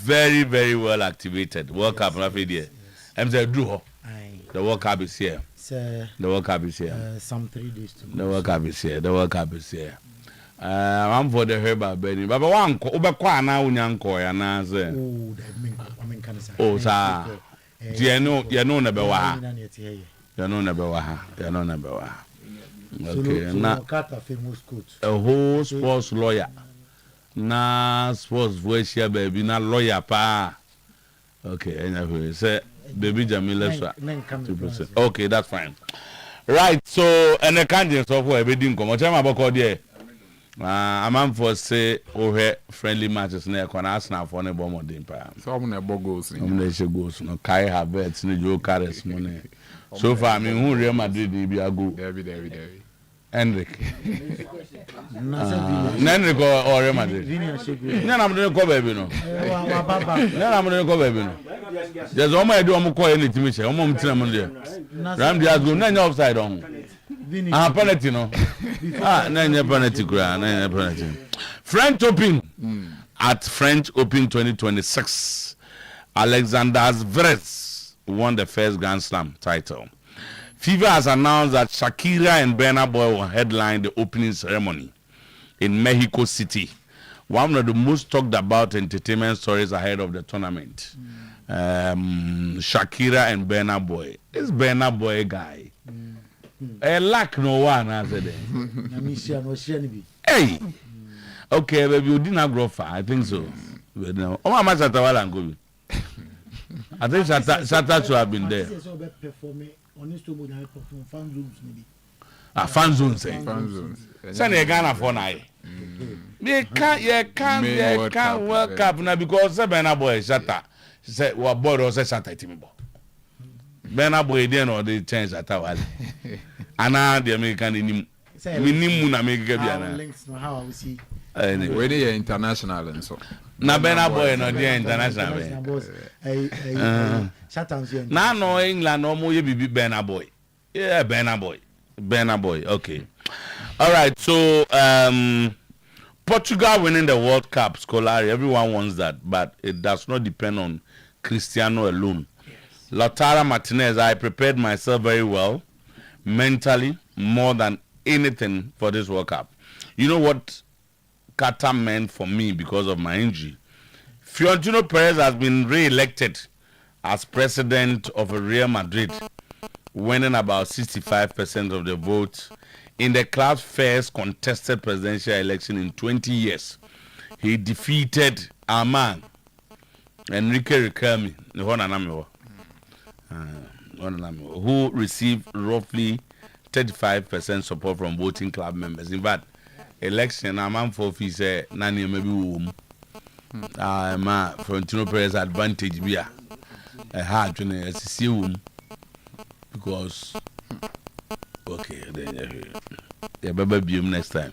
very, very well activated. World Cup, I'm saying, do the World Cup is here. The World Cup is here. Some 3 days to go. The World Cup is here. The World Cup is here. I'm for the herbal Benny. But one Uber now, Unyanko, and I say, oh, sir. You know, never wa. You know, never wa. You know, never wa. Okay, now, a whole sports lawyer. Na sports voice here, baby, na lawyer, pa. Okay, anyway, say, baby Jamila, 2%. Okay, that's fine. Right, so, and the candidates of where we didn't come. What's my book there? I'm for say, friendly matches near Conasna for a bomb of the empire. So, I'm going to goals. I'm going to goes. No, Kai have bets, no Joe Carres money. So far, I mean, who Real Madrid be a go? David. Enrique or Real Madrid. None of them go baby no. None of them go baby no. There's all my do call anything me say. I'm there. Ram Diaz go none offside on. Penalty no. None penalty penalty. French Open at French Open 2026. Alexander Zverev won the first Grand Slam title. FIFA has announced that Shakira and Burna Boy will headline the opening ceremony in Mexico City. One of the most talked about entertainment stories ahead of the tournament. Shakira and Burna Boy. This Burna Boy guy. A lack no one, I said. Hey! Okay, baby, you didn't grow far. I think so. Oh, my master, I think Sata should have been there. Fan zones. Send a Ghana for night. They can't work up now because Burna Boy Shata said what boy was a Shata Timbo. Burna Boy didn't know they changed at our and now the American minimum American. Anyway, they are international and so. Na Burna Boy no dey international. Na no England no more be Burna Boy. Yeah, Burna Boy. Okay. All right. So Portugal winning the World Cup, Scolari. Everyone wants that, but it does not depend on Cristiano alone. Yes. Lautaro Martinez, I prepared myself very well, mentally, more than anything for this World Cup. You know what Qatar meant for me because of my injury? Florentino Perez has been re-elected as president of Real Madrid, winning about 65% of the votes in the club's first contested presidential election in 20 years. He defeated our man, Enrique Riquelme, who received roughly 35% support from voting club members. In fact, election, a man for fee say, Nani maybe womb. Florentino Perez advantage be a hard to see womb because okay, they better be next time.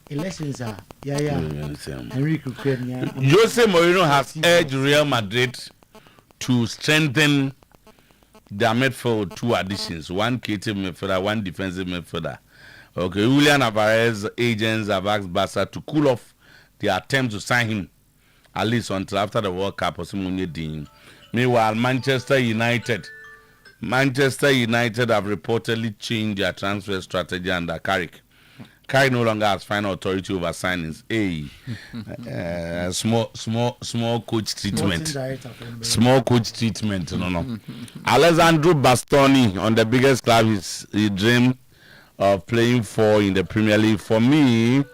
Elections are Enrique Riquelme. Jose Mourinho has urged Real Madrid to strengthen their midfield 2 additions, 1 creative midfielder, 1 defensive midfielder. Okay, Julian Alvarez agents have asked Barca to cool off their attempt to sign him at least until after the World Cup or something. Meanwhile, Manchester United have reportedly changed their transfer strategy under Carrick. Carrick no longer has final authority over signings. Small coach treatment. Small coach treatment. No. Alessandro Bastoni on the biggest club he dreamed of playing for in the Premier League. For me,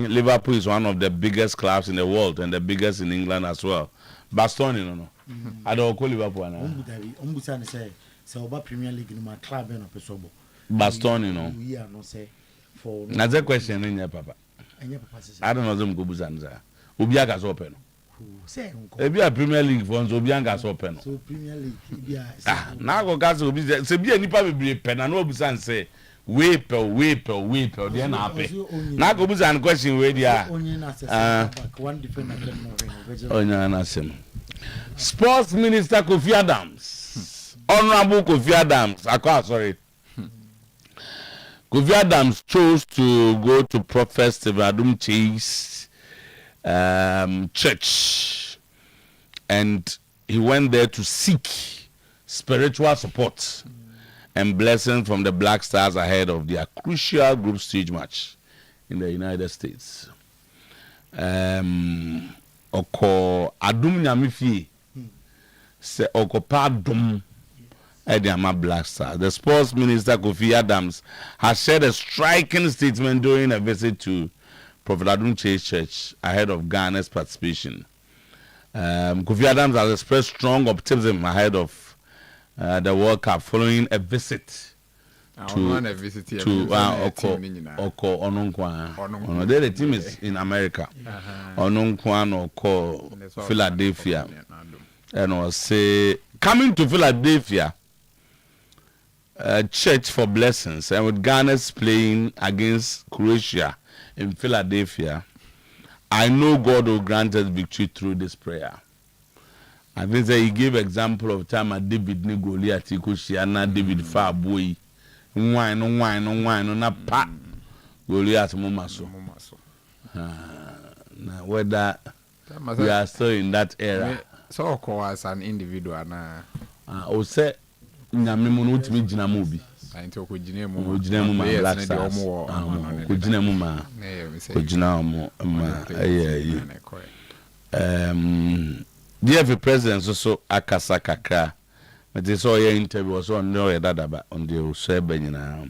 Liverpool is one of the biggest clubs in the world and the biggest in England as well. Bastoni, no. I don't call Liverpool now. Premier League in my club and Bastoni, no. That's a question in your papa. I don't know them go Buzanza. Ubiaga's open. If you are Premier League funds, Ubiaga's open. So Premier League, now go gas will be say be any probably be pen and no Buzan say weep, then happy. Now go Buzan question where they are. One defender. Sports Minister Kofi Adams, Honorable Kofi Adams, sorry. Kofi Adams chose to go to Prophet Stephen Adum Chase church and he went there to seek spiritual support and blessings from the Black Stars ahead of their crucial group stage match in the United States. Oko adum nyamifie se okopa adum Ediama Black Stars. The sports minister Kofi Adams has shared a striking statement during a visit to Prophet Adum Church ahead of Ghana's participation. Kofi Adams has expressed strong optimism ahead of the World Cup following a visit to Oko Ononkwa. The team is in America. Ononkwa Oko Philadelphia. And I say coming to Philadelphia. Church for blessings, and with Ghana's playing against Croatia in Philadelphia, I know God will grant us victory through this prayer. I think that he gave example of time at David ni Goliath Ikushia David Faboy wine na pa Goliath mumaso. Whether we are still in that era. So as an individual na say nyame mu no timi gina mu bi anti okogina mu ma Black Stars okogina mu ma okogina mu ma DF president so akasa kakra but so your interview so no dadaba on the so benyina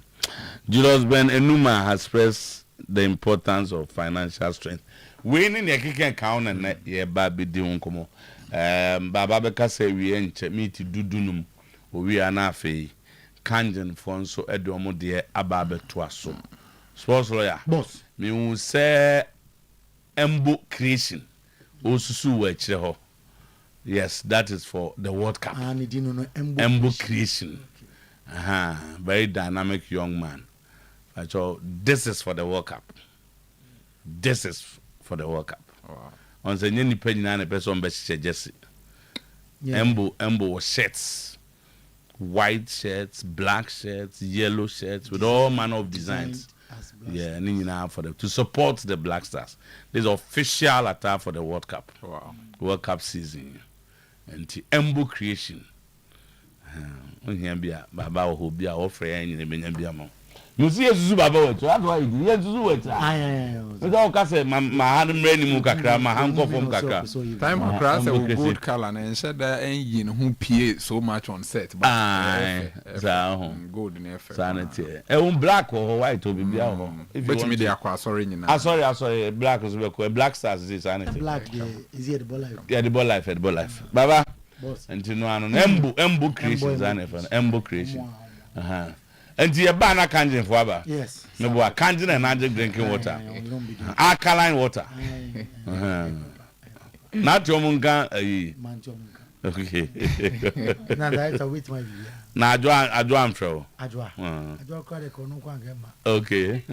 Julius Ben Enuma has expressed the importance of financial strength winning the kicken count and ye ba bi di nkomo baba be ka say we enche meet dudunum we are na fe kanjen fon so edomo de aba to aso sports lawyer boss me wu say embo creation osusu wa kire ho. Yes, that is for the World Cup. And you know embo creation. Very dynamic young man. So this is for the World Cup. This is for the World Cup. Wow. On the nyini pe nyina na person be Jesse. Embo shirts. White shirts, black shirts, yellow shirts with all manner of designs. Yeah, for them to support the Black Stars. This is official attire for the World Cup. Wow. World Cup season. And the Embo creation. Baba Hobia offer any Benyambiamo. You see a Baba, that's why you do it. Without Cassa, my hand ready Mukakra, my uncle from Kaka. Time across a good color and said that engine who pay so much on set. Good in effort. Sanity. Black or white to be but me, they are sorry. Sorry, black was Black Stars is sanity. Black is here the ball life. Yeah, the ball life. Baba, and you know, Embo creation, Embo creation. And the banana candy for Abba. Yes. No, boy, candy and magic drinking water. Alkaline water. Not your munga. Okay. Now that's a wit my view. Now, I do show. Okay.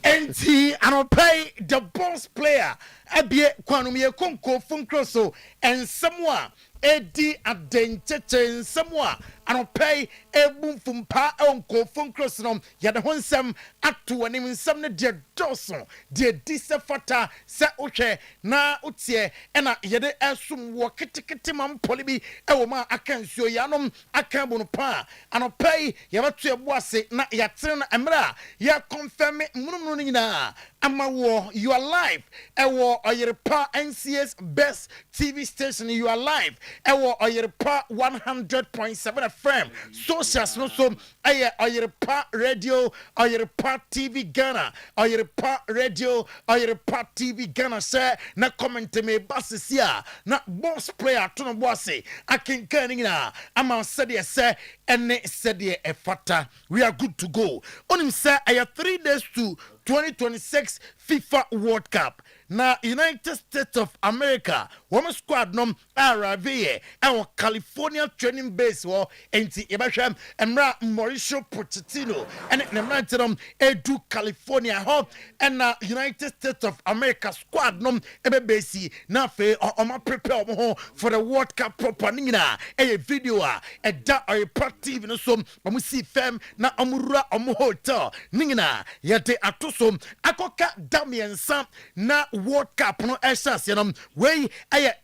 And see, I don't pay the boss player. I be Quanumia Conco Funkroso and someone. Edi adencheche somewhere I don't pay a boom from pa uncle from crossing ya the one some atu and even some dear Dawson dear disafata sa uche na utie and a yede asum walk kitty polibi ewoma akan so yanom akan bonupa I don't pay yabatu boase na yatrena emra ya confirm mununina ama wo you are live ewo Oyerepa NCS best TV station you are live ewo Oyerepa 100.7 FM socials no so Oyerepa Radio Oyerepa TV Ghana Oyerepa Radio Oyerepa TV Ghana say na comment me basisia na boss player to no boss akenkan na ama said say ene said efata we are good to go on him say 3 days to 2026 FIFA World Cup. Now, United States of America, woman squad nom arrive our California training base war enti ebasham emra Mauricio Pochettino and nemrantenom edu California ho and United States of America squad nom ebebesi na fe o prepare ho for the World Cup proper nina e video e da Oyerepa TV no so omu see fam na omura omu hotel nina yete atosom akoka Damien Sam na World Cup no esas we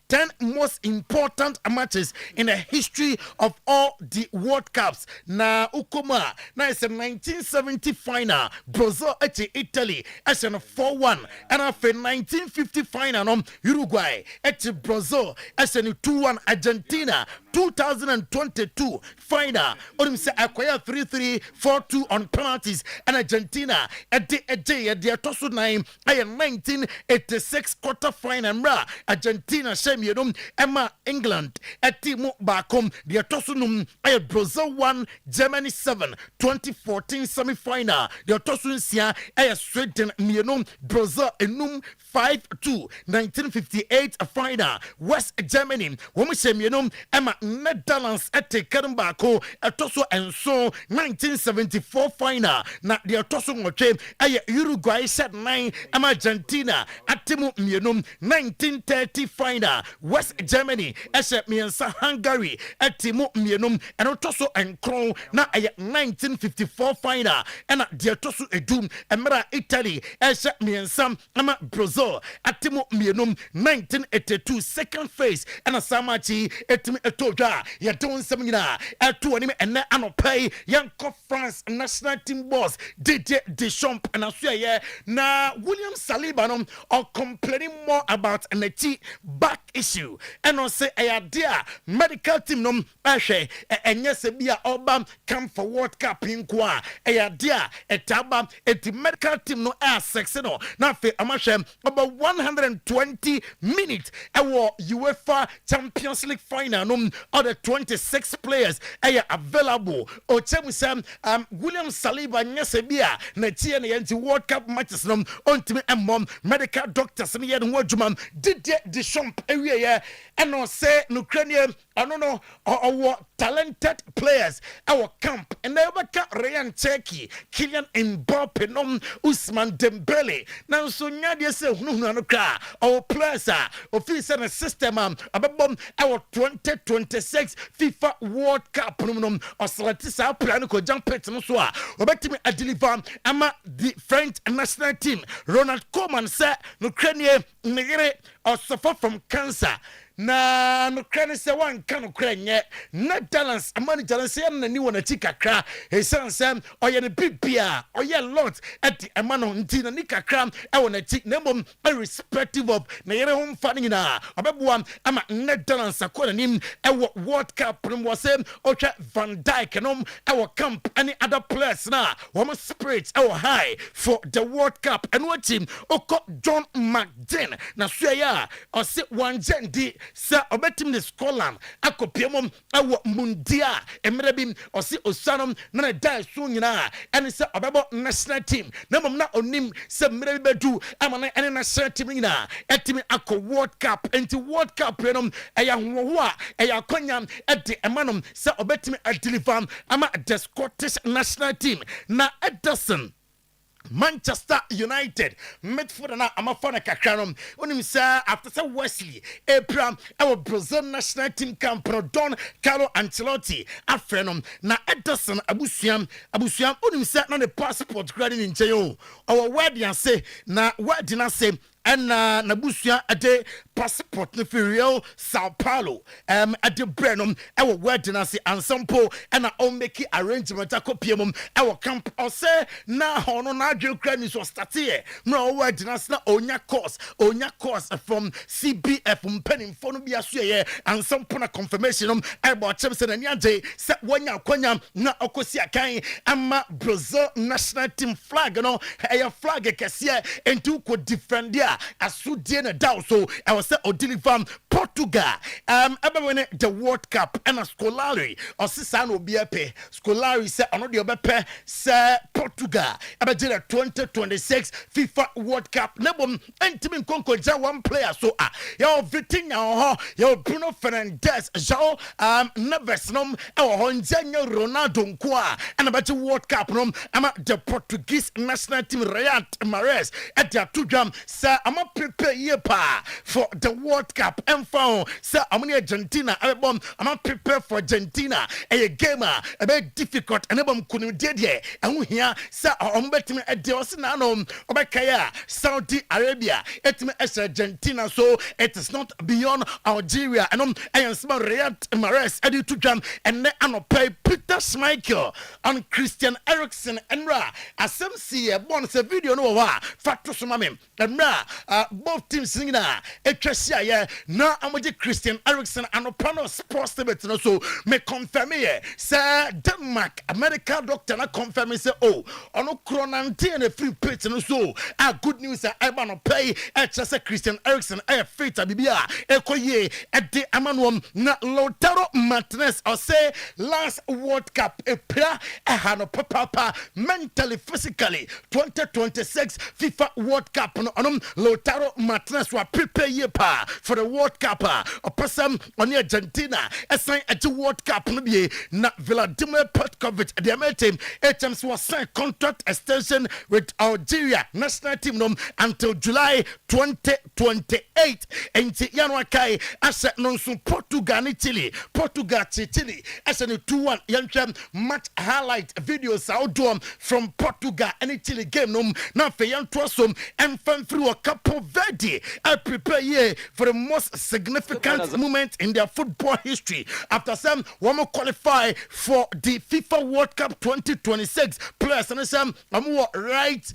10 most important matches in the history of all the World Cups. Na ukoma na it's a 1970 final Brazil at Italy as a 4-1 and after 1950 final Uruguay at Brazil as a 2-1 Argentina 2022 final say acquire 3-3 4-2 on penalties and Argentina at the tosu 9 1986 quarter final Argentina Emma England at Timo Bakom the Tosunum Brazil 1 Germany 7 2014 semi-final the Tosunsia Sweden Brazil enum 5-2 1958 final West Germany Emma Netherlands at Karambako Toso and so 1974 final na the Tosun Uruguay set 9 Argentina at Timo 1930 final West Germany miensa Hungary at Timo Mienum and Otoso and Crow na 1954 final and the Otoso Edum Emera Italy miensa Brazil at Timo Mienum 1982 second phase and a Samachi etimi etoja ya don semina eto ani and anopay yanko France national team boss Didier Deschamps and asuye na William Saliba are complaining more about an back issue and on say idea medical team ahwe enye se bia oba come for World Cup inkwa idea etaba eti medical team no sex no na fe amahwe about 120 minutes ewo UEFA Champions League final other 26 players are available o chemusam William Saliba nyese bia na tie na yanti World Cup matches ontimi medical doctors ne ye no adwuma Didier Deschamps ewie and no say Ukrainian no our talented players our camp and never can Ryan Cherki Kylian Mbappe Usman Dembele now so nya say no kra our players official system ababom our 2026 FIFA World Cup oslatisa plan ko jump pet no so obetimi deliver ama the French national team Ronald Koeman say Ukrainian nigere or suffer from cancer na no krane se wan kan no kranye Netherlands manager se na ni wona chikakra he sansam oye ne bibia oye lot at the emano nti na ni kakra e wona chi na mom irrespective of na yere hom fa nyina obeboa ama Netherlands akona nim e World Cup prim was ocha Van Dijk no e camp any other players na wo spirit e high for the World Cup and what team oko John McGinn na so ya o se wan jendi sa obetim the Scotland akopiemom awo mundia emrebim osi osanom na dai so nyina ene se obebo national team na mom na onim se mrebedu amana ene national team nyina etimi akọ World Cup enti World Cup renom eya hoho a eya konya ede emanom se obetimi adeliver ama the Scottish national team na Ederson Manchester United midfielder na amafana kakranom onim sa after say Wesley Abraham our Brazil national team camp Don Carlo Ancelotti afrenom na Ederson abusuam onim sa na the passport grading in jail our word yan say na word na say and Nabusia ade passport no Real Sao Paulo ade Brenum our wedding ase ansampo and I make arrangement akopiemum our camp or say na hono na Ukraine so start here no wedding ase na onya course from CBF mpenim fo no bia so ye ansampo na confirmation about chemse na niaje se wonya kwanya na okosi akan ama Brazil national team flag no e flag kese entu ko defend there asudie na down so I was say deliver Portugal when the World Cup and a Scolari or Sisano Obiape Scolari say ono de obepe say Portugal about 2026 FIFA World Cup nebom entimi konko ja one player so your Vitinha your Bruno Fernandes João Neves nom honjanya Ronaldo nkoa and about World Cup nom ama the Portuguese national team Riyad Mahrez at their two jam say I'm a prepare year pa for the World Cup. And found, sir, I'm in Argentina. I'm a prepare for Argentina. A gamer, a bit difficult, and I'm couldn't did ye. And we here, sir, I'm betting a Diosinano, Obakaya, Saudi Arabia, etime as Argentina, so it is not beyond Algeria. And I am smart Riyad Mahrez, Eddie Tujam, and then I'm pay Peter Schmeichel and Christian Eriksen and Ra. As some see a bonus a video no wa factor sumame and Ra both teams singing a Chesia now I'm with Christian Eriksen and Opano sports debate no so me confirm here sir Denmark a medical doctor na confirm say oh ono quarantine a free pitch no so good news I want to pay just Christian Eriksen a fit bibia ekoye at the amanuam na Lautaro Martinez or say last World Cup a prayer a papa mentally physically 2026 FIFA World Cup no Lautaro Martinez will prepare ye pa for the World Cup a person on Argentina assign at the World Cup no be na Vladimir Petkovic the team HMs was sign contract extension with Algeria national team until July 2028 and January kai asset non so Portugal Chile as a 2-1 young match highlight videos outdoor from Portugal and Chile game now for young Twasum and fan through a couple Verde I prepare ye for the most significant moment in their football history after some one more qualify for the FIFA World Cup 2026 players and some more right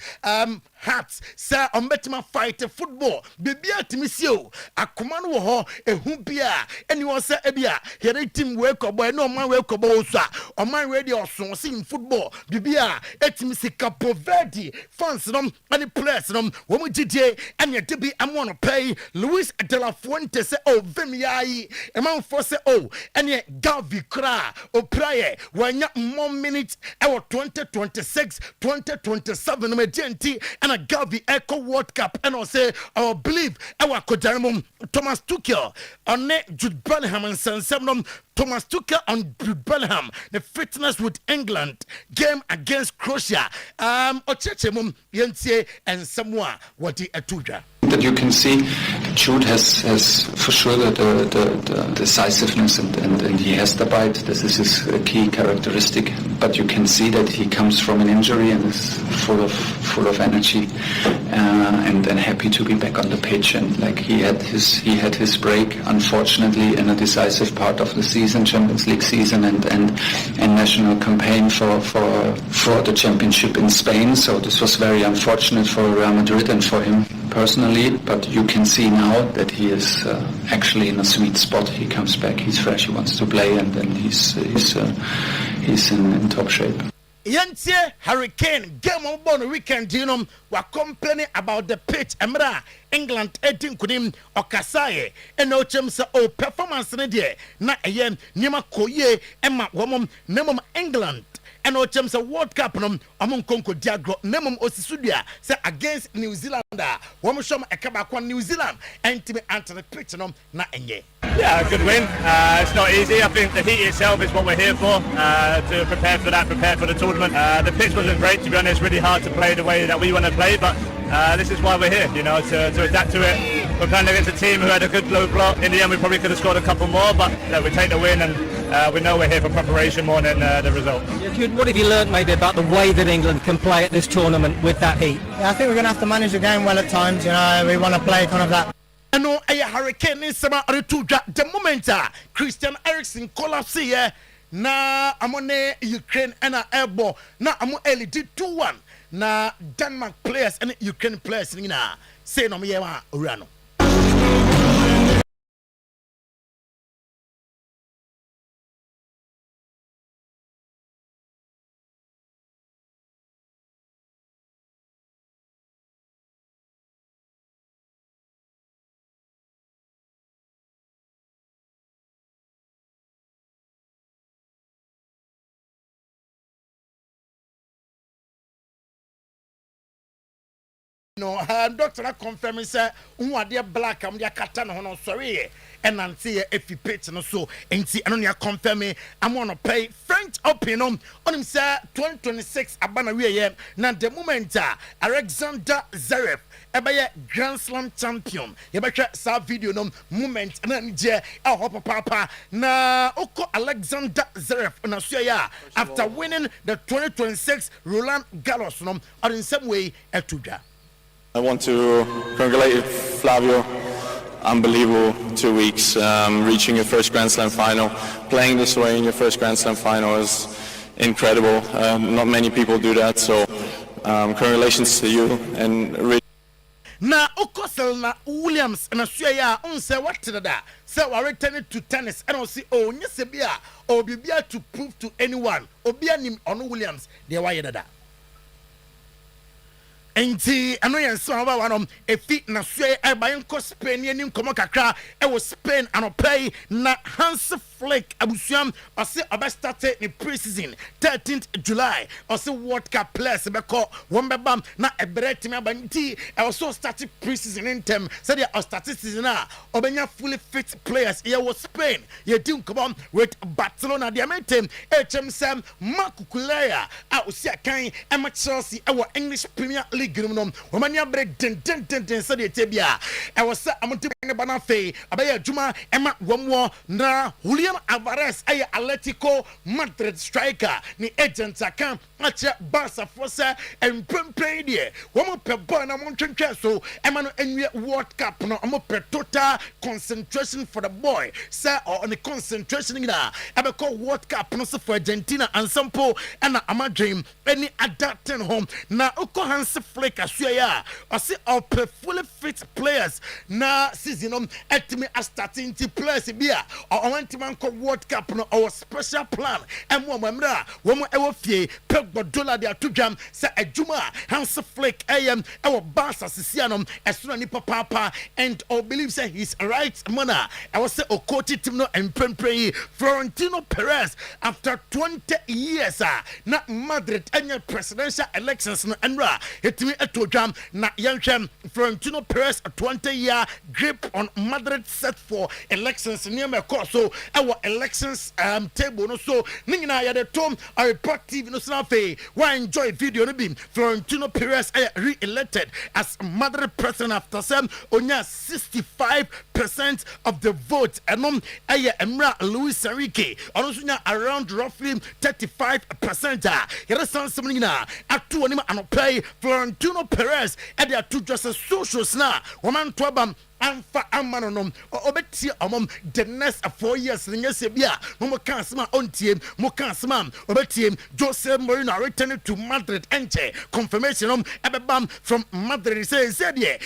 hats sir on betima fight football bibia timisio akomano wo ho ehubia anyone say ebia here team wake up boy no man wake up so on man radio so in football bibia etimisi Capo Verde fans any players wo mu gidie and ye be am want to pay Luis de la Fuente say oh vemiai e man for say oh and ye Gavi kra o prayer wanya more minutes e 2026 2027 no medenti and a Gavi Echo World Cup and I say I believe our Kodarmum Thomas Tuchel on Jude Bellingham and Sansemnum Thomas Tuchel on Jude Bellingham the fitness with England game against Croatia Ochechemum Yentie and Samoa what the Atuja that you can see Jude has for sure the decisiveness and he has the bite. This is his key characteristic, but you can see that he comes from an injury and is full of energy and happy to be back on the pitch. And like he had his break unfortunately in a decisive part of the season, Champions League season and national campaign for the championship in Spain. So this was very unfortunate for Real Madrid and for him personally, but you can see now that he is actually in a sweet spot. He comes back, he's fresh, he wants to play, and then he's in top shape. Yantie Hurricane game on the weekend, you know, were complaining about the pitch. Emra England edin kudim okasaye and Ochem o performance in the na ayem Nima Koye Emma Womum Nemum England. And Ochem sa World Cup among Conco Diagro Nemum Osisudia say against New Zealand. Womushom Ekabakwan New Zealand and to be answer the pitch na enye. Yeah, a good win. It's not easy. I think the heat itself is what we're here for, to prepare for that, prepare for the tournament. The pitch wasn't great, to be honest, really hard to play the way that we want to play, but this is why we're here, you know, to adapt to it. We're playing against a team who had a good low block. In the end, we probably could have scored a couple more, but we take the win, and we know we're here for preparation more than the result. What have you learned maybe about the way that England can play at this tournament with that heat? Yeah, I think we're going to have to manage the game well at times, you know, we want to play kind of that. No, a hurricane in Sama Otuo-Acheampong. The moment Christian Eriksen collapse here. Na amone Ukraine and airborne. Na amo early did 2-1. Na Denmark players and Ukraine players na say no me urano. no doctor na confirm say unwade black am dia kata no no sorry and nanti if you pitch no so enti ano ne confirm am on pay French Open on him say 2026 abana we ye na the moment Alexander Zverev ebeye Grand Slam champion ye betwa sa video no moment na nje papa na oko Alexander Zverev na so ya after winning the 2026 Roland Garros no or in some way etudwa. I want to congratulate Flavio. Unbelievable 2 weeks, reaching your first Grand Slam final, playing this way in your first Grand Slam final is incredible. Not many people do that, so congratulations to you and really. Na Okosel na Williams na Suya on say what to that. So I return to tennis and I'll see nyesebia or bibia to prove to anyone. Obia nim on Williams de why that. Enti ano yen so aba wanom efi na sue e bayen ko Spain yen nkomo kakra e wo Spain anopay na Hans Flick abusuam ose oba start ni pre-season 13th July ose World Cup players be ko won be bam na eberetimi abanti e also start pre-season in term said they start season na obenya fully fit players e wo Spain ye di nkomo with Barcelona they mentem HMSM Makukulaya a osi akan e ma Chelsea e wo English Premier League no womania break den said the tebia I was amonti bana fe abaya juma ema womwo na Julian Alvarez ay Atletico Madrid striker ni agent akan ache Barca force and play there womo pe boy na mon twetwe so ema no enwe World Cup no omo pe total concentration for the boy say on the concentration na abeko World Cup no so for Argentina and sample and ama dream any adapting home na uko Hans Flick asuya or see our fully fit players na season etimi starting to players bia or want man ko World Cup no our special plan and mo mamra wo mo ewo fie $1 dia to jam say adwuma Hans Flick am our Barca sisianom esoro ni papa and I believe say he's right mana I was say okoti team no empempre Florentino Perez after 20 years na Madrid anya presidential elections no enra etimi eto jam na yanhwem Florentino Perez a 20-year grip on Madrid set for elections near me so our elections table no so ningina ya the tom a report TV no snafe why enjoy video no beam Florentino Perez re-elected as Madrid president after some onya 65% of the vote and Emra Luis Enrique also around roughly 35% here sounds something na atu onima anopay Florentino Perez and they are two just socials na woman twabam Anfa amanonom obeti amom the next 4 years nyesebia mo kan sema ontiem mo kan sema obeti Jose Mourinho returning to Madrid enche confirmation ebebam from Madrid say there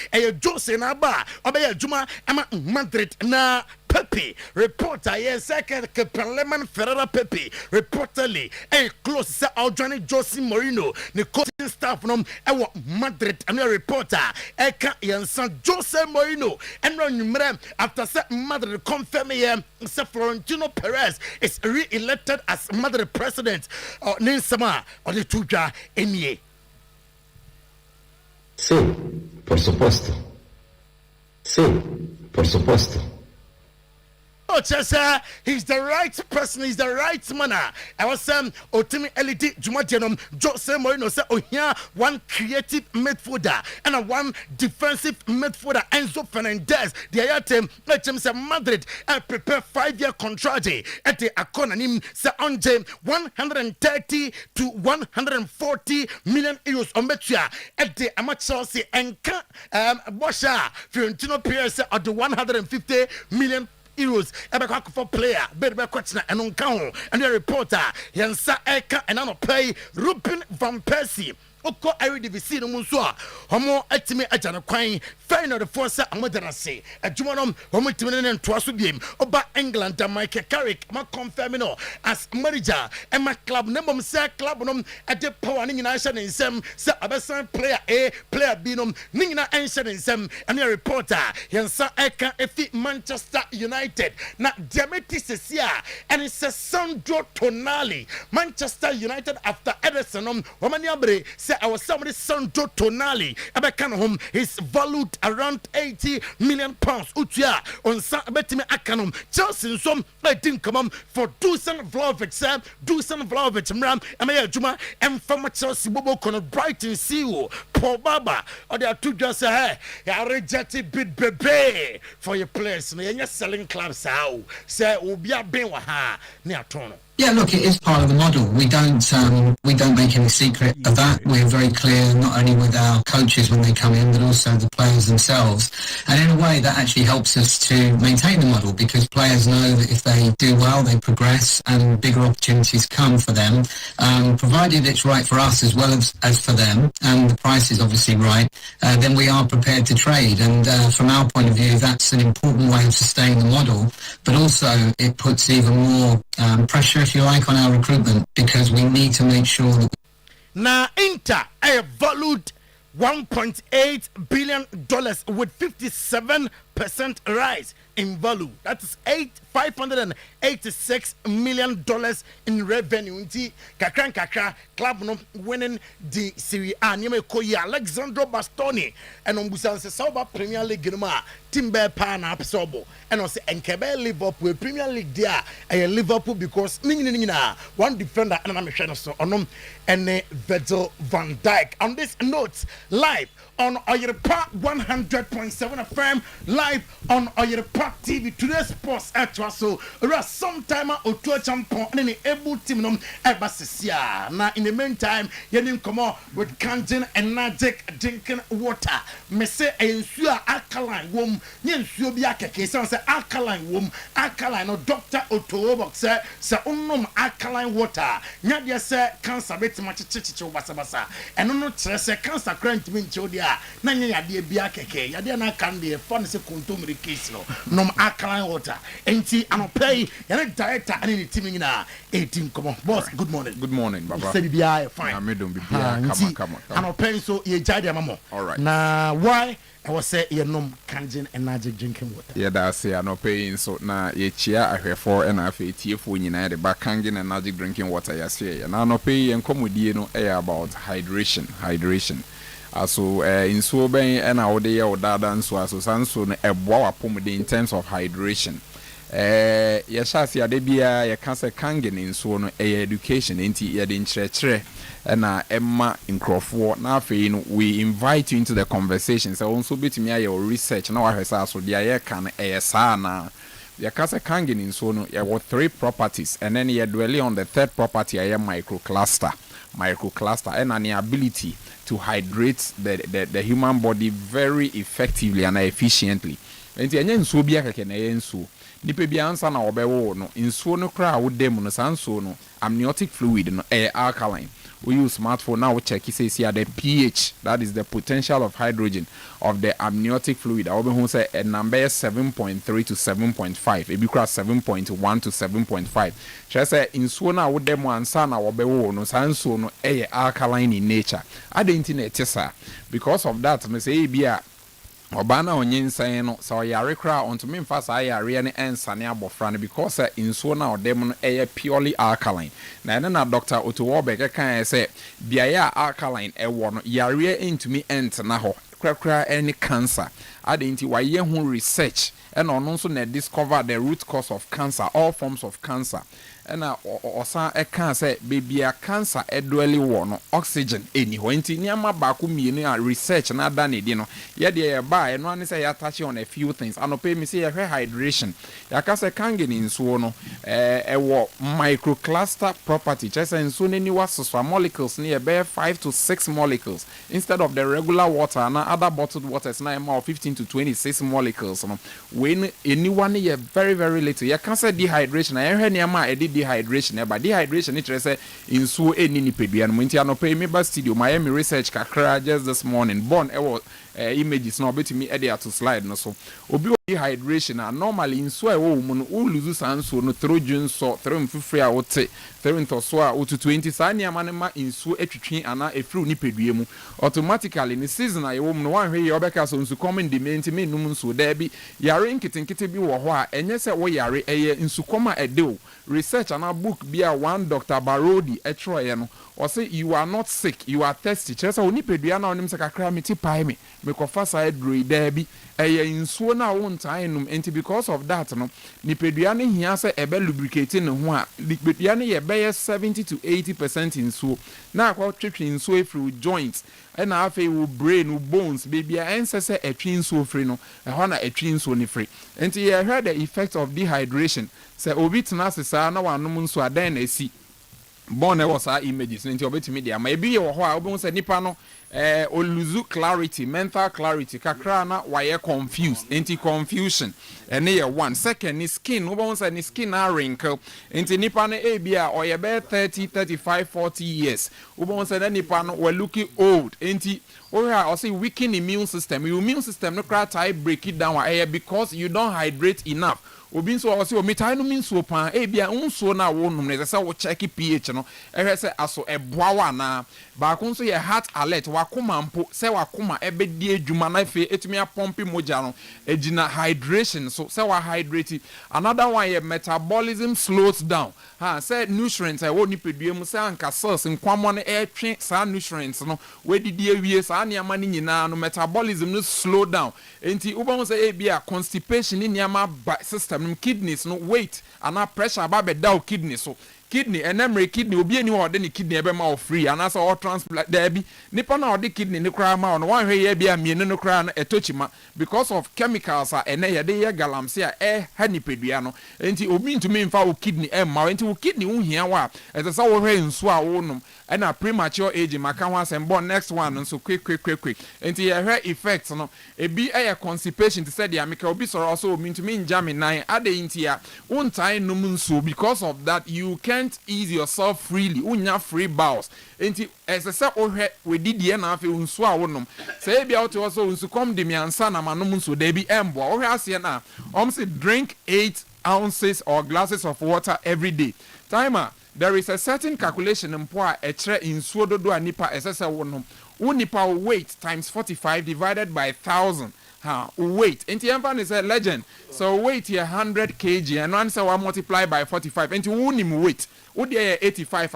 Jose na ba obeya juma ama Madrid na Pepe reporter yes second Parliament Ferreira Pepe reportedly close say Johnny Jose Mourinho the coaching staff no Madrid and a reporter eka yansan Jose Mourinho and run after Madrid confirm say Florentino Perez is re-elected as Madrid president Ninsama or the Tuja Emie. Sí, por supuesto. Sí, por supuesto. Oh, Chesa, he's the right person, he's the right man. I was Otimi Elite Jumatianum, Jose Mourinho said, oh, here one creative midfielder and a one defensive midfielder, Enzo Fernandez. The other team, let him say Madrid, prepare 5-year contract at the Akonanim, say on 130 to 140 million euros on Betria at the amateur and Bosha, Fiorentino Perez at the 150 million euros ebe for player be question and on count and the reporter yansa eka and an pay Ruben van Persie oko Eredivisie no munso a homo atimi agana kwan final the force amoderase adwumanom homo timi ne ntoa so biem oba England Michael Carrick ma confirm no as manager e ma club ne mom say club no ade power ne nyina hye ne nsem say abesan player A player B no ne nyina enhye ne nsem and the reporter yansa eka efi Manchester United na Diameti sesia and it's a Sandro Tonali Manchester United after Ederson womani abre say our somebody Sandro Tonali abeka no hom is valued around 80 million pounds utua on sa betimi akanom Chelsea some didn't come on for Dusan Vlahovic mram amaya adwuma emfama Chelsea bobo kono Brighton CEO Paul Baba or they are two just say hey rejected bid bebe for your players no you're selling clubs how say obi aben wa ha ne atono. Yeah, look, it is part of the model. We don't make any secret of that. We're very clear, not only with our coaches when they come in, but also the players themselves. And in a way, that actually helps us to maintain the model because players know that if they do well, they progress and bigger opportunities come for them, provided it's right for us as well as for them, and the price is obviously right, then we are prepared to trade. And from our point of view, that's an important way of sustaining the model, but also it puts even more pressure, if you like, on our recruitment because we need to make sure that now Inter valued $1.8 billion with 57% rise in value. That is $586 million in revenue. Inti kakra club no winning the Serie A. Niame koyi Alexandro Bastoni and on busanse Sauber Premier League ma Timber Pana absorbo and on say Enkebe Liverpool Premier League there Liverpool because nina one defender and I'm sure so onom and Virgil van Dijk. On this note, live on Oyerepa 100.7 FM, live on Oyerepa TV. Today's sports at so Sometymer Otuo-Acheampong and any able team ebasesia. Now in the meantime, you come on with Kangen and Magic drinking water. Me say ensure alkaline womb. Ensure be akeke say alkaline womb. Alkaline no Dr. Otuo say alkaline water. Nya say cancer beti machichichi basa. And no say cancer current mean chodia. Na nya yade bia keke. Yade na kan de fun say contumri case no. Nom alkaline water. Enti anopay yana director ani team nyina 18 come on. Boss, good morning. Good morning, Baba. Say bia fine. Na me don bia come. Anopay so ye jade amamo. All right. Na why I was say you nom Kangen and Magic drinking water. Yeah, that's say anopay so na ye chia ahwefo and afa tiefo nyina de ba Kangen and Magic drinking water ya say. Na anopay en komodie no about hydration. Also in so ben and out there or dada so sanso no eboa wapom in terms of hydration. Yes, ya de bia ya can say Kangen in so no education enti ya de nkyerɛkyerɛ na emma nkrofo na afei no we invite you into the conversation so also betimi aye research na wahwesa so dia ye kan saa na ya can say Kangen in so no ya were 3 properties and then ya dwell on the 3rd property aye microcluster and an ability to hydrate the human body very effectively and efficiently. Enti enye nsuo bia keke na ye nsuo nipa bia ansa na obewo no nsuo no kra wo dem no sanso no amniotic fluid no alkaline. We use smartphone now check say the pH, that is the potential of hydrogen of the amniotic fluid. I will say a number 7.3 to 7.5, a big 7.1 to 7.5. She say in so now with them one son or bewo no sanso no alkaline in nature. I didn't know because of that. Me say bia Obana onyin saying no so yare kra onto me mfa sa yare ne ensane abofra no because insuo na odem no purely alkaline na na Dr. Otuo-Acheampong kan say biaya alkaline ewo no yare entumi ent na ho krakra any cancer adenti waye hu research and ono nso na discover the root cause of cancer, all forms of cancer. And osa can say baby a cancer edwelly one oxygen any wenti niama baku mienu research na done it no ye dey buy no an say ya touch on a few things and pay me say hydration ya ka say Kangen in so no ewo microcluster property just in so any was molecules near bare 5 to 6 molecules instead of the regular water and other bottled waters na more 15 to 26 molecules no when anyone ye very very little ya can say dehydration na ehwe niama dehydration but dehydration it say in so any nipedua no nti anope me ba studio Miami research kakra just this morning born images no betimi edit to slide no so obi dehydration and normally in so mu no lose sanso no trojan so three mfufre a wote three ntoso a wotu 20 sani amanema in so etwetwe ana efru nipedua mu automatically in season a yewom no wan hwe ye obeka so nsu common demand me num nso da bi yare nkitenkite bi wo ho a enye se wo yare eye nsu koma edew research and a book bi a one Dr. Barodi etro ye no or say you are not sick, you are thirsty. Chesa oni pedua na onim se kakra me ti pai me kofa side road there bi nsuo na won tan num enti because of that no ni pedua ne hia se ebe lubricate ne ho a pedua ne ye be 70 to 80% nsuo na akwa twetwe nsuo efiri joints na afei wo brain wo bones baby ense se etwe nsuo free no ho na etwe nsuo ne free enti ye heard the effect of dehydration se obi tena sesa na wanom nsuo adan na esi born was our images nti obetimi dia ma ebi ye wo ho a obi say nipa no o lose clarity, mental clarity kakra na why confused anti confusion and ye one second ni skin obi say ni skin na wrinkle nti nipa na ebia or ye be 30 35 40 years obi say that nipa no we looking old nti or say weaken immune system your immune system no cry tie break it down because you don't hydrate enough obi nso o se o metai no min so pan bia unso na wo num ne se wo check pH no ehwe se aso eboa wa na ba ko nso ye heart alert wakoma mpo se wakoma ebedi adwuma na fe etumi apompi moja no egina hydration so se wa hydrate another one ye metabolism slows down say nutrients I wo ni pedua mu se anka cells nkwamo no etwe sa nutrients no wedidi awie sa ne ama ni nyina no metabolism no slow down enti ubon se bia constipation ni ama system kidneys no weight and pressure ba be down kidney so kidney enemre kidney obi ani wo de ne kidney ebe ma o free and as all transplant there be nipa na o de kidney ne kra ma no wan hwe ye bia mienu no kra na etochima because of chemicals ene ye de ye galamsey ha nipedua no enti obi ntumi mfa o kidney ma enti o kidney wo hia wa etesa wo hwe nso a wo nom na premature age maka ho asem next one nso quick enti ye hwe effects no ebi constipation to say the amika obi soro also obi ntumi njame nan ade enti ya untai num nso because of that you can't ease yourself freely unya free bowels enti esese ohwe wedidie na afi nso a wonom say bia oto also nso kom de miansa na manom nso da bi embo ohwe ase na say drink 8 ounces or glasses of water every day timer there is a certain calculation mpo a ekre nsuo dodo anipa esese wonom unipa weight times 45 divided by 1000 weight enti emfa is a legend so weight here 100 kg and one say we multiply by 45 enti unim weight udi 85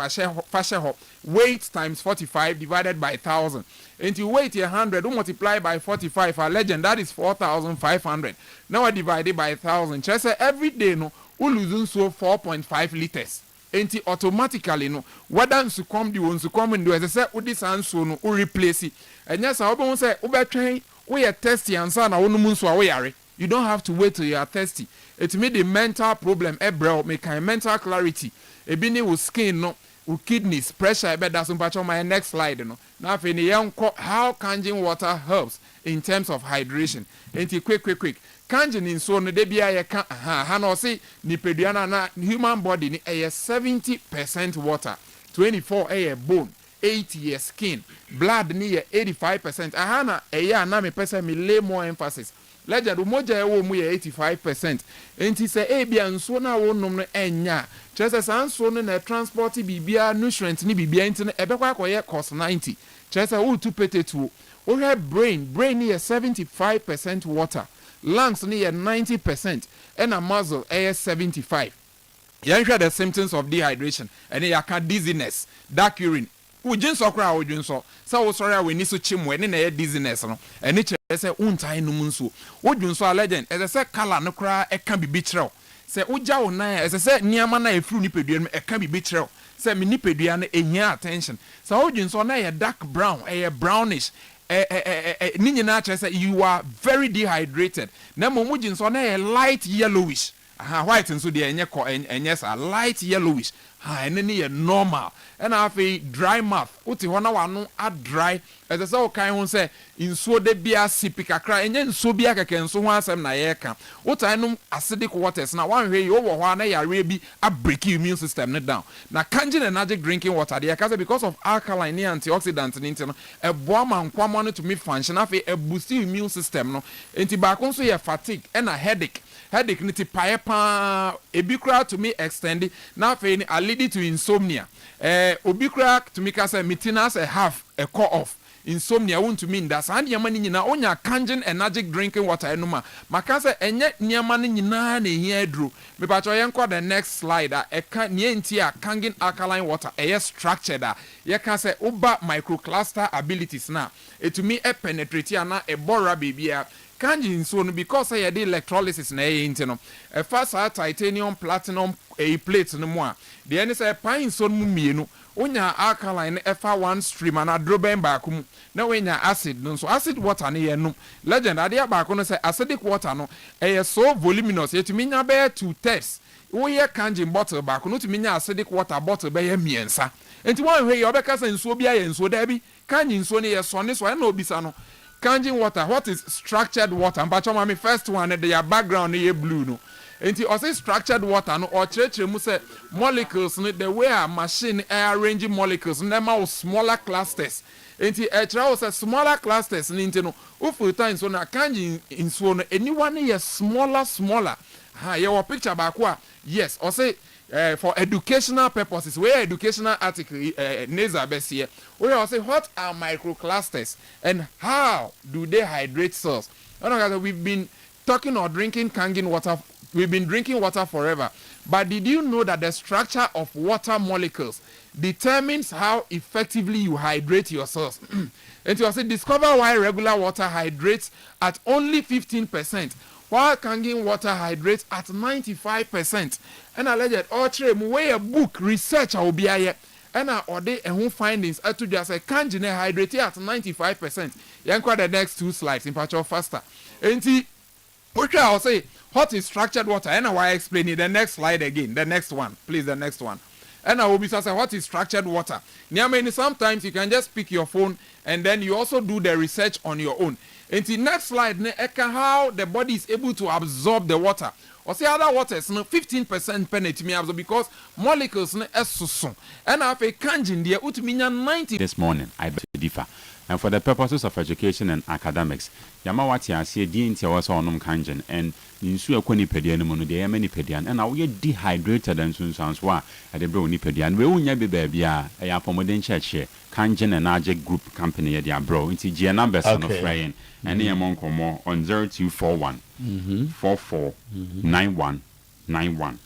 fashe weight times 45 divided by 1000 enti weight here 100 we multiply by 45 a legend that is 4500 now we divide it by 1000 just say every day no we lose so 4.5 liters enti automatically no whether nsu come the nsu come ndo say udi sanso no we replace it enya sa obo say ubetwen we are thirsty and so na wonum nso a we yare you don't have to wait till you are thirsty it made the mental problem ebro make mental clarity ebi ni wo skin no wo kidneys pressure ebe da so mpacho my next slide no na afi ni yenko how canning water helps in terms of hydration enti quick canning in so no de bia ye ka ha na o say ni pedua na human body ni 70% water 24 bone 8 years skin blood near 85% ahana eya na me pesa me lay more emphasis legend umoja ewo mu 85% enti se ebia nso na wo nom no enya chese sanso no na transport bibia nutrient ni bibia enti no ebekwa akoye cost 90 chese wo tu petetu wo he brain near 75% water lungs near 90% and a muscle 75 you hear the symptoms of dehydration and you can dizziness dark urine ujin so kra ujin so wo sorry we ni so chimwe ni na dizziness no eni chere se untai num nso ujin so legend ese se color no kra e kan bibi kire se uja wo na ese se niama na efru ni pedua no e kan bibi kire se me ni pedua no ehia attention se ujin so na ye dark brown brownish ni nyina chere se you are very dehydrated na mo ujin so na ye light yellowish white nso de enye sa light yellowish ene ye normal and afi dry mouth uti hona wano a dry as say o kan ho say nsuo de bia sipi kakra enye nsuo bia keke nso ho asem na ye ka utai no acidic waters na wan hwe yo wo ho na yare bi a break immune system ne down na kanjin energetic drinking water de ka because of alkaline antioxidant ni no eboa mankwamo no to me function afi e boost immune system no enti ba ko so ye fatigue and a headache ni ti paepa ebi kra to me extend na fe ni lead to insomnia obi kra to me ka say mitina say half a call off insomnia won't mean that and yamani nyina onya kangen energetic drinking water enuma maka say enye niamani nyina na ehia adru me pa cho yenko the next slide e kan nienti a kangen alkaline water structured ye can say uba microcluster abilities na etumi penetrate na e bora bibia kangen so no because say the electrolysis na e ntino e first titanium platinum a plate no mo a the any say pine so mu mienu onya alkaline efa one stream and adroben baako mu na wenya acid no so acid water ne yenum legend ade baako no say acidic water no so voluminous yetumi nya be 2 tests wo ye kangen bottle baako no tumi nya acidic water bottle be ye miensa enti won hwe ye obeka say nsuo bia ye nsuo da bi kangen nsuo ne ye so ne so na obisa no kangen water what is structured water mpacho mami first one the background ye blue no enti also structured water no or chere mu say molecules no the way a machine arrange molecules no ma smaller clusters enti chere say smaller clusters no enti no ufu time so na kanji insuo no anyone is smaller ha ye wo picture back wa yes or say for educational purposes where educational article neza besie we also say what are microclusters and how do they hydrate cells we've been talking or drinking kangen water. We've been drinking water forever. But did you know that the structure of water molecules determines how effectively you hydrate your cells? And you also discover why regular water hydrates at only 15%, while kangen water hydrates at 95%. And alleged, a book research will be here. And who findings to just say kangen hydrate at 95%. You can the next 2 slides in patch faster. And which I'll say, what is structured water? And I explain it. The next slide again. The next one. Please, the next one. And I will be saying, what is structured water? Sometimes you can just pick your phone and then you also do the research on your own. And the next slide, how the body is able to absorb the water. Or say other waters, 15% penetrate absorb because molecules are so soon. And I have a kangen there, utminya 90. This morning, I beg to differ. And for the purposes of education and academics, Yamawati I see DNT also on kangen and in Suakoni pedian mono de many pedian and now we dehydrated and soon sounds why at the brony pedian. We won't be baby a pomodin church kangen and Ajek Group Company at their bro into G numbers of Ryan and the among more on 0241 44 91 91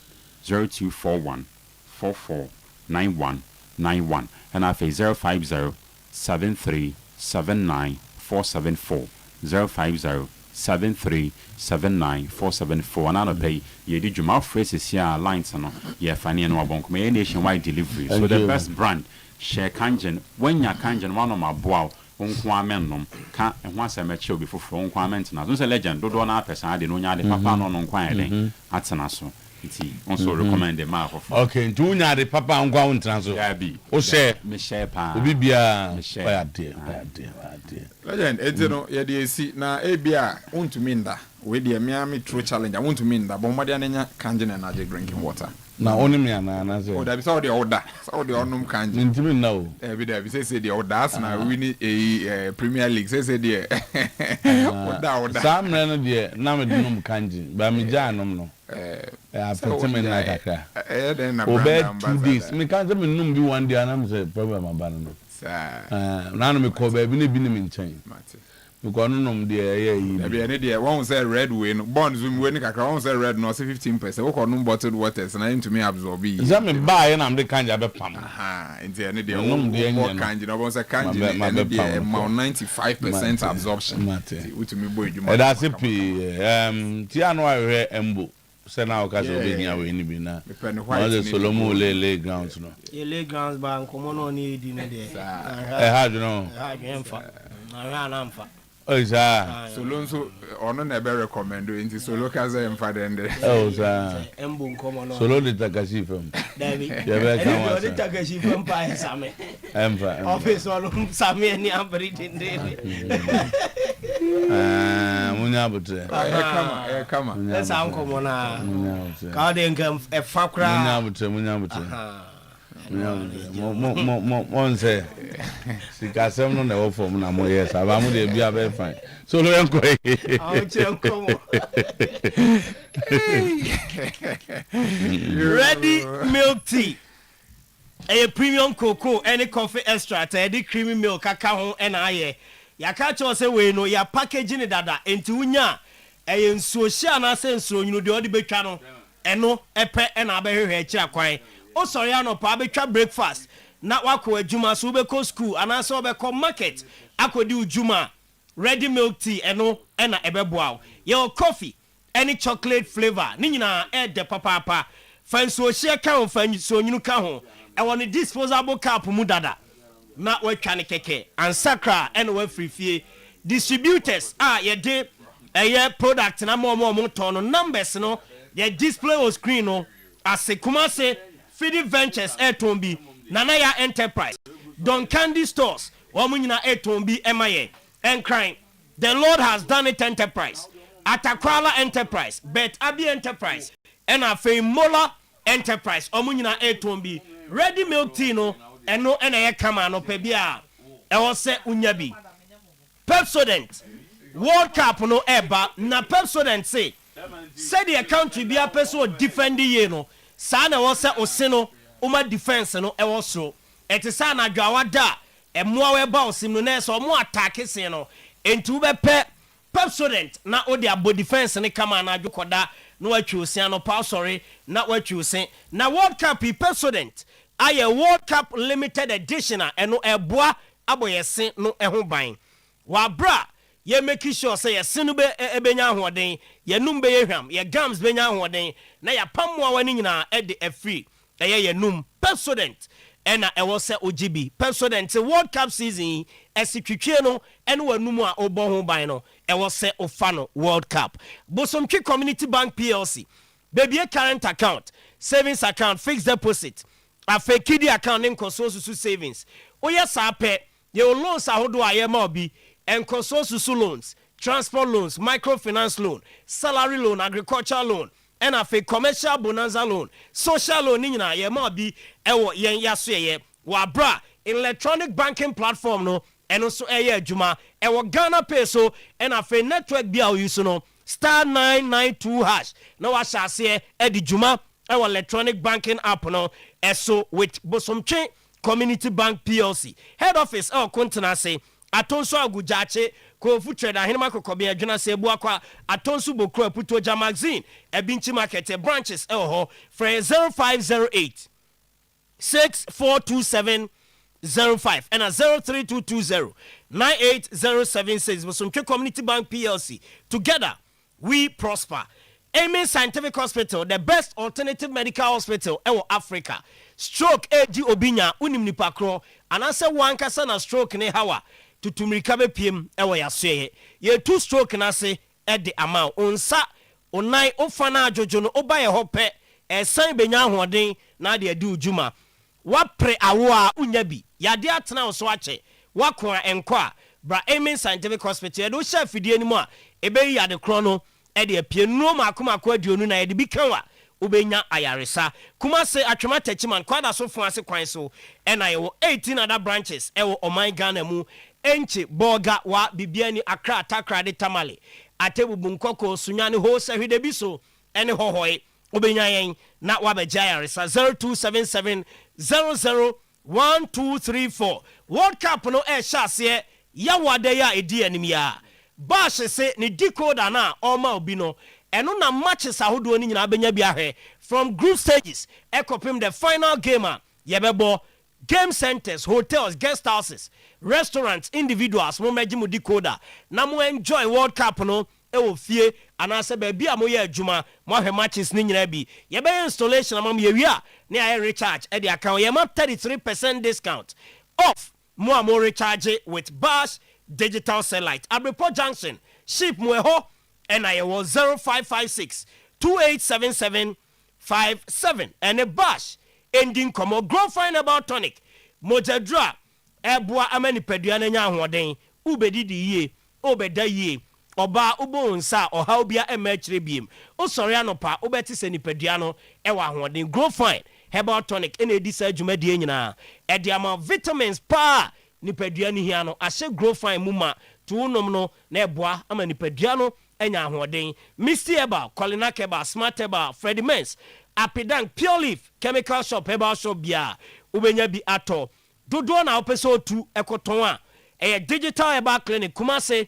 0241 44 91 91 and I face 050 73 79 474 050 73 79 474 and I'll pay ye did your mouth phrases here lines and ye funny and wabonk me nationwide delivery. So the best brand share kangen when ya kangen one of my bow unquamenum can't and once I met you before for unquament now. There's a legend, do na person I didn't know the papa non unquiet at Sanaso. Also recommend the map of okay, do not the papa and go on transfer. O say, Michelle Pa, Bibia, dear. Legend, Edino, Yadi, na Abia, want to mean that with the Miami True Challenge. I want to mean that Bombadiana kangen and Ajay drinking water. Now only me and Anna. Oh, that is all the order. All the onum kangen. Intimate now. Every day, we say the orders now we need a Premier League. Say, dear. Some run dear, Namadunum kangen, Bamijanum no. Pretend like a crack. Obey 2 days. Me can't even be 1 day and I'm saying, problem about it. None of me call baby, been in chain. Because no, dear, yeah, one say red win, bonds when I say red, no, 15%. What on bottled waters and I to me absorb. Some buy and I'm the kind of a pump. Aha, in the end, the more kind, you know, once I can't 95% absorption. That's a P. Tiano Embo. Send out because of being away in Bina. All the Solomo lay grounds. No, you lay grounds by Comono need dinner there. I had no. I ran oh, is that? Solo on never recommend doing this solo as I am father. Oh, sir. Solo the Takashi from David. The Takashi from Pine Same. Office on Sami and Yambrit David. Come on. That's Uncle Mona. Guardian come a fakra. One say, she got some on the off from Namoyes. I'm going to be very fine. So, ready milk tea. a premium cocoa any coffee extract a creamy milk cacao and aye ya catch us away no ya packaging it dada into unya a nsuohia na senso you know the odi betwa no eno epe e na abehwe akira kwan o sorry anopa betwa breakfast na wako adwuma so be ko school anase obekọ market akodi udwuma ready milk tea eno e na ebeboa your coffee any chocolate flavor ni nyina e de papa fansuohia ka ho fansuonyunu ka ho e won disposable cup mu dada na watwa ne keke ansakra and we free fie distributors ye de product na mo ton numbers no ye display on screen no Kumase Feeding Ventures Tombi Nanaya Enterprise Don Candy Stores Wamunyina Tombi Emaye and crime the Lord has done it enterprise Atakwala Enterprise Bet Abi Enterprise and Afe Mola Enterprise Omunyina Tombi Ready Milk Tea no and no kama no pebia e wo se unyabi Pepsodent World Cup no eba na Pepsodent say the country be a person defend ye no sa na wo se osino uma defense no e wo so etisa na dwawada emmoa we ba osim no na so mo attack sen no entu be pe Pepsodent na odi abo defense ne kama na adwokoda no atwi osia no pa sorry na watwi osin na World Cup Pepsodent aye World Cup limited edition eno eboa aboyese no eho ban wa bra ye make sure say yesinu be ebenya ahoden ye num be yehwam ye gams benya ahoden na ya pamwa wani nyina e de free ye num Pepsodent ena ewo se ogibi Pepsodent World Cup season esitwitwe no eno wanum a obo ho ban no ewo se ofano World Cup Bosomtwe Community Bank PLC baby current account savings account fixed deposit afe kidi account nkoso susu savings oya sape ye loans ahodo aye ma obi enkoso susu loans transport loans microfinance loan salary loan agricultural loan and afe commercial bonanza loan social loan nyina ye ma obi ewo yen yaso ye wa bra electronic banking platform no eno so eye adwuma ewo Ghana peso and afe network bia o use no *992# na wa shase e di dwuma our electronic banking app no eso with Bosomtwe Community Bank PLC head office kontena say atonso agujache ko fu trader hinima kokobe adwuna se bu akwa atonso bokro aputoja magazine ebinchi market branches ho for 0508 642705 and 03220 98076 Bosomtwe Community Bank PLC together we prosper. Amen Scientific Hospital, the best alternative medical hospital in Africa. Stroke AG Obinya unim nipa kro anase wankasa na stroke ne hawa tutumrika be piem ewo yasye ye two stroke na se e de ama onsa onai ofana ajojo no oba ye hope esan benya ahoden na de adi ujuma wapre awo a unya bi yade atena so ache wakwa enkwa bra Amen Scientific Hospital do chef fidie ni mu a ebe yade kro no e de apie no makomako aduonu na ye de bi kanwa ubenya ayaresa Kumase Atwema Techiman kwada so fun ase kwan so ena ye 18 other branches e wo Oman Ghana mu enchi boga wa bibiani Accra Takra de Tamale atebubu nkoko sunyane ho sahwede bi so ene hohoi ubenya yen na wabegya ayaresa 0277001234 World Cup no e hyase ya wade ya edi animia Bash se ni decoder na oma obi no eno na matches ahodo ni nyina benya bia hwe from group stages ekopim the final game yebebo game centers hotels guest houses restaurants individuals mo meji mo decoder na mo enjoy World Cup no e wo fie anase ba bia mo ye adwuma mo hwe matches ni nyina bi yebe installation amam ye wi a na ya recharge e de account ye ma 33% discount off mo am recharge with Bash Digital Satellite Abripo Junction ship mweho and I was 0556 287757 and a Bash ending como grow fine about tonic mojadra eboa amani peduane nya ahoden ubedidi ye obeda ye oba ubo nsa oha obia emachire biem osori anopa obeti se nipadua no ewa ahoden grow fine herbal tonic ene edisa adwumade nyina e de ama vitamins pa nipadua ni hia no ahye grow fine muma tuunom no na eboa ama nipadua no enya ahoden Misty Eba Colina Keba Smart Eba Freddy Mens Apidang Pure Leaf Chemical Shop Herbal Shop bia ubenya bi ato dodo na opeso tu ekoton a digital herbal clinic Kumase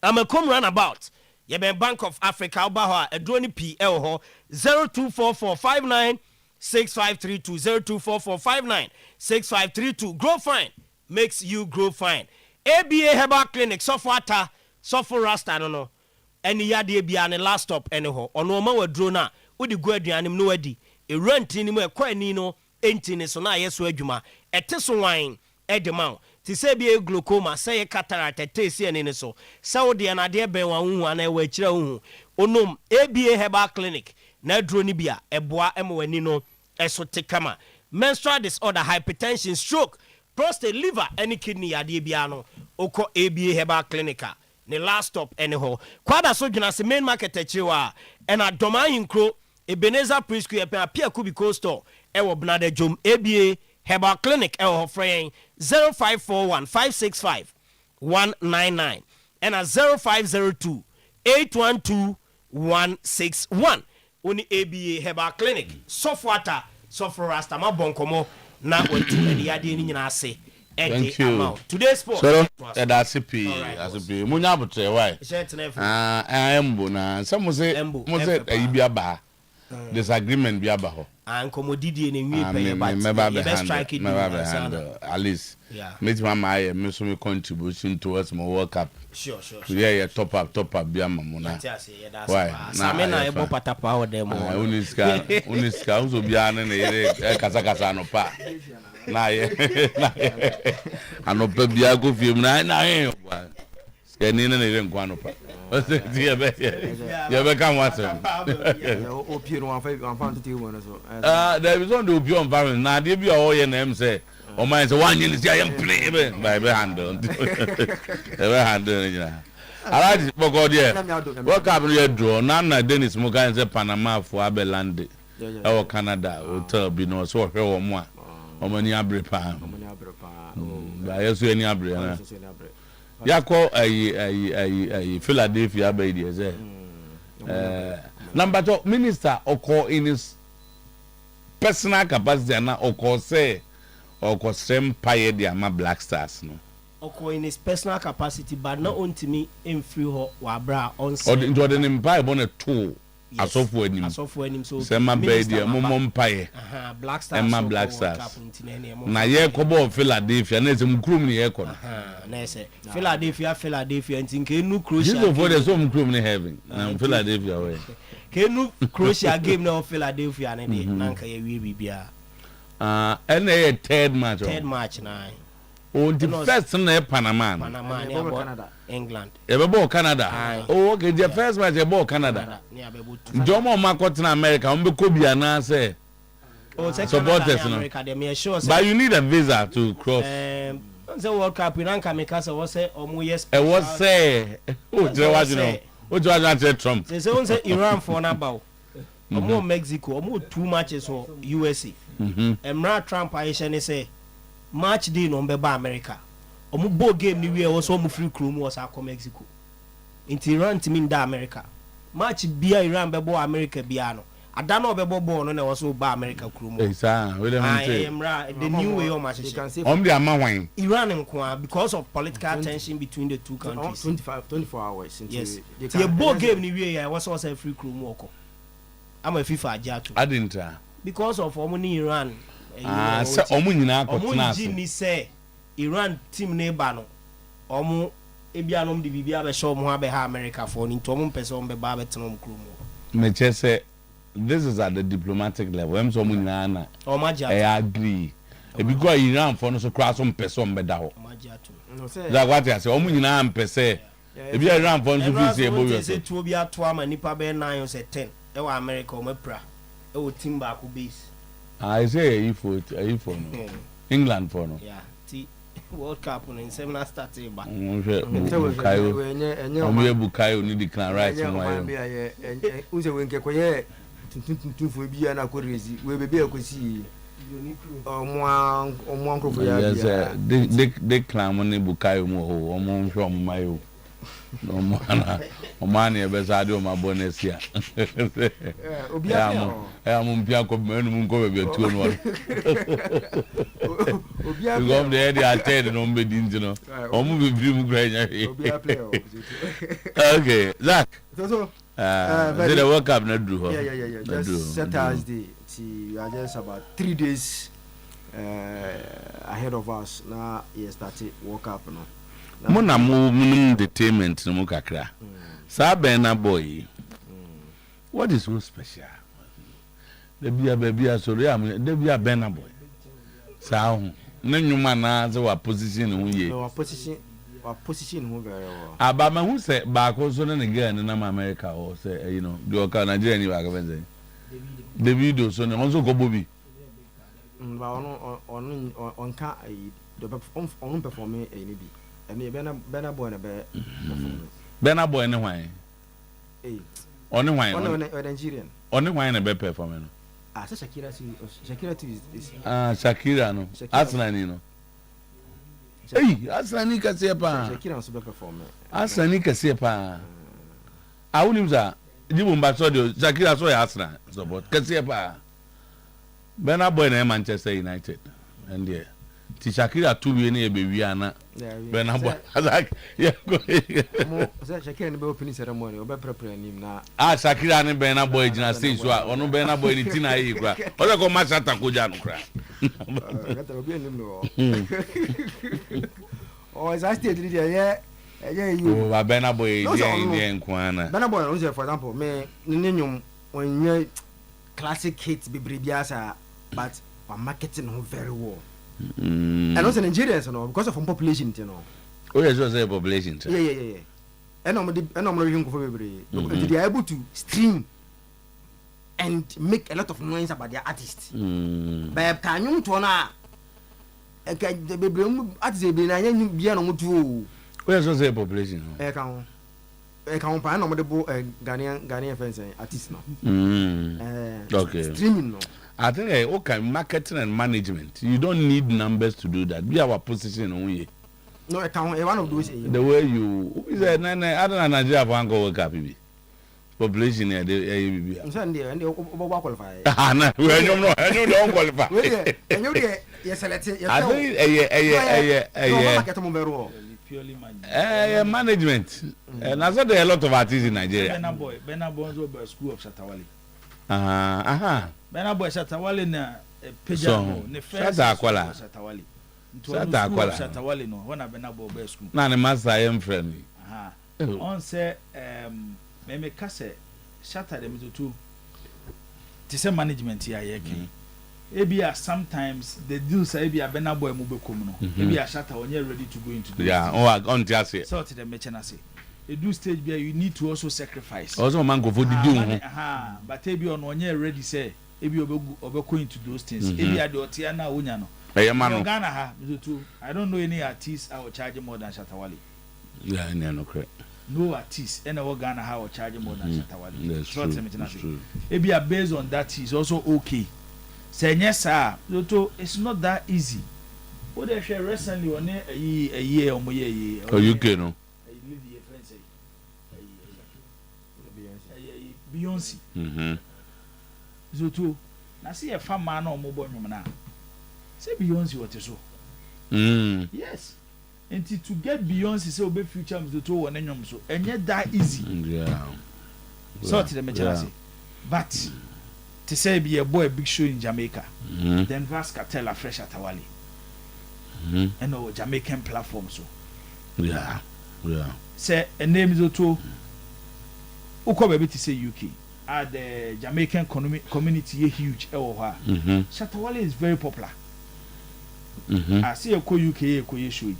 Amakom runabout yebe Bank of Africa oba a drone p ho 0244596532 0244596532 grow fine makes you grow fine. ABA herbal clinic software rasta no any yade bia ne last stop anyho ono ma wadro na odi go aduanem no wadi e rent ni mu ekwa ni no enti ne so na yeso adwuma eteso wan edema ti se bia glaucoma say cataract tesi ene ne so saudi na de ben wan hu ana e wa kira hu onom ABA herbal clinic na dro ni bia eboa emwani no eso tekama menstrual disorder hypertension stroke prostate liver any kidney yade bia no oko ABA herbal clinic ne last stop anyhow kwada so dwuna se main market achiwa and adoma yinkro Ebenezer Preschool e apia Kubico store e wo Bnade Jom ABA herbal clinic e wo frame 0541565199 and 0502812161 oni ABA herbal clinic softwater software rasta ma bonkomo na watu eni yade ni nyina ase. Thank you. Today's sport. So that's a P. As a P. Munya butre why? Embo na. Some say Ibiaba. Disagreement biaba ho. And komodidi ni nwi pe but best strike it. At least. Yeah. Make my me contribution towards my World Cup. Sure. Yeah, top up biama muna. Why? Samena ebo patapa o dem. Uniska uzo biana na ere kasa no pa. Na ye. Anope bia go film na ye. Skeni na ere nkwa no pa. You become what? There is on the opium environment. Now, they be all your name say, or mine say, 1 year, I am playing by handle. Ever handle. I like God, yeah. What happened to your draw? Nana Dennis Mogan say Panama for Abeland or Canada, hotel, be no so or more. Or many abripa. I also any abri. Yako a Philadelphia baby is number 2 minister oko in his personal capacity and oko say oko same paye dia ma Black Stars no oko in his personal capacity but not on to me in free ho wa bra on say or into the empire bon a tool asofo anim so sema paye dia momom paye Black Stars Black Stars na ye kobo Philadelphia na sem krum ni ye kono na se Philadelphia ntinke nu Croatia you for the some krum ni heaven na Philadelphia we kenu Croatia game na Philadelphia na de nanka ye wie bibia and a third match na on the first na Panama Canada England ball Canada oh okay the first match ball Canada Jomo makot na America on be ko bia na say supporters no but you need a visa to cross the World Cup in Anka Mikasa was say omo yes it was say oh Trump they say Iran for na bawo omo Mexico omo 2 matches for USA Emra Trump Aisha say match day no be ba America omo ball game ni we was omo free crew was akọ Mexico inti Iran team in da America match bia Iran be ball America bia no adana obebo ball no na was ba America crew mo the new way o match the amount Iran nko because of political tension between the two countries 24 hours into yes the ball game ni we was a free crew mo ko am a FIFA ajatu I didn't because of omo ni Iran say omo nyina akotena so ni say Iran team neighbor no omo ebianom de bibia be show mo ha America for ni to omo pese omo be ba betenom crew mo me say this is at the diplomatic level em so nyina na I agree because Iran for no so cross some person be da ho that what I say omo nyina am pese ebi Iran for no so fi say boyo say to obi ato ama nipa be 9 say 10 e wa America o mapra e wo team ba ko base I say for England for no yeah World Cup in seminar started ba Bukayo ni declare right nwa unse wenke koye tuntuntunfo bia na ko rezi we bebe akosi omo ankrofo ya they claim ni Bukayo mo ho omo nhwe omo mayo No mana. Omani ebesade o mabonesi a. Obi a. Mumpia ko menu munko be tu no. Obi a. Ngom de dey attend no mbedi ntino. Omu be biri mu gra nya. Obi a play. Okay, Zach. So the World Cup na dru ho. Yeah. Just Thursday. We are just about 3 days ahead of us. Now he started World Cup no. Muna mu entertainment no kakra. Sa Bena boy. What is so special? The baby sorry am the be Bena boy. Sa hu. Na nyuma na ze wa position hu ye. No position hu very well. Aba ma hu say ba ko so na Nigeria na America or say you know the ka Nigeria ni ba ka benze. Davido so na onso ko bobi. Ba on ka on perform e ni bi. And Bena boy na be Bena boy ne hwan oni hwan on Nigerian oni hwan na be perform no Shakira too is Shakira no Arsenal ni no Arsenal ni kase pa Shakira also be perform Arsenal ni kase pa awunim za jibu mba so de Shakira so ya Arsenal support kase pa Bena boy na Manchester United and there ti Shakira tu bi na e be wi ana Bena boy azak yeah go mo Shakira ni be opening ceremony o be prepare nim na Shakira ni Bena boy jina stage so onu Bena boy ni tina yi kra o de ko match attack ko ja no kra gata obi nim no o is stage ni there you o Bena boy dey nkwana Bena boy on for example me ni nyum onye classic hits be bribiasa but marketing no very well. And also Nigerians, you know, because of population, you know. Oh, yes, was a population. Yeah. And I'm they are able to stream and make a lot of noise about their artists. But can you to na the baby artists be na be no mutu. Oh, yes, was a population. Can pan no the Ghanaian fans artists now. Okay. Streaming no. I think okay, marketing and management. You don't need numbers to do that. Be our position only. No, I can't. One of those. The way you is that I don't know Nigeria for go work up. Population here, they. I'm saying they qualify. Ah, no, I don't qualify. And you yes, let's say. I think management. And I saw there are a lot of artists in Nigeria. Bena boy over school of Shatawale. Bena boy Shatawale na peja ne first Shatawale. Shatawale no when Bena boy over school. Na ne master am friendly. On say me kase Shatta dem to say management here yeke. Ebia sometimes they do say ebia Bena boy mu bekom no. Ebia Shatta onye ready to go into. Yeah, on just so to the mechana say. A do stage where you need to also sacrifice. Also, man go for the do. But ebi on one year ready say ebi obeko into those things. Ebi ade otiana unya no. Ghana ha too. I don't know any artist I will charge more than Shatawale. Yeah, no correct. No artist any Ghana ha will charge more than Shatawale. That's true. Ebi based on that is also okay. Say yes sir. It's not that easy. What they share recently on a year or more year. Oh, UK no. Beyonce. So too. Na see a fan man on mobile na. Say Beyonce what so. Yes. And to get Beyonce say obe future so to one enyom so. Enye that easy. Yeah. So to the mechanic. But to say be a boy big show in Jamaica. Then Vast Cartel a fresh at Awali. And no Jamaican platform so. Yeah. Say a name is to Uko baby to say UK. The Jamaican community is huge. Shatawale is very popular. I see a UK show.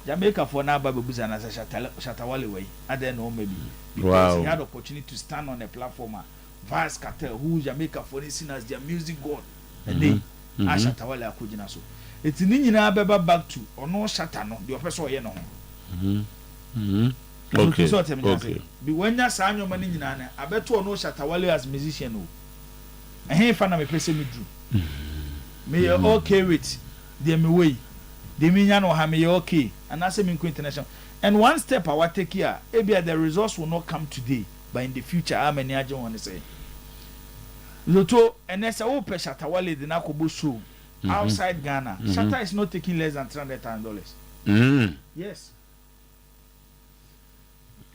Jamaica for now, Babu Buzana Shatawale way. I don't know maybe because he had opportunity to stand on a platform. Vast Cartel, who Jamaica for instance as their music god, and they Shatawale Akujina so. It's in back to or no Shatano, the officer Okay. Be when you sign your money in I bet you know Shatawale as musician. I ain't fan of a person me drew. Me okay with them way. They mean you know how me okay. and as a international. And one step I will take here, maybe the results will not come today, but in the future, how many I want to say. Loto, and as a open Shatawale, the Nakobo show outside Ghana, Shatta is not taking less than $300,000. Yes.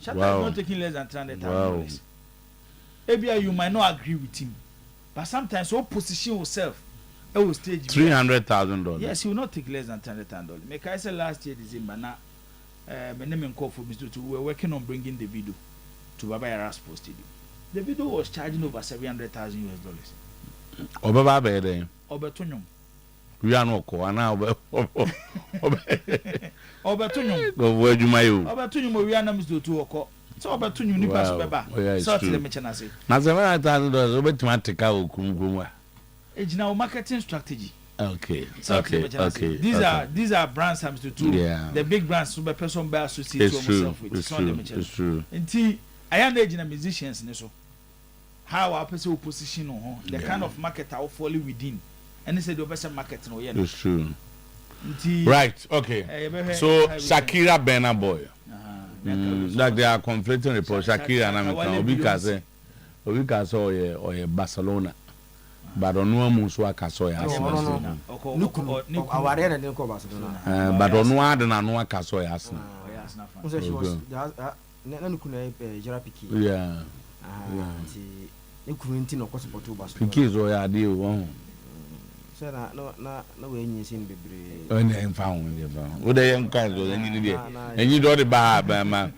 Shatta is not taking less than $300,000. Maybe you might not agree with him, but sometimes you position yourself. Stage $300,000. Yes, he will not take less than $300,000. Make I say last year December now, my name and call for Mr. We were working on bringing the video to Baba Yara Sports Stadium. The video was charging over $700,000. Obaba bede. Obetunyum. We are no ko ana Obetunyum. Go where you my you. Obetunyum we are na Mr. Otuo. So Obetunyum ni pass beba. So tell me chana say. Na $700,000 obetuma take ka okungunwa. Ejina marketing strategy. Okay. These are brands I'm to do. Yeah. The big brands super person by associate myself with. It's true. Until I am the musicians so. How our person position on the kind of market I will follow within. And they say the best market no. It's true. Right. Okay. So Shakira Burna Boy. Like they are conflicting reports. Shakira and America. Obika say Barcelona. But on no muso akaso ya Arsenal. Aware na ko Barcelona. But on no ad na no akaso ya Arsenal. So she was na nukuna Jera Piki. Yeah. Nti nukuru no ko support Barcelona. Piki zo ya dey o. So na we nyi sin bebre. O na enfa ho dey ba. O dey en kan zo enyi dey. Enyi do dey ba ma.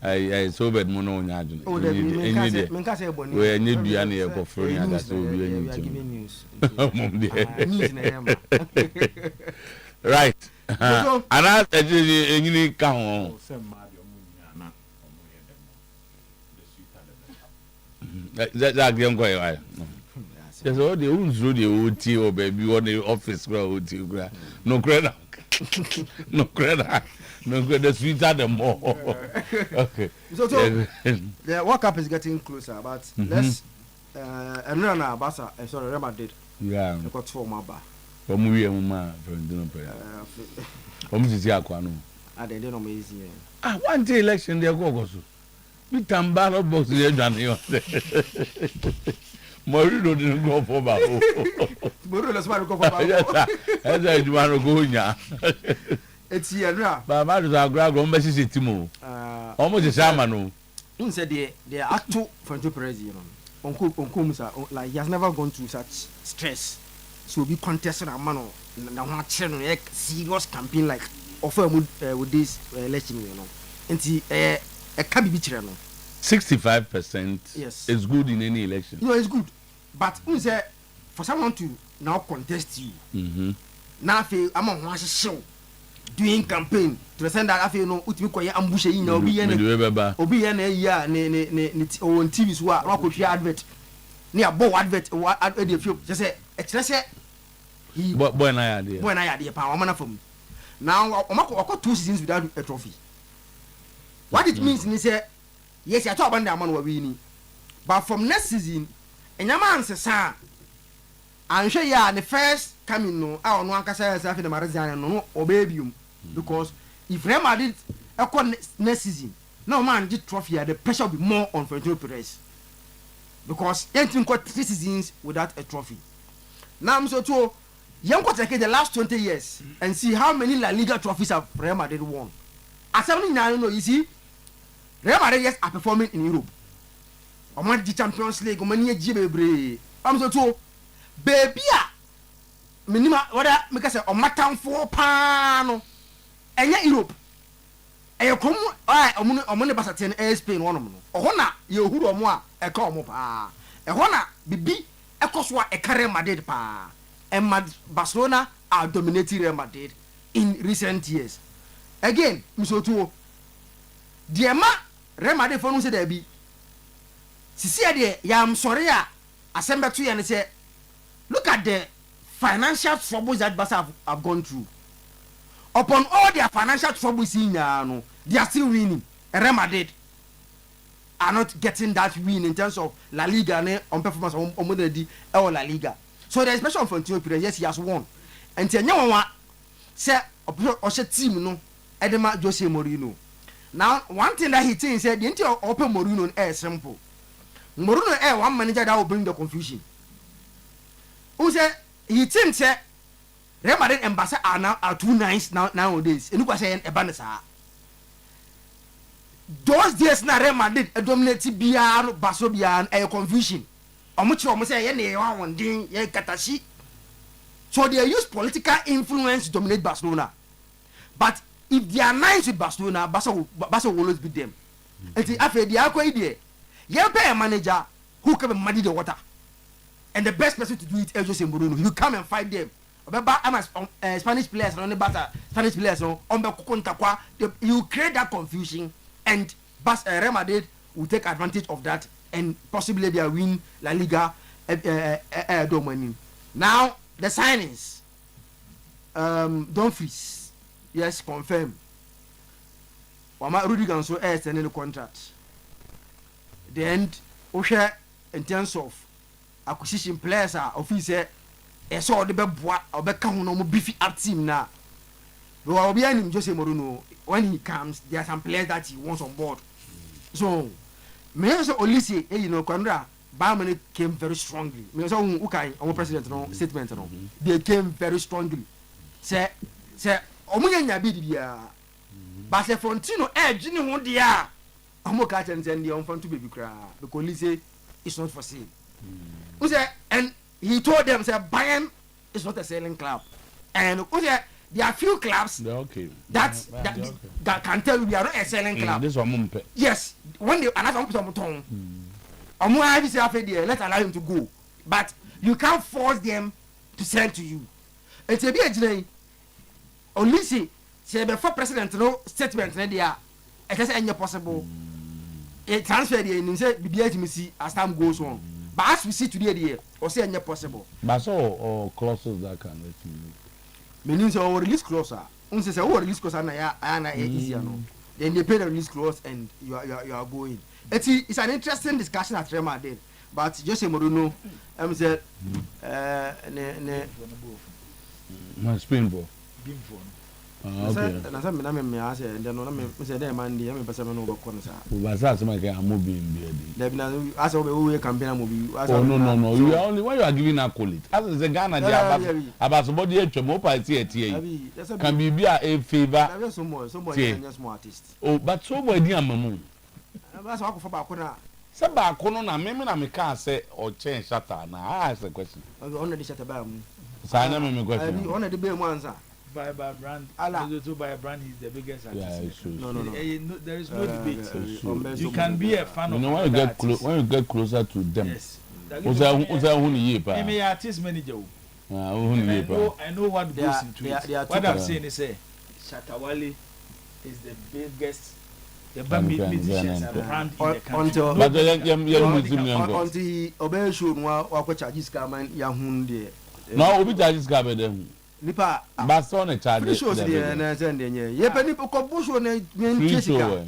I so bad mono nyaju. Oh, menka say boni. We enyi dua na ye ko fro nya da so bi enyi tim. News na yamba. Right. Ana enyi ni ka ho. That game go right. Yes, all the unzro the OT or baby on the office go OT. No credit. No credit. No good, the sweeter the more. Okay. So the World Cup is getting closer, but let's and now Barca, sorry, Real Madrid. Yeah. I got 4 more bar. We ma from dinner prayer. See Aquano. I don't know easy. One day election there go so. We can ballot box there than here. Morido didn't go for Babo. Morido let's go for Babo. As I do want to go in. It's here now. But I was a grab on Messi Timo. Almost a shaman. You said they are two from Japan, you know. Uncle, like he has never gone through such stress. So be contested a man on serious campaign like offer with this election, you know. And see a can be 65%. Yes, it's good in any election. No, it's good. But for someone to now contest you, now I'm on one show. Doing campaign to send that after no utimi koye ambush yi na obi ye na ya ne on TV so a rock to advert ne abo advert e feel just say e kire say he boy na ya dey pa o na fam now o 2 seasons without a trophy. What it means ni say yes ya to abanda amano wa wini, but from next season enyama ansesa anhwe ya ne first coming no a ono ankasa ya safi na Marizan no obebium. Because if Real Madrid next season, no man get trophy, the pressure will be more on Florentino Perez. Because he ain't got 3 seasons without a trophy. Now I'm so too young take the last 20 years and see how many La Liga trophies have Real Madrid won. As something now you see, Real Madrid yes are performing in Europe. Oman the Champions League, Oman ye jibebre. I'm so too baby minimum what make us say o matam for pano. Enya Europe e kom omo basate na Spain wonom no oho na ye ohuru omo a e ka omo pa e ho na bibi e koso a e kare Madrid pa e Barcelona are dominating Real Madrid in recent years. Again misotuo de ma Real Madrid for no say there be sisi de yam sorry a asembeto ye ne say look at the financial troubles that Barca have gone through. Upon all their financial troubles in no, they are still winning. Real Madrid are not getting that win in terms of La Liga on performance or La Liga. So the special for Florentino Perez, yes, he has won. And tell you what, say or team no, Edema Jose Mourinho. Now, one thing that he thinks said the entire open Mourinho is simple. Mourinho one manager that will bring the confusion. Who said he thinks that Real Madrid ambassador are too nice nowadays. And look what saying Ebanesa. Those days na Real Madrid dominate Bian, Basobian, a confusion. Omuchi say ye one thing ye katashi. So they use political influence to dominate Barcelona. But if they are nice with Barcelona, Barca will always beat them. And see, after the idea, you pay a manager who can muddy the water. And the best person to do it is Jose Mourinho. You come and fight them. Spanish players on the batter, Spanish players on the you create that confusion, and Real Madrid will take advantage of that, and possibly they win La Liga. Now the signings, Dumfries, yes, confirm. Rudy Ganso extended the contract. The end, in terms of acquisition players, officer. So the beboa or become no beefy up team now. But I'll be him Jose Mourinho when he comes. There are some players that he wants on board. So me also only say you know Kwandra Bayern came very strongly. Me also Ukai our president no statement no. They came very strongly. Say omunya bi dia. But say Frontino edge ni ho dia. Omo ka chen chen dia on front to baby cry because he say it's not for sale. Who say and he told them, say, Bayern is not a selling club. And there are few clubs that can tell you we are not a selling club. This one, yes. When they another one, let's allow him to go. But you can't force them to sell to you. And to be a delay, only say before president no statement there, it is any possible. A transfer there and say BBH as time goes on. But as we see today, or say any possible. But so or clauses that can let you. Meaning so release clause. Say release clause na easy no. Then they pay the release clause and you are going. It's an interesting discussion at Real Madrid. But Jose Mourinho, said my spin ball. Okay. Na sa me ase and then me say dem man dey me person no go corner sa. But that's my guy am be in there. There be na as we campaign am be. No. You are only when you are giving accolade. As the Ghana dey about somebody etwa mo party etie. Can be a favor. Somebody small artist. Oh, but somebody amamu. That's what for back na. Say back no na me na me can say or change shatter na. I ask the question. On the shatter ba mu. Say na me question. On the be mu answer. By brand, to buy a brand, he's the biggest artist. Yeah, it's true. No. There is no debate. You can be a fan of when you get closer to them. Yes. I may artist manager. I know what goes into it. What I'm saying is, Shatawale is the biggest. The musicians are brand in the country. But until Obey show what charges come and Yahoo there. No, Obi charges come them. Nipa Baston charge shows there na send there ye pani ko busho na men kesika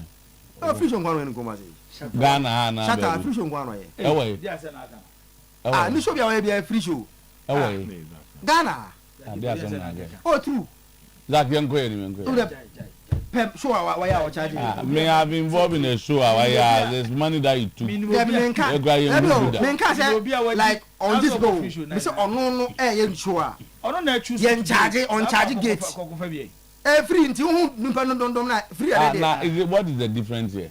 free show kwano en ko ma say Ghana na shata free show kwano ye ewe dia say na aka ni show bia we bia free show ewe Ghana dia say na oh true Zach yanko ye ni yanko pep show why you charge me have been involved in a show why there's money that you took menka say like on this go me say ono ye show a ono na choose yen charge on charge gate free nti hu nipa no na free ade na what is the difference here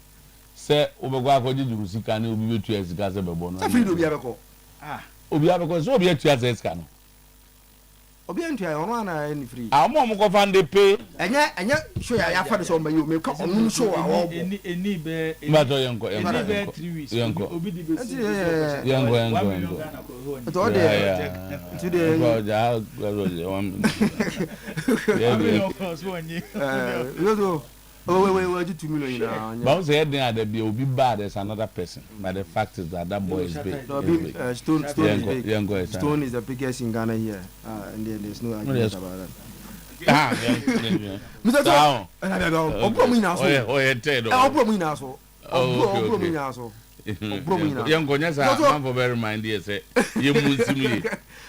say obego akoji ju sika na obi betu esika se bebo no free obi abeko obi abeko so obi etu esika no obi entu ya ono na any free mo ko fan dey pay enye show ya fa de so mba you me ka onu show a wo eni be ma do yanko eni be 3 weeks obi di be yanko to de today we 2 million now. But say there be obi bad as another person. But the fact is that boy is big. Stone is the biggest in Ghana here. And there's no argument about that. Mr. Down.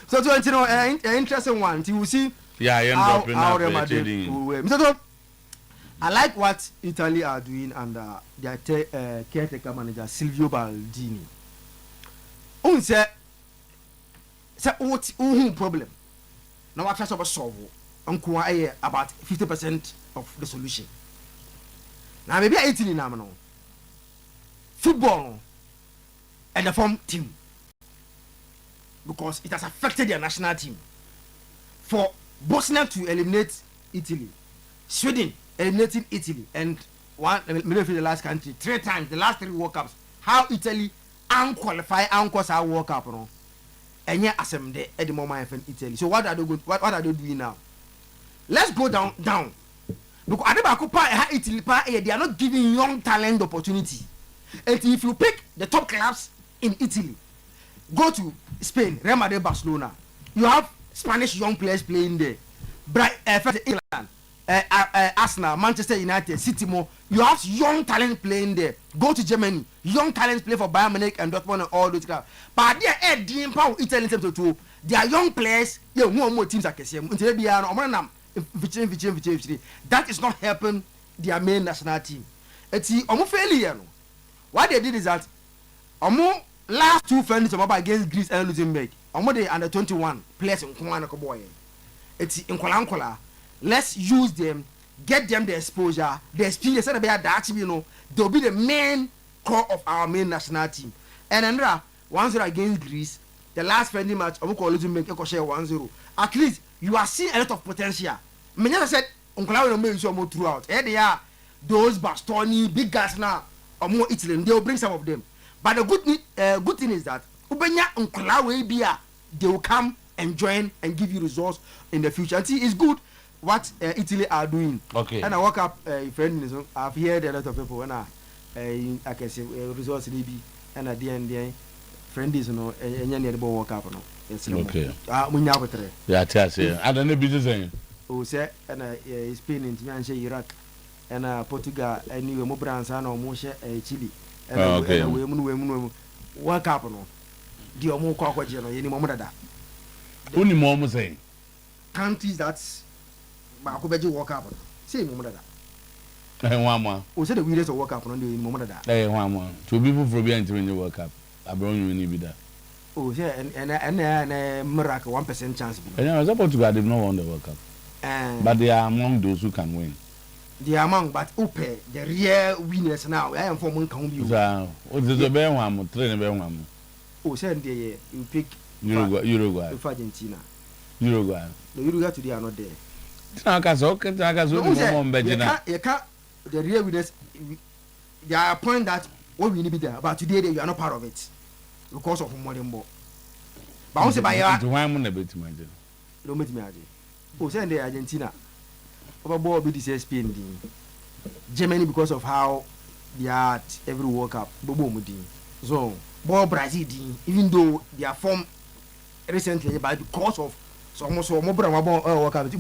So to know interesting one. You see. Yeah, I end up in Mr. I like what Italy are doing under their caretaker manager Silvio Baldini. Say what problem? Now what try to solve? About 50% of the solution. Now maybe Italy now no football and the form team because it has affected their national team. For Bosnia to eliminate Italy, Sweden eliminating Italy, and the last country 3 times, the last 3 World Cups. How Italy unqualified, unqualified World Cup, no? And yet, assembly at the moment in Italy. So what are they what are they doing now? Let's go down. Because Italy, they are not giving young talent opportunity. And if you pick the top clubs in Italy, go to Spain, Real Madrid, Barcelona, you have Spanish young players playing there. England, Arsenal, Manchester United, City, you have young talent playing there. Go to Germany, young talents play for Bayern Munich and Dortmund and all those clubs. But they are Italy to they are young players. More teams are that is not helping their main national team. It's failure. What they did is that last 2 friendlies against Greece and Luxembourg, they under 21 players in Kumana Koboy. It's in Kolankola. Let's use them, get them the exposure, the experience, and they'll be the main core of our main national team. And then 1-0 against Greece, the last friendly match, Luxembourg 1-0. At least you are seeing a lot of potential. I said, Uncle will make some more throughout. They are those Bastoni, big guys now, or more Italy. They will bring some of them. But the good thing is that they will come and join and give you results in the future. And see, it's good what Italy are doing. Okay. And I woke up, friend, I've heard a lot of people when I can say results in EB and at the end, friend is and you woke up. Okay. Yeah, tell you. I don't know business. Oh, say, and Spain into Iraq and Portugal and you more brands and almost Chile. Okay. We work up no. The omo kwa kwa jeno yeni momo dada. Uni momo say. Countries that ba ko beji work up. Say momo dada. One more. O say the winners of work up no the momo dada. One more. To people from behind when you work up. Abron you need be that. Oh, yeah, and miracle 1% chance. And I was about to get no won the World Cup. But they are among those who can win. They are among, but the real winners now. I am from one country. What is the bear one? Train bear one. Oh, send the you pick Uruguay. Argentina. Uruguay. The Uruguay today are not there. The real winners, they are a point that what we need to be there, but today you are not part of it because of modern ball. But I say by your don't meet me. Oh, send the Argentina. Over ball be this Spain. Germany because of how they are at every World Cup. So ball Brazil, even though they are formed recently, but because of so almost more World Cup,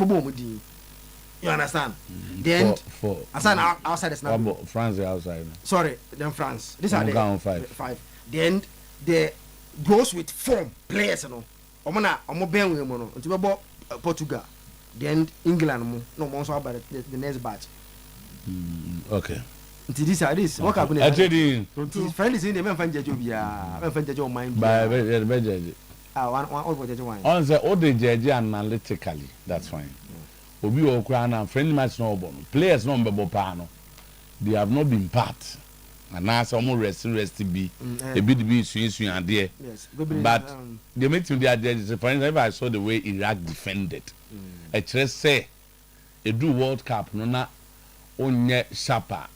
you understand? Then outside the snap. France outside. Sorry, then France. These are the 5. Then the goes with 4 players, you know. Omo ben we mo no. Until Portugal. Then England no more so about the next batch. Okay. Until this what happened? Actually, friend is in the men fan judge obia. Men fan judge on mind. By judge. One over judge one. On say all the judge analytically. That's fine. Obi okra na friend match no obo. Players no mbebo pa no. They have not been part. And now some more rest be a bit be swing and there. Yes. But they make him there. For instance, I saw the way Iraq defended. A just say a do World Cup no na onye sharper.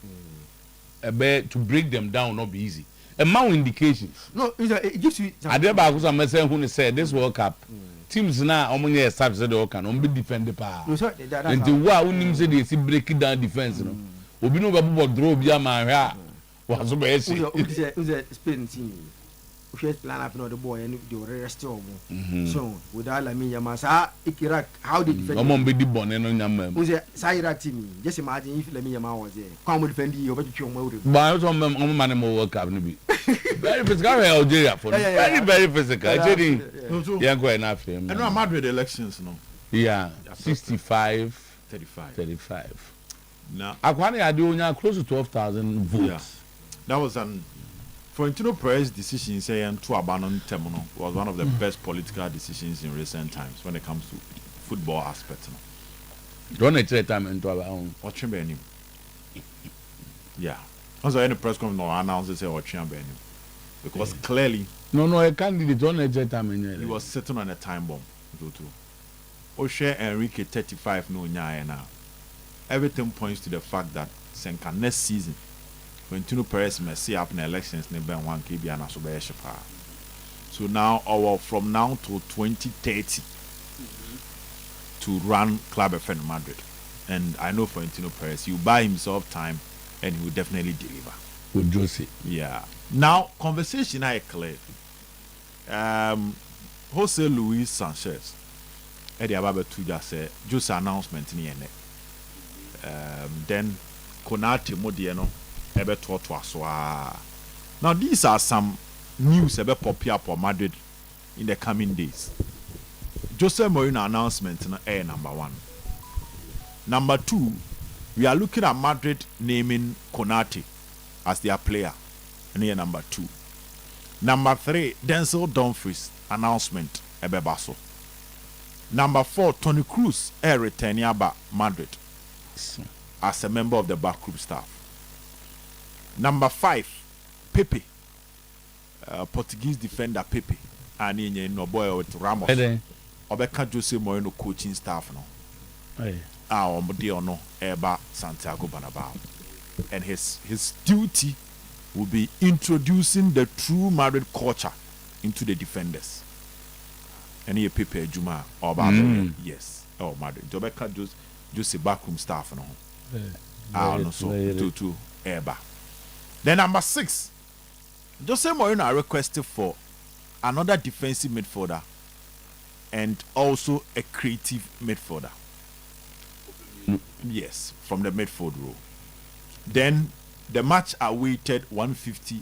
To break them down not be easy. A man indications. No, it gives you. I did about some message who said this World Cup. Teams now only established the World Cup. Only defend the power. And the war who say they see breaking down defense. No, obi no be draw be a man. What's the Spain team? We plan up the boy and the rest of them. So, without la mean, Yamasa, Iraq, how did defend? I'm on the bonnet on Yamam. Who's a Iraq team? Just imagine if Lamia was there. Come with defend you over to your motive. But I was on man World Cup. Very physical, Algeria for very physical. Yeah, quite enough. I know Madrid elections, no? Yeah, 65, 35. Nah. Akwani Adeonya close to 12,000 votes. Yeah. That was Florentino Perez decision saying to abandon Temuno was one of the best political decisions in recent times when it comes to football aspect. Don't take time into our own. Watching Benny. Yeah. Also, any press conference or announce say watching Benny. Because clearly no a candidate don't take time in he was sitting on a time bomb. Oshe Enrique 35 no nya now. Everything points to the fact that Senka next season when Tino Perez may see up in elections never 1 KB and so now from now to 2030 to run Club FM Madrid. And I know for Tino Perez he will buy himself time and he will definitely deliver. With Josie. Yeah. Now conversation I clear. Jose Luis Sanchez Eddie Ababe Tuja said just announcement in then Konate Modiano ebe to aswa. Now these are some news ebe pop up for Madrid in the coming days. Jose Mourinho announcement na number 1. Number 2, we are looking at Madrid naming Konate as their player. And here number 2. Number 3, Denzel Dumfries announcement ebe baso. Number 4, Toni Kroos returning about Madrid as a member of the backroom staff. Number 5, Pepe, Portuguese defender Pepe, and in no boy with Ramos. Obeka Jose Mourinho coaching staff no. No Eba Santiago Bernabeu, and his duty will be introducing the true Madrid culture into the defenders. And here Pepe Juma or yes, Madrid. Obeka Jose backroom staff no. No so to Eba. Then number 6, Jose Mourinho requested for another defensive midfielder and also a creative midfielder. Yes, from the midfield role. Then the much awaited 150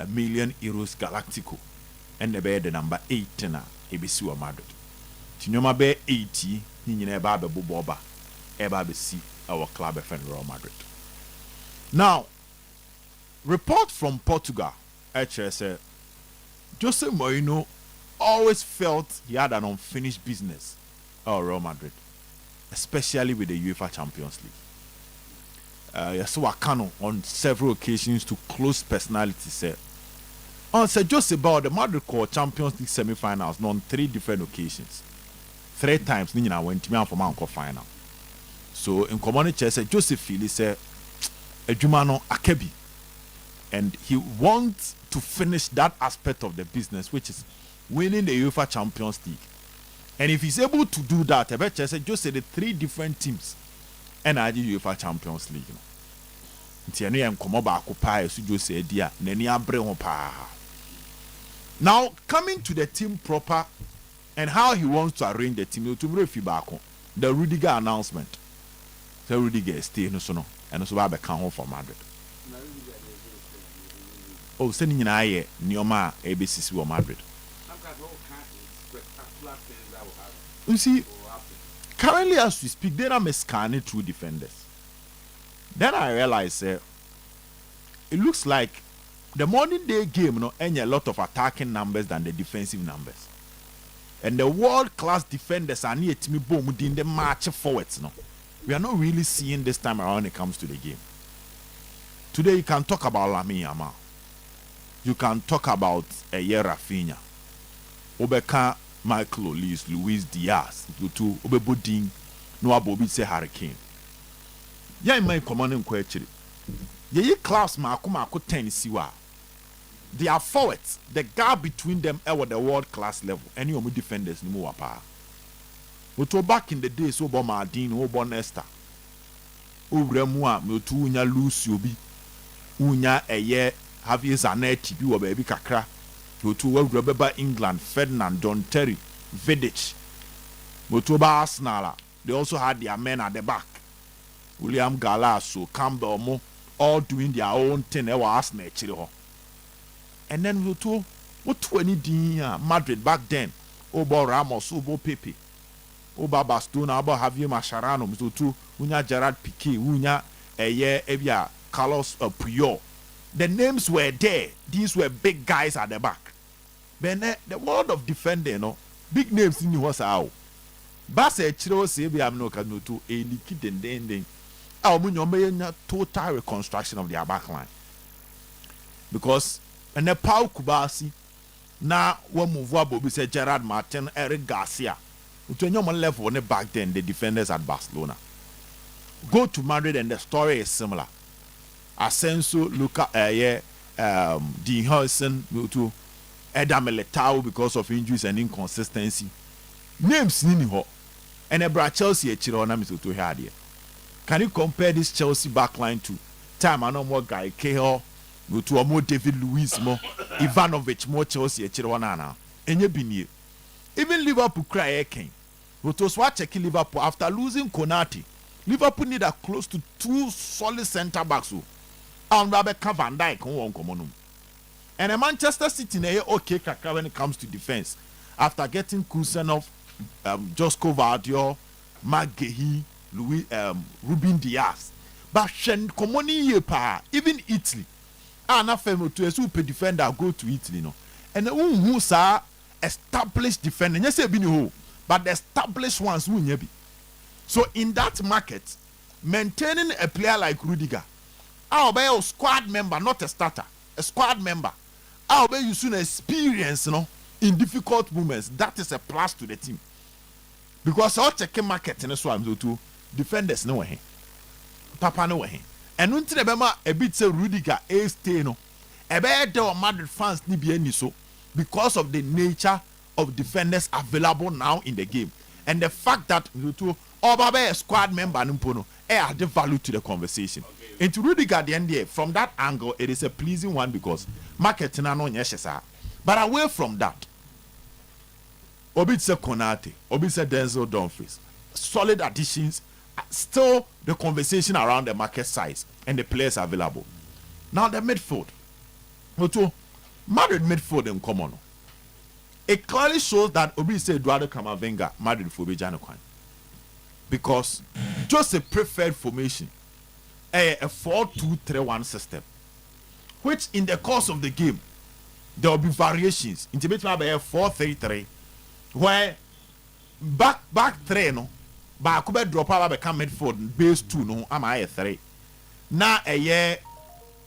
million euros Galactico and the number 8 na ebesiwa Madrid. Tinyoma be 80 ni nyina eba be boba eba be si our club FM Real Madrid. Now, report from Portugal, said Jose Mourinho always felt he had an unfinished business at Real Madrid, especially with the UEFA Champions League. Yasuo on several occasions to close personality said, said Jose about the Madrid called Champions League semi-finals on 3 different occasions. 3 times Nina went to me for Manco final. So in community said Jose Fili said Ejumano Akebi. And he wants to finish that aspect of the business, which is winning the UEFA Champions League. And if he's able to do that, I bet you said just say the 3 different teams and I do UEFA Champions League. Now coming to the team proper and how he wants to arrange the team, the Rudiger announcement. The Rudiger is staying no and so I become home for Madrid. Oh, sending in aye Nioma ABCC or Madrid. You see, currently as we speak, there are scanning 2 defenders. Then I realize it looks like the modern day game any a lot of attacking numbers than the defensive numbers. And the world class defenders are near to me boom in the march forwards. We are not really seeing this time around when it comes to the game. Today you can talk about Lamine Yamal. You can talk about Rafinha. Obeka Michael Olise, Luis Diaz, to Obebodin, Noah Bobby say Hurricane. Yeah, in my commanding question. Ye class Marco 10 siwa. They are forwards. The gap between them are the world class level. Any of defenders ni mo wapa. Oto back in the days Obo Mardin, Obo Nesta. Obremua Motu unya Lucio bi. Unya eye Javier Zanetti bi wo baby kakra. Motu well remember England, Ferdinand, John Terry, Vidic. Motu ba Arsenal. They also had their men at the back. William Galasso, Campbell Mo, all doing their own thing. They were Arsenal. And then we told what 20 Madrid back then. Obo Ramos, Obo Pepe, Oba Bastona, Oba Javier Mascherano, Mizutu, Unya Gerard Piqué, Unya Carlos Puyol. The names were there. These were big guys at the back. Then the world of defending, big names in the was out. Basa Chiro Sebi am no Kanutu, a liquid and ending. Our Munyo total reconstruction of their back line. Because and the Pau Kubasi now one move up we say Gerard Martin, Eric Garcia. To a level on the back then, the defenders at Barcelona. Go to Madrid and the story is similar. Asensio, Luca, Dean Hudson, to Adam Militao because of injuries and inconsistency. Names Nini Ho. And a Chelsea Chirona Misutu Hadia. Can you compare this Chelsea backline to time I know more guy Cahill, to a more David Luiz more Ivanovic more Chelsea Chirona now. And you been here. Even Liverpool cry again. But was watching Liverpool after losing Konate. Liverpool need a close to 2 solid centre backs. And Rebecca Van Dijk and a Manchester City okay when it comes to defense. After getting Kusenov, Josko Vardio, Maguire, Ruben Diaz. But Shen Komoni Yepa, even Italy. Anna Femo to a super defender go to Italy no. And who sa established defender. Yes, but the established ones who be. So in that market, maintaining a player like Rudiger, I'll be a squad member, not a starter, a squad member. I'll be you soon experience, in difficult moments. That is a plus to the team. Because I'll check a market in a swam to defenders no way. Papa no way. And until remember a bit say Rudiger a stay no. A bad Madrid fans ni be any so because of the nature of defenders available now in the game. And the fact that Obabe a squad member Nimpono add the value to the conversation. Okay. And to Rudiger the end from that angle, it is a pleasing one because marketing no nyeshesa. But away from that, Obitse Konate, Obitse Denzel Dumfries, solid additions, still the conversation around the market size and the players available. Now the midfield. Madrid midfield in common. It clearly shows that Obitse Eduardo Camavinga Madrid for Bejanokwan. Because just a preferred formation, a 4-2-3-1 system, which in the course of the game, there will be variations. In Tibet, we have a 4-3-3, where back 3, no, back over drop out become midfield, base 2, no, am I a 3. Now a year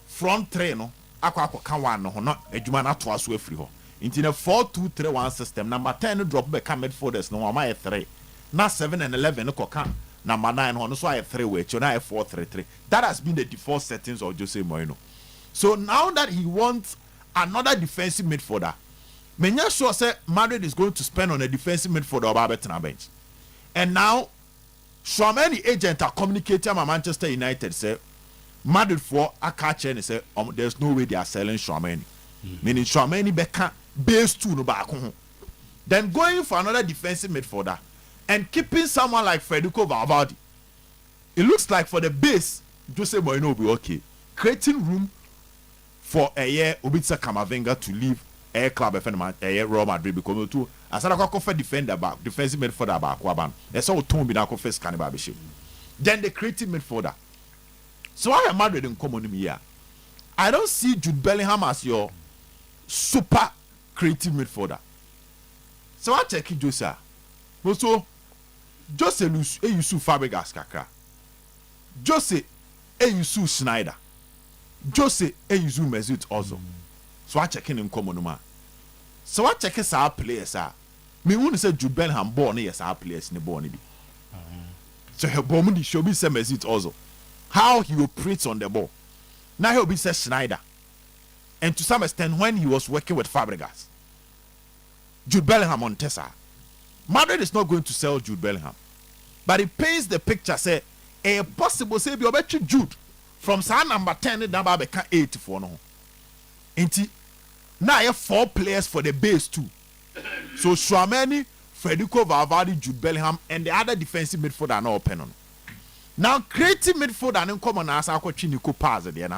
front 3, no, aqua can 1, no, not a Jumana to us with free. In the 4-2-3-1 system, number 10 drop become midfielders, no, am I a 3. Now 7 and 11 no number 9 on so I 3-way, so now 4-3-3. That has been the default settings of Jose Mourinho. So now that he wants another defensive midfielder, Menya sure say Madrid is going to spend on a defensive midfielder or Betina bench. And now so many agents are communicating with Manchester United say Madrid for a catcher and say there's no way they are selling Shomeni. Meaning Shomeni beka base 2 no back. Then going for another defensive midfielder and keeping someone like Federico Valverde, it looks like for the base, Jose Mourinho will be okay. Creating room for a year Obitse Camavinga to leave a club a year Real Madrid because to as a defender back, defensive midfielder back, Waban. That's all Tom Binako first cannibal. Then the creative midfielder. So I am Madrid in common here. I don't see Jude Bellingham as your super creative midfielder. So I check it, Jose. So Jose Eyusu Fabregas kakra. Jose Eyusu Schneider. Jose Eyusu Mesut Ozil. So I check in common ma. So I check is our players are. Me who say Jude Bellingham born yes our players in the born be. So her bomb show be say Mesut Ozil. How he operates on the ball. Now he'll be say Schneider. And to some extent when he was working with Fabregas. Jude Bellingham on Tessa. Madrid is not going to sell Jude Bellingham. But it paints the picture, say, a possible say, be bet Jude from sign number 10, number 84. No. Now you have 4 players for the base too. So Tchouaméni, Federico Valverde, Jude Bellingham, and the other defensive midfielder are not open on. Now creative midfielder and come on as I Nico Paz at the end.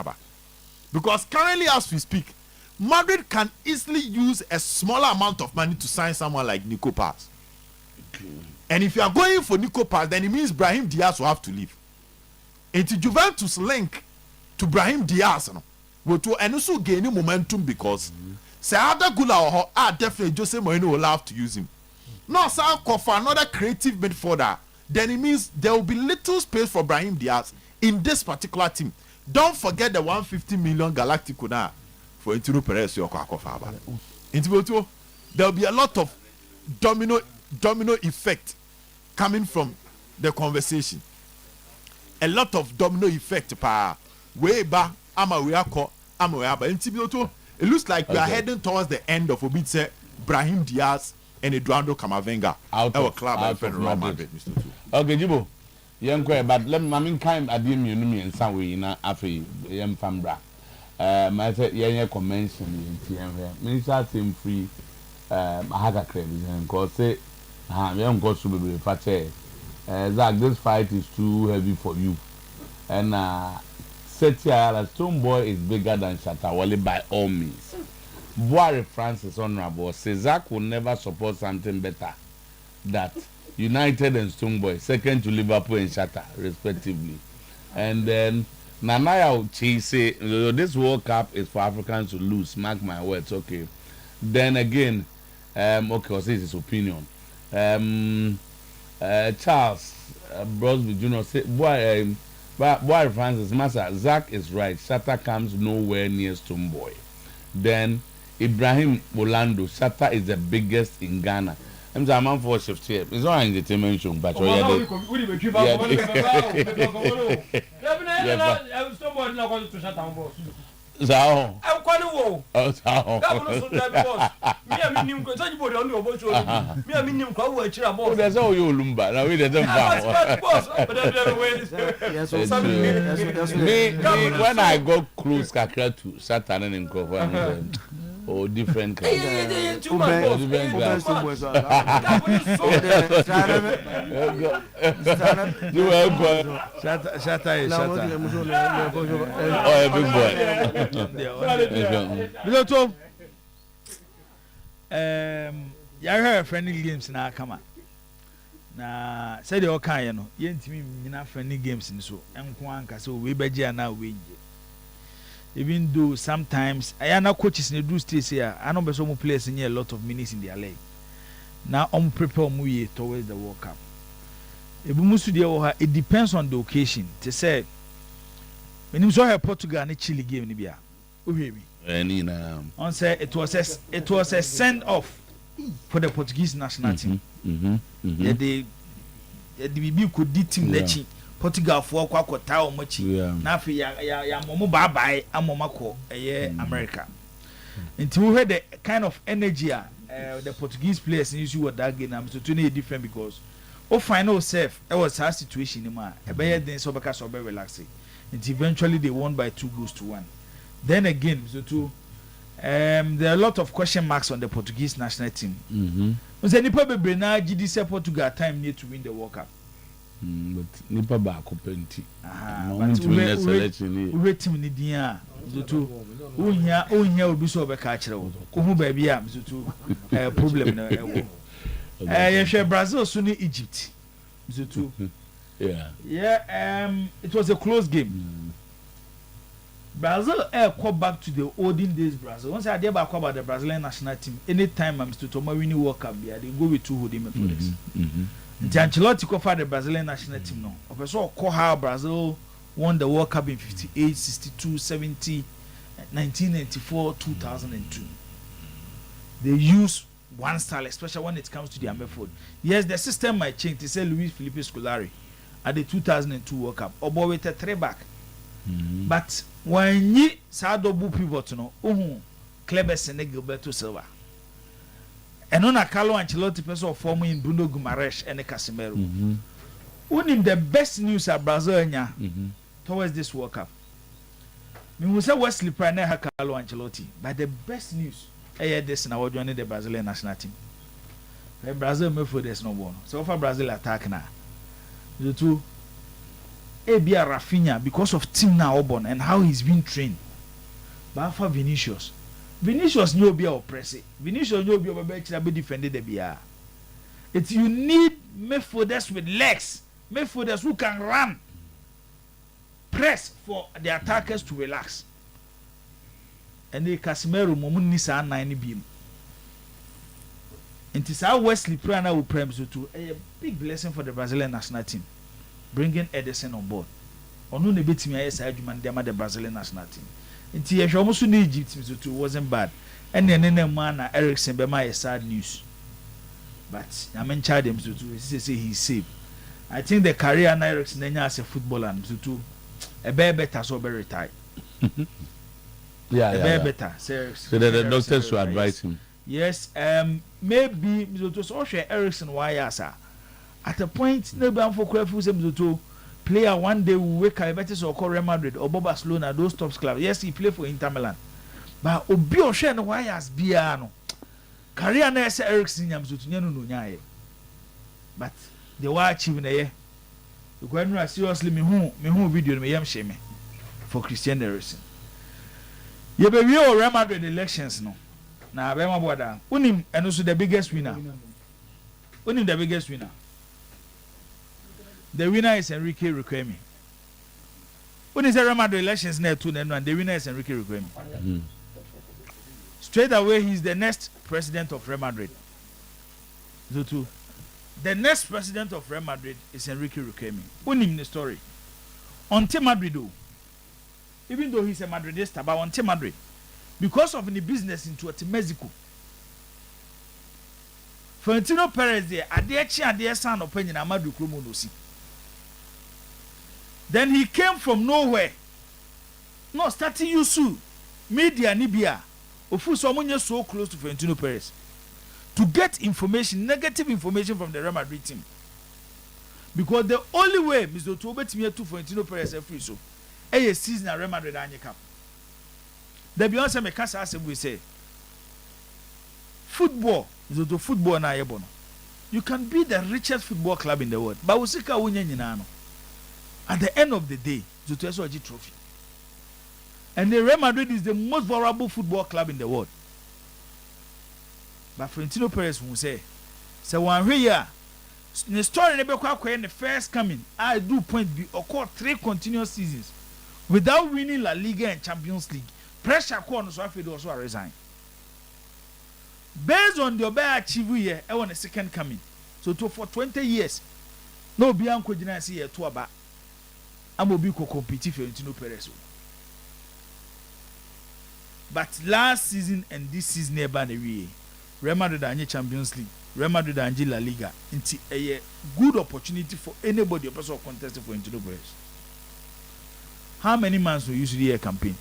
Because currently as we speak, Madrid can easily use a smaller amount of money to sign someone like Nico Paz. And if you are going for Nico Paz, then it means Brahim Diaz will have to leave. Into Juventus link to Brahim Diaz no. Wotu and so gaining momentum because say other Gula or definitely Jose Mourinho will have to use him. No, sir, for another creative midfielder, then it means there will be little space for Brahim Diaz in this particular team. Don't forget the 150 million Galactico now for Intino Perez or Kwakofaba. Into there will be a lot of domino effect coming from the conversation. A lot of domino effect pa way back it looks like we are heading towards the end of Obitse Brahim Diaz and Eduardo Camavinga out of Real Madrid. Okay, Jibo. But let me kind of me in some way in Afri Yam Fambra. My convention in Minister team free Mahaga Credit and cause say young goes to be fatty. Zach, this fight is too heavy for you. And Setia Stoneboy is bigger than Shatawale by all means. Boire Francis Honorable says Zach will never support something better. That United and Stoneboy, second to Liverpool and Shatta, respectively. And then Nanaya Uchi say this World Cup is for Africans to lose. Mark my words, okay. Then again, okay, I'll say his opinion. Charles Brosby Jr. say boy Francis Massa, Zach is right. Shatta comes nowhere near Stoneboy. Then Ibrahim Bolando, Shatta is the biggest in Ghana. I'm the man for shift here. It's not an entertainment show, but Zao. I'm quite oh, Zao. That's all you Lumba. Now we didn't when I go close Kakra to Satan and cover. Oh, different kind. Shatta is oh, a big boy. You heard friendly games now, come on. Now, say the okay, you know, you ain't me friendly games in so, and Kwanka, so we better now win. Even though sometimes I am not coaches in the do states here, I know some players in a lot of minutes in their leg. Now I'm prepare me towards the World Cup. It depends on the occasion. To say when you saw Portugal and Chile game in Libya, on say it was a send off for the Portuguese national team. They could do team lechi. Portugal for kwakota o machi na afi ya momo bye amomako America. Until we had the kind of energy the Portuguese players use what that game so to different because final self it was a situation in ma e be then so beka so be relaxing. Until eventually they won by 2-1. Then again so to there are a lot of question marks on the Portuguese national team. We say nipa bebre na gidi say Portugal time need to win the World Cup. But nipa ba ko penti but we team ni dia zoto ohia obi so be ka kire wo ko hu ba bia zoto problem na ewo ye hwe Brazil so ni Egypt zoto it was a close game. Brazil go back to the olden days. Brazil once I dey back about the Brazilian national team anytime I'm to win World Cup they go with two holding methods. Ancelotti covered the Brazilian national team now. Also, how Brazil won the World Cup in 58, 62, 70, 1994, 2002. They use one style, especially when it comes to their method. Yes, the system might change. They say Luis Felipe Scolari at the 2002 World Cup. Or with a three back. But when you saw double pivot, Kleber Sene Gilberto Silva. And on a Carlo Ancelotti person forming in Bruno Guimaraes and Casemiro. One in the best news at Brazil towards this World Cup. We say Wesley Prane ha Carlo Ancelotti, but the best news this now joining the Brazilian national team. Brazil move for this no one. So far Brazil attack now. The two Abia Rafinha because of team now born and how he's been trained. But for Vinicius knew be oppressive. Vinicius knew be be defended the BR. It's you need midfielders with legs, midfielders who can run. press for the attackers to relax. And the Casemiro momun ni saa nine beam. It is our Wesley Prana who prems to a big blessing for the Brazilian national team, bringing Edison on board. Onu ne betimi aye saa adwuma ndema the Brazilian national team. Nti ye hwe so na Egypt so wasn't bad. And then na Eriksen be my sad news. But I mean child him so he say he's safe. I think the career na Eriksen nya as a footballer so too a better so be retired. Yeah. Better. So the doctors should advise him. Yes, maybe Mr. So share Eriksen why asa. At a point maybe am for Krafu say Mr. player one day will wake up better so call Real Madrid or Barcelona those top clubs. Yes, he play for Inter Milan. But obi o share no why as bia no. Career na say Eriksen nyam so tunya no nyaye. But the why achieve na ye. Because no seriously me hu video me yam shame for Christian Eriksen. Ye be we Real Madrid elections no. Na be ma boda. Unim eno so the biggest winner. Unim the biggest winner. The winner is Enrique Riquelme. Unim the Real Madrid elections na 2 and the winner is Enrique Riquelme. Straight away he's the next president of Real Madrid. So the next president of Real Madrid is Enrique Riquelme. Unim the story. Until Madrid though. Even though he's a Madridista, but until Madrid. Because of the business into Mexico. Florentino Perez there, Adechi son of Penny Amadu Kromonosi. Then he came from nowhere. No, starting Yusu, media Nibia, Ofu someone so close to Florentino Perez. To get information, negative information from the Real Madrid team. Because the only way Mr. Otuo me to Florentino Perez free so, a season at Real Madrid Anye Cup. The Beyonce Mekasa as we say, football is the football na yebono. You can be the richest football club in the world, but usika unye nyinano. At the end of the day, it's a SOG trophy. And the Real Madrid is the most valuable football club in the world. But Florentino Perez will say, so one here, the story never quite the first coming. I do point B occur 3 continuous seasons without winning La Liga and Champions League. Pressure corner so I feel also resign. Based on the obey achieve here, I want a second coming. So for 20 years, no beyond could not see a tour back. I'm will be competitive for Florentino Perez. But last season and this season never Real Madrid and Champions League, Real Madrid and La Liga, into a good opportunity for anybody person contesting for Florentino Perez. How many months will usually a campaign?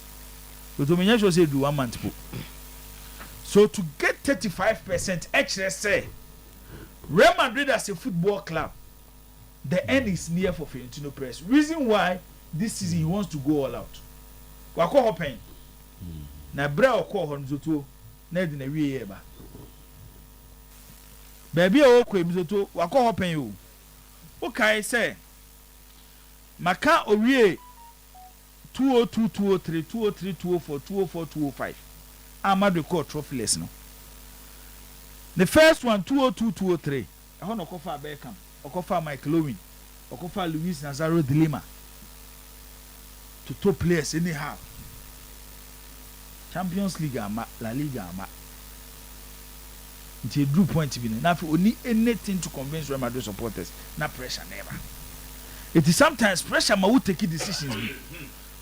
So to me, say do 1 month. So to get 35% extra say, Real Madrid as a football club, the end is near for Florentino Perez. Reason why this season he wants to go all out. Wako hopen. Na bra wako honzoto na di na wiye ba. Baby o ko emzoto wako hopen yo. Okay say maka owie 202, 203, 203, 204, 204, 205. Ahmad record trophyless no. The first one 202, 203. I want to Okofa Beckham, Okofa Michael Owen, Okofa Luis Nazaro de Lima. To top players anyhow. Champions League ama, La Liga ama. It's a drew point to be now for only anything to convince Real Madrid supporters. Na pressure never. It is sometimes pressure ma will take decisions.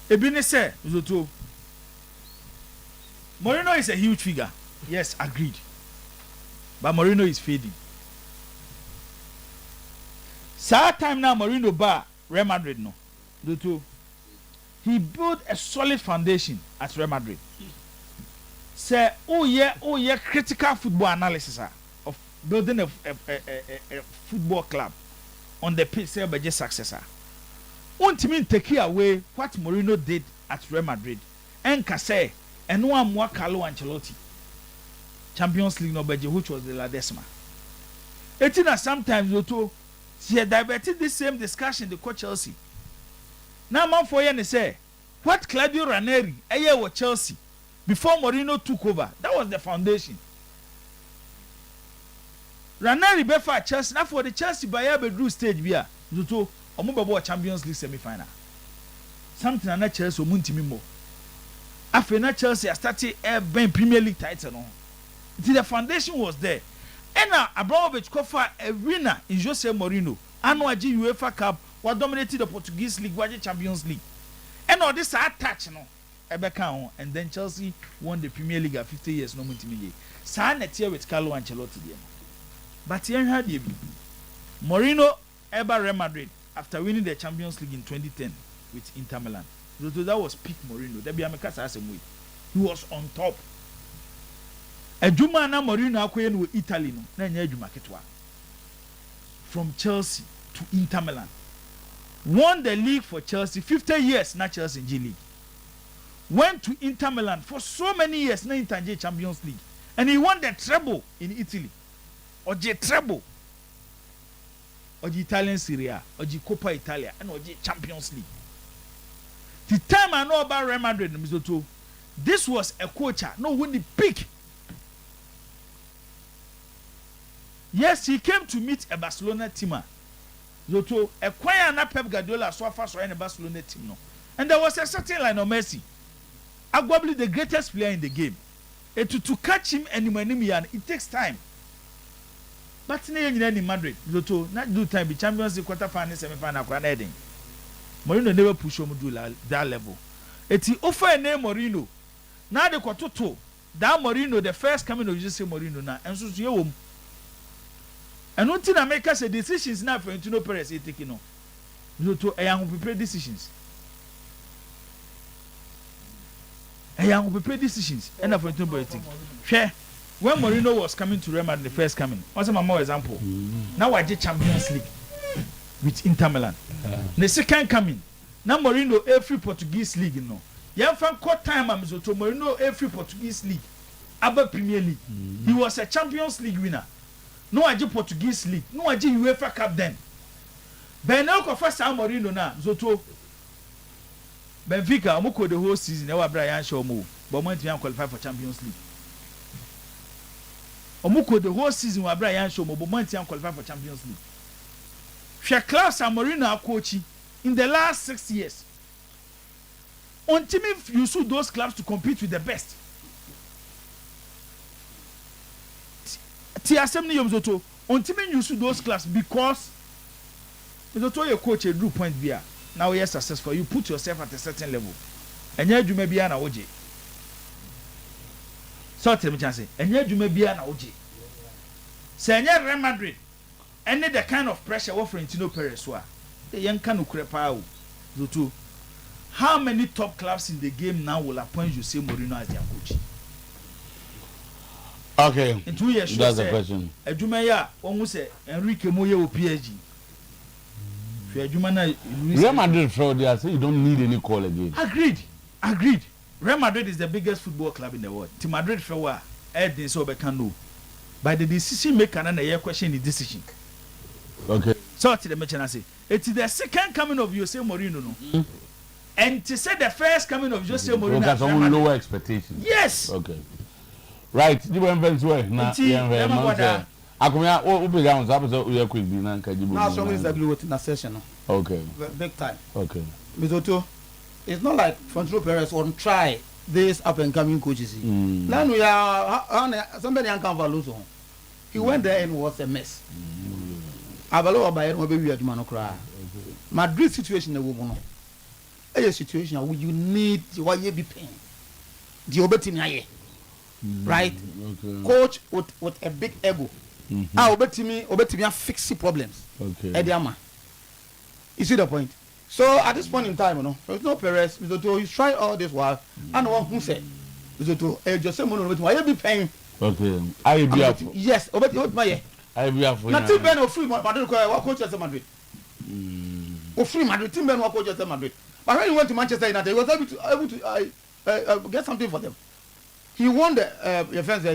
Ebine say, Zoto. Mourinho is a huge figure. Yes, agreed. But Mourinho is fading. Sad time now, Mourinho bar Real Madrid no. Zoto. He built a solid foundation at Real Madrid. Say, oh yeah, critical football analysis of building a football club on the pitch. Say, by just successor. Won't mean take away what Mourinho did at Real Madrid. And Kase, and one more Carlo Ancelotti. Champions League no budget, which was the La Decima. Etina sometimes Otuo, she had diverted this same discussion to coach Chelsea. Now man for you say, what Claudio Ranieri a year with Chelsea before Mourinho took over. That was the foundation. Ranieri before Chelsea, now for the Chelsea by bedroom stage via Omo Champions League semi-final. something na Chelsea o muntimi mo after na Chelsea started ben Premier League title no the foundation was there and Abramovich kofa a winner in Jose Mourinho anu agi UEFA Cup wa dominated the Portuguese league wa Champions League and all this attach no ebeka ho and then Chelsea won the Premier League at 50 years no muntimi ye sa na tie with Carlo Ancelotti there but yen had you Mourinho ever Real Madrid after winning the Champions League in 2010 with Inter Milan. So that was peak Mourinho. He was on top. Ejuma na Mourinho akoye no Italy no na nya ejuma ketwa. From Chelsea to Inter Milan. Won the league for Chelsea 50 years na Chelsea in G League. Went to Inter Milan for so many years na Inter Champions League. And he won the treble in Italy. Or the treble. Or the Italian Serie A, or the Coppa Italia, and or the Champions League. The time I know about Real Madrid, this was a coach, no when the peak. Yes, he came to meet a Barcelona team. Zoto acquire na Pep Guardiola so far so in a Barcelona team no. And there was a certain Lionel Messi, arguably the greatest player in the game. And to catch him and it takes time. But in Madrid, Zoto not do time be Champions League quarter final, semi final, heading. Mourinho never push him to that level. Eti offer a name Mourinho. Now the quarter that Mourinho, the first coming of Jose Mourinho now, and so you. And until America say decisions now for Antino Perez is taking on. Zoto a young prepare decisions. A young prepare decisions. And for Antino Perez share. When Mourinho was coming to Real Madrid, the first coming, what's my more example? Now I did Champions League with Inter Milan. The second coming, now Mourinho every Portuguese league, you know. Young fan court time, I'm so to Mourinho every Portuguese league, Abba Premier League. He was a Champions League winner. No, I did Portuguese league. No, I did UEFA Cup then. But now, first time Mourinho now, so to Benfica, Moko the whole season, never Brian show move, but when you qualify for Champions League. Omuko the whole season wa Brian show mo Bomanti am qualify for Champions League. She class Mourinho coach in the last 6 years. On team you should those clubs to compete with the best. Ti assembly yomzoto on team you should those clubs because Zoto your coach a drew point there. Now you're successful. You put yourself at a certain level. And you may be an OJ. So tell me chance and yet you may be an OG. Say Real Madrid and the kind of pressure offering Tino Perez wa the young can ukrepa Zoto. How many top clubs in the game now will appoint Jose Mourinho as their coach? Okay. In 2 years, that's the question. Ejumaya almost say Enrique Moye o PSG. Real Madrid fraud there, say you don't need any call again. Agreed. Real Madrid is the biggest football club in the world. Team Madrid for what? Everything so we can know. By the decision maker and the question the decision. Okay. So to the mention I say, it is the second coming of Jose Mourinho no. And to say the first coming of Jose Mourinho. Because some lower expectations. Yes. Okay. Right. You went very well. Now, Akumia, what be down? So we are quick. Now, someone is agree with in a session. Okay. Big time. Okay. Mizoto, it's not like Frontero Perez won't try this up and coming coaches. Now we are somebody can value. He went there and was a mess. Abalo by it will be weird man cry. Madrid situation the woman. A situation where you need why you be paying. The Obetim right? Okay. Coach with a big ego. Obetimi fix problems. Okay. Ediama. You see the point? So at this point in time, you know, there's no Perez, he's trying all this while. And one who said, Jose Mourinho, why you be paying? Okay. I be up. Yes, Obetimi. I be up for nothing Ben or free Madrid coach at Madrid. Or free Madrid, Tim Ben coach at Madrid. But when he went to Manchester United, he was able to get something for them. He won the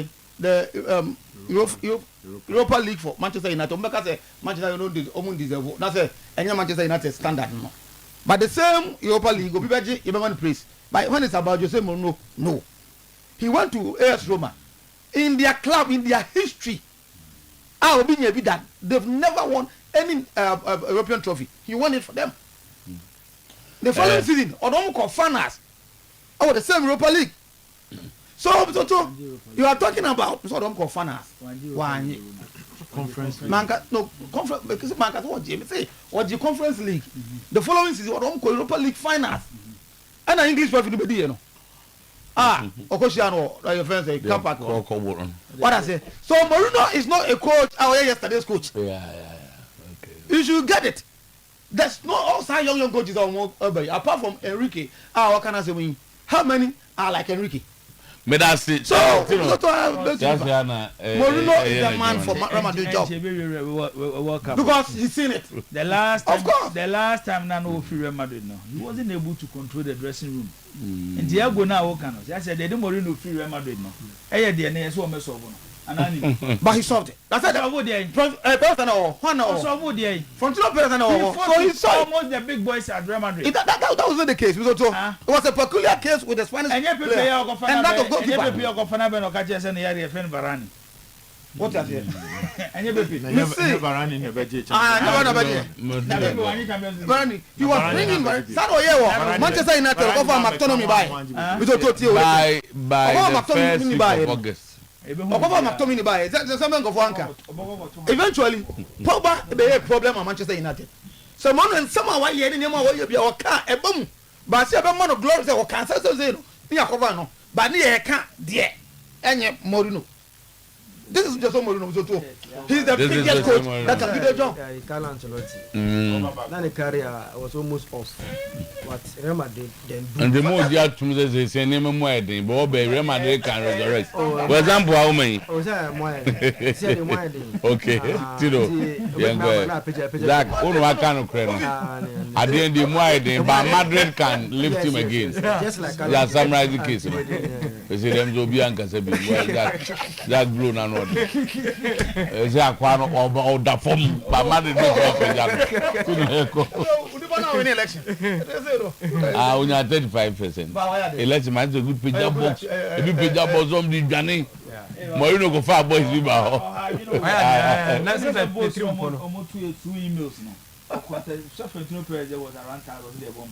Europa League for Manchester United. Manchester United almost deserve. That's any Manchester United standard. No. But the same Europa League, you want to praise. But when it's about Jose Mourinho, no. He went to AS Roma. In their club, in their history, I'll be that they've never won any European trophy. He won it for them. the following season odom call finals oh the same Europa League so you are talking about so odom call finals one conference manka no conference because manka what James say what the conference league the following season odom call Europa League finals and English for be there no Okoshiano your friends say come back what I say so Mourinho is not a coach yesterday's coach okay you should get it. There's no outside young coaches apart from Enrique. What can I say? How many are like Enrique? But that's it. So Mourinho is the man for Real Madrid job because he's seen it. The last time, of course, the last time Nano Real Madrid, no, he wasn't able to control the dressing room. And Diego now, I said they didn't Mourinho free Real Madrid, no. Hey, the NS one mess over. But he solved it. That's it. So he solved almost the big boys at Real Madrid. That wasn't the case. It was a peculiar case with the Spanish player. And that of goalkeeper. What is it? He was bringing Manchester United over McTominay by the 1st week of August. Eventually, Pogba be a problem at Manchester United. So man someone why here name why you be o ka e bam but say be man of glory say o can say so no me cover no but na e ka there enye Mourinho. This is just Mourinho so he's the biggest coach that can do the job. Carlo Ancelotti. Then the career was almost off. But Real Madrid then and the most you to me say name more than but Real Madrid can resurrect. For example how many? Okay. Tino. Zach, who can credit? At the end the more than but Madrid can lift him again. Just like yeah, summarize the case. You see them so Bianca say that blue na no. Say akwano or da form but Madrid no go up win election. When you are 35%. Election man is a good picture box. If you picture box on the journey, Mourinho go far boys be ba. That's the boss almost 2 emails now. Southampton Press was around 1,000 there one.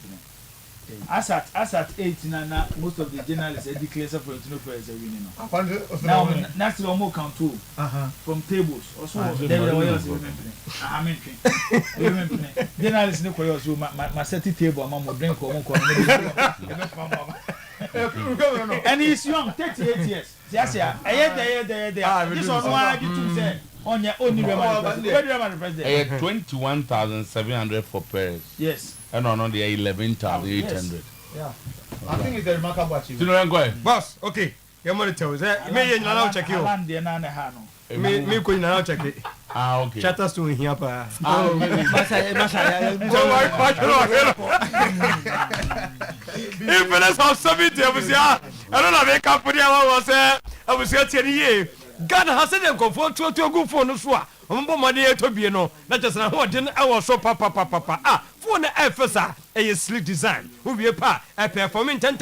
As at 8 now most of the journalists declare Southampton Press winning now. Now next one more count two from tables also there was journalists no koyo so my set table am mo drink or mo and he's young 38 years yes yeah this one why you say on your only president 21,700 for Paris. Yes. And on the 11,800. Yeah. I think it's a remarkable achievement. Boss, okay. You want to tell us that? Me now check you. Me ko now check it. Okay. Chatters to here pa. If let's have 70 I don't know make up for the was I was here God has said them confront to go for no so. Ombo money to be no. Not just na what den I was so papa. For the FSA a sleek design. Who be a pa a performing 10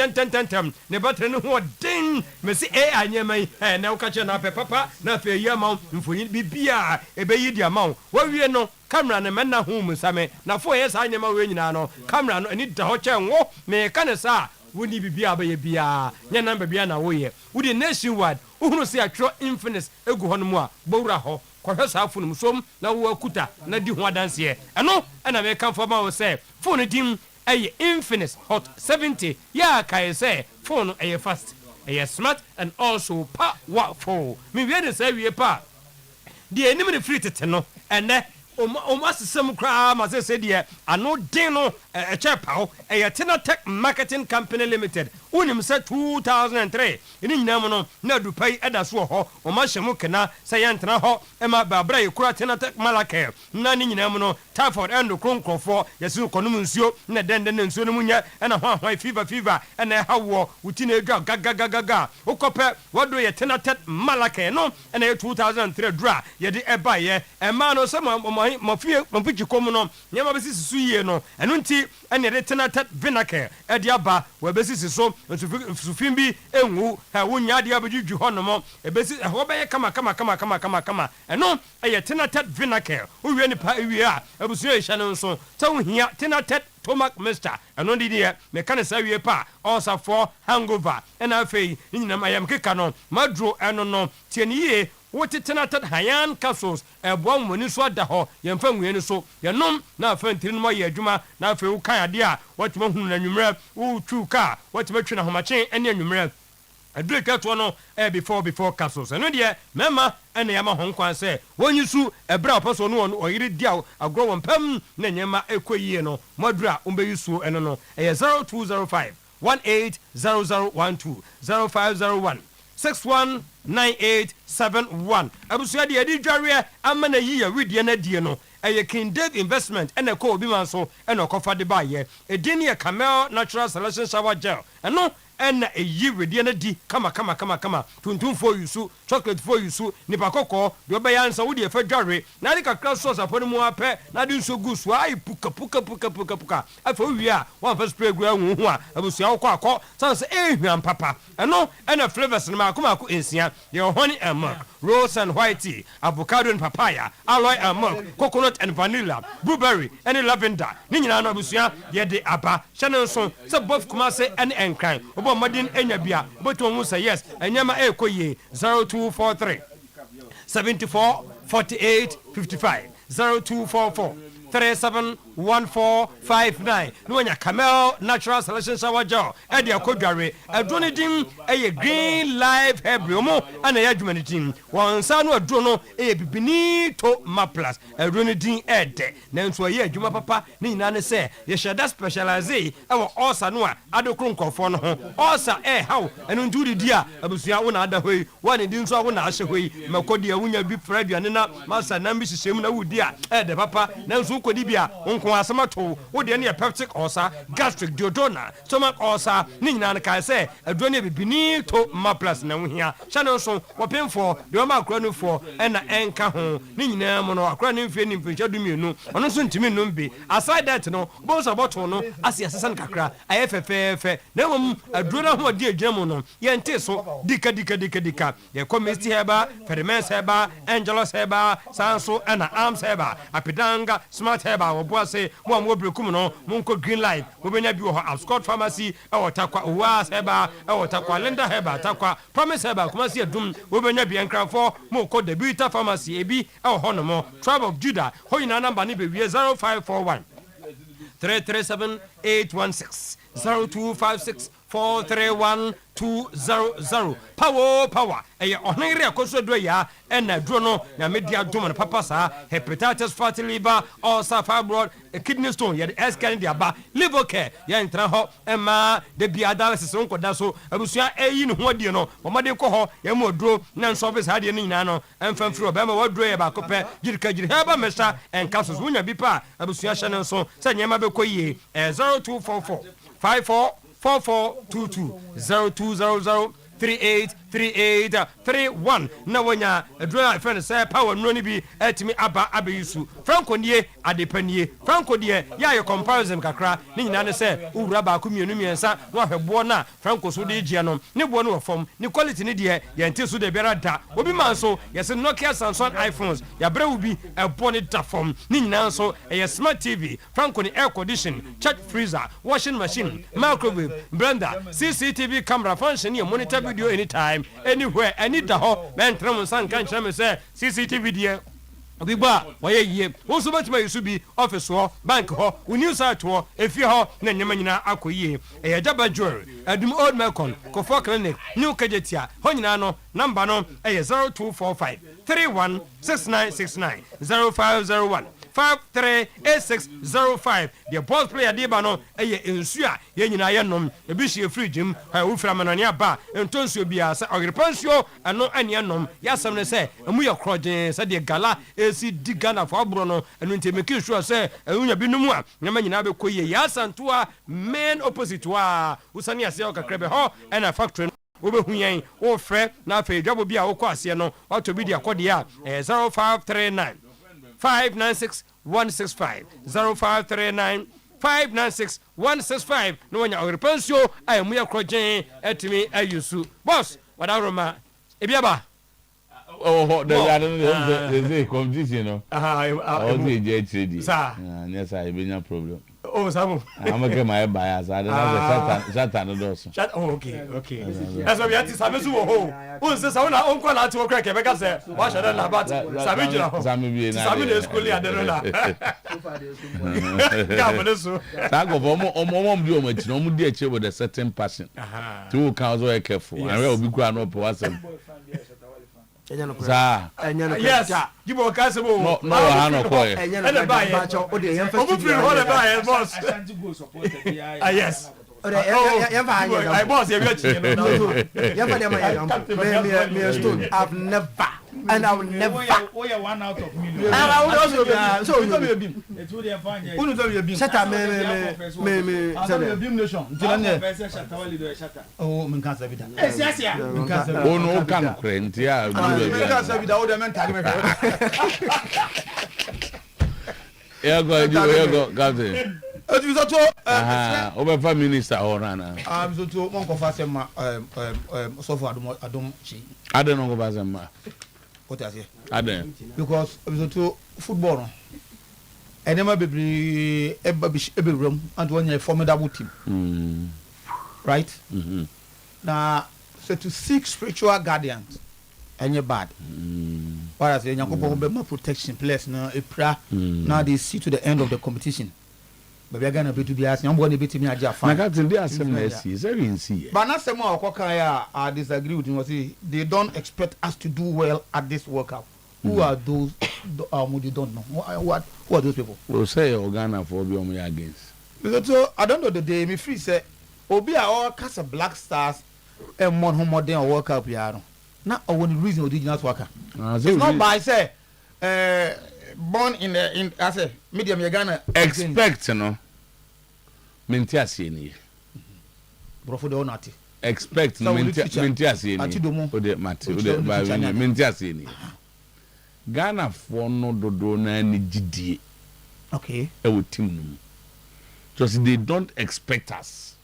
ne battery no what ding me see anya mai eh na uka na papa na fe ya ma mfonyi bibia e be yi dia ma wo wie no camera ne menna hu mu same na 4 years anya ma we nyina no camera no ani da ho che nwo me ka ne sa woni bibia ba ye bia nya number bia na wo ye wodi nationwide uhunu se atro infinite egu ho no mu a bowura ho kwahwe sa phone musom na wo akuta na di ho adanse eno na me kan for ma wo say phone dim eye infinite hot 70 ya kai say phone eye fast eye smart and also powerful me we dey say we pa di enim de free tete no ene o masem kra ma say de ano den no e che paw eye Tenatech Marketing Company Limited unim say 2003 ini nyinam no na dupai eda so ho o ma hyemu kena say yentena ho e ma babra ye kura Tenatech Malake na ni nyinam no Typhoid and Kronkrofo yesu konum nsuo na den nsuo no munya e na ho fever e na hawo wuti na edwa gaga ukope wado ye Tenatech Malake no e na 2003 dra ye de eba ye e ma no say mafie mapichi kom no nyama besi susu ye no eno nti ɛne de tenated vinegar ɛde aba wɔbɛsisi so nsufin bi enwu wonya de abɛdwidwi hɔ nom ɛbɛsi ɛhɔ bɛyɛ kama ɛno ɛyɛ tenated vinegar wowie nipa ewie a abusua ɛhyɛ no nso sɛ wohia tenated stomach mixture ɛno de deɛ meka ne saa wie pa ɔsafoɔ hangover ɛna afei ne nyinam ayam keka no maduro ɛno no tie ne yie wote tenated hayan capsules ɛboa mmɔni so ada hɔ yɛmfa nwue no so yɛnom na afa ntiri no yɛ adwuma na afei wo kan ade a watuma hunu na nwummerɛ wo twu ka watuma twi na homakyen ɛne nwummerɛ adure kɛtoɔ no before capsules ɛno deɛ mɛma ɛna yɛma ho nkwan sɛ wɔnyi su ɛberɛ a ɔpɛ so no ɔyere di agorɔ wɔ mpam na nyɛma ɛkɔ yie no maduro a wombɛyi suo ɛno no ɛyɛ 0205 180012 0501 619871 abusua deɛ yɛde dwareɛ ama na yi yɛ wedeɛ no adie no ɛyɛ King Dave investment ɛna ɛkɔ obi ma nso ɛna ɔkɔfa de baayɛ ɛdin yɛ Camel Natural Selection Shower Gel ɛno ɛna ɛyi wedeɛ no di kama tuntumfoɔ yusu chocolatefoɔ yusu nipa kɔkɔɔ deɛ ɔbɛyɛ ansa wode ɛfa dware na ade kakra sauce apɔ no mu apɛ na ade nso gu so ayi puka afei wowie a wɔamfa spray gu ahu ho a abusua wokɔ akɔ sane sɛ ɛhwiam papa ɛno ɛna flavors no maako nsia deɛ honey and milk rose and white tea avocado and papaya aloe and milk coconut and vanilla blueberry and lavender ne nyinaa no abusua yɛde aba hyɛ no nso sɛ both Kumase and Nkran ɔbɔ mmɔden anya bia wobɛtumi ho sɛ yes ɛnyɛma ɛɛkɔ yie 0243 74 48 55 0244 371459 no wanya Camel Natural Selection Shower Gel ɛde akɔdware aduro no din ɛyɛ Green Life Hebrew mo ana yɛ adwuma no din wɔn nsa no aduro no ɛyɛ bibini to maplas aduro no din ɛdɛ nanso ɛyɛ adwuma papa ne nyinaa ne sɛ yɛhyɛ da specialize ɛwɔ ɔsa no a adokoro nkɔfoɔ no ho ɔsa ɛhaw ɛno nti wodidi a abusua wo na ada hɔ yi wɔne di nso a wo na ahyɛ hɔ yi mɛkɔdeɛ wonya bi fra aduane na masa nam bi hyehyɛ mu na wodi a ɛdɛ papa nanso kodi bia onko asama to wo de ne peptic ulcer gastric duodenal stomach ulcer ne nyina ne kai se aduro ne bibini to maplas na wo hia hya no so wopemfo de o ma akora no fo na enka ho ne nyina mu no akora ne mfie ne mfie du mienu ono so ntimi no mbi aside that no bonsa bottle no asiasesa ne kakra aye fefefe na mum aduro na ho de adwuma mu no ye nte so dika ye committee heba ferments heba angelos heba sanso na arms heba apidanga smart heba wo boa se mo am obrekum no mo nko Green Life mo benya bi wo Ascot Pharmacy takwa owas heba takwa Linda heba takwa Promise heba Kumasi adum wo benya bi enkrafo mo ko Debuta Pharmacy ebi ho no mo Tribe of Judah ho yina number ne be 0541 337 816 0256 431200 power ɛyɛ ɔhenre akoso do ya ɛna duro no na media dum no papa saa hepatitis fatty liver ulcer fibroid kidney stone yɛ scan de aba liver care yɛ ntra hɔ ɛma de bia dialysis nkoda so abusua ɛyi ne ho adie no ɔmade kɔ hɔ yɛ mo duro na nso office ha de ne nyina no ɛmfa mfiri ɔbɛma waduro yɛ ba kopɛ girika heba mesha encasus wonya bi pa abusua hyɛ ne nso sɛ nyɛma bɛkɔ yie 0244 544422 0200 383831 na wonya adura friend say power no ni bi etimi aba abeyisu franco nie adepanie franco die ya ye comparison kakra ni nyina ne say owura ba ko mienu miensa no ahwebo na franco so de gie no ne bo no wofom ni quality ni die ye nte so de biara da obi man so yes Nokia Samsung iPhones ya bre ubi ebo ni da fom ni nyina so ye smart TV franco ni air condition church freezer washing machine microwave blender CCTV camera function ye monitor video anytime anywhere any da ho men tram san kan kyerɛ me sɛ CCTV die obi ba wɔyɛ yie wo so batuma yusu bi office ho bank ho wo new site ho efie ho na nyama nyina akɔ yie ɛyɛ Jaba Jewelry adum Old Melcon Kofo Clinic New Kajetia ho nyina no number no ɛyɛ 0245 316969 0501 538605 the boss player de ba no eye ensu a ye nyina ye nom e bi hye fridge m wo fra manane aba entonsu bia se Oyerepa nsuo ano ane nom ya sam ne se emu ye krogen se de gala esi diga na fo abro no enu ntemeki sure se ewunya bi numu a nyama nyina be koye ya santo a main opposite wa usani ase o kakrebe ho na factory obehu yen wo frɛ na afa dwabo bi a wo kɔ ase no wato bi de akɔde a 0539 596 165 0539 596-165 no wanya Oyerepa I am here crossing etimi ayusu boss wadaroma ebiaba oh the competition no all the JTD yes I be problem oh Samu I'm okay my bias I don't know Satan does okay that's why we have to sabe so who say say na onko na ati okra kebeka say wa shada na bat sabe jira ho sabe na school ya dero na ka boneso ta go omo bi omo chi no omo di ache with a certain passion to can also careful and we obi kura no pe wasem Sa. Yes. Give us cash mo. No, I no call. And buy it. Obu free hold buy it, boss. Yes. I boss, you got you. I've never and I will never. Oh, yeah, 1 out of million. And I will also be so you be a beam. It would have fine. Who knows you beam? Shut up, me. Beam nation. Oh, me can't say that. Yes. Oh no, can't crent. Yeah, me can't say that. Oh, the man tag me. Here go, Captain. Over minister or Rana. I'm so to Monko Fasema, so far, Adom Chi. I don't know about them. What I say? I don't. Because I'm so to football. And then every room and when you're a formidable team. Right? Now, so to seek spiritual guardians and you're bad. What I say, you're going to be protection place now. Now they see to the end of the competition. But we are going to be to be asking. I'm going to be to me. I just find. They are very insane. But not some more. I disagree with you. They don't expect us to do well at this World Cup. Who are those? You don't know. Who are those people? We'll say Ghana for be against. So I don't know the day. Me free say. Obi are all cast of Black Stars and one who more than World Cup. Not one reason we did not work. It's not by say. Born in I say medium you Ghana expect no mentiasi ni brofo de onati expect no mentiasi ni o de mate o de ba mentiasi ni Ghana for no dodo na ni gidie okay e wo team no just they don't expect us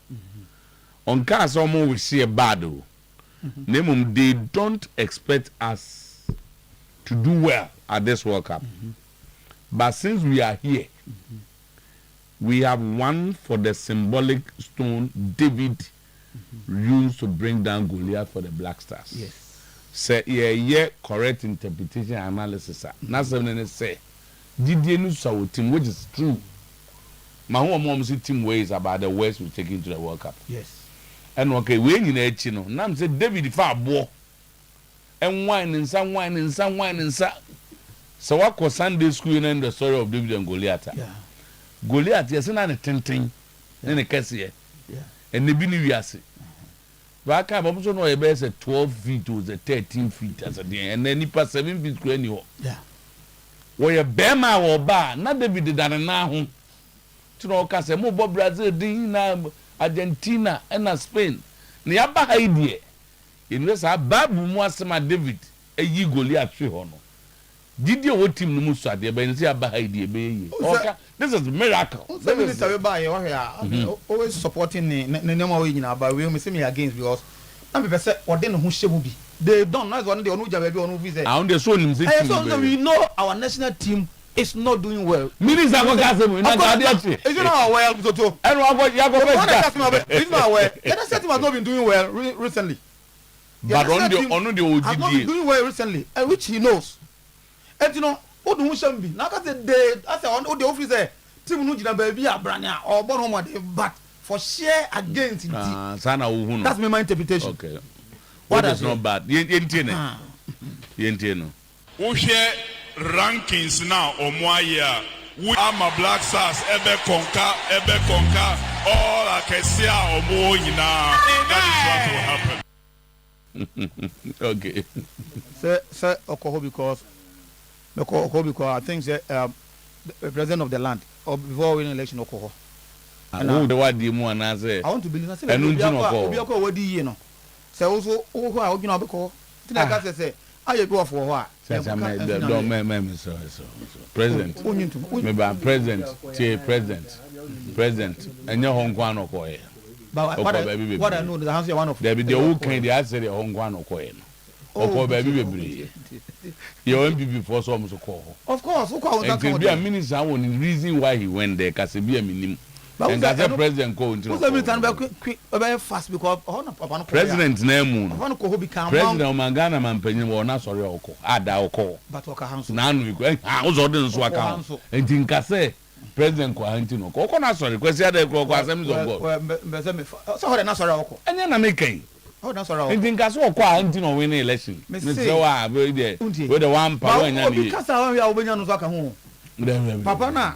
on case omo we see a bad o nemum they don't expect us to do well at this World Cup. But since we are here, we have one for the symbolic stone David used to bring down Goliath for the Black Stars. Yes. Say yeah, correct interpretation analysis. Now something say, did you know so team which is true? My home mom see team ways about the West we take into the World Cup. Yes. And okay, we in the no. Now say David far bo. And wine and some. So what was Sunday school and the story of David and Goliath? Yeah. Goliath, yes, and a tinting in a cassia. Yeah. And the Billy Yassi. But I can't also know a best at 12 feet to the 13 feet as a day, and then he passed 7 feet to anyhow. Yeah. Where a Bema or bar, not David did that now. To know Casamo, Brazil, Dina, Argentina, and Spain. Niaba idea. In this, I babu Mwasama David, a ye Goliath 300. Did you what team no musa there but say about idea be okay this is a miracle this is always supporting the name of nyina but we say me against because na be say ode no ho hyem bi they don't know one they onu ja be onu visa and they so nim say so we know our national team is not doing well minister go gas me na ga dey is not well to and we go first it's not well the national team has not been doing well recently but on the OGD not been doing well recently and which he knows. And you know, what do we say? Now, I say on the office, team no jina baby abrania or born home but for share against it. That's my interpretation. Okay. What is not bad? Yentino. Who share rankings now or more year? We are my Black Stars, Ebe Konka, all I can see or more now. That is what will happen. Okay. Sir, because I think the president of the land or before winning election Okoho. And the what the more na say. I want to believe that. And Obi Okoho wadi ye no. Say also who are you know because I say I go for what? President. Maybe president. And your home guano coy. But what I know, the house one of there be the who can the answer the home guano coy. Oh, baby, your MPP for some so call. Of course, who call that? Be a minister on reason why he went there, because be a minimum. And that's the president going to. Who's every time quick, very fast because President's name. President Mangana Mampenny or not sorry, Oko, Ada Oko. But Oka Hanso. None we go. I was ordering so account. And think I say, President Quantino, Oko, not sorry, because the other Oko was so not sorry, Oko. And then I make a. Oh, that's all right. And think I saw Quantino win the election. Mr. Very there. With the one power and because I will be on home. Papa now.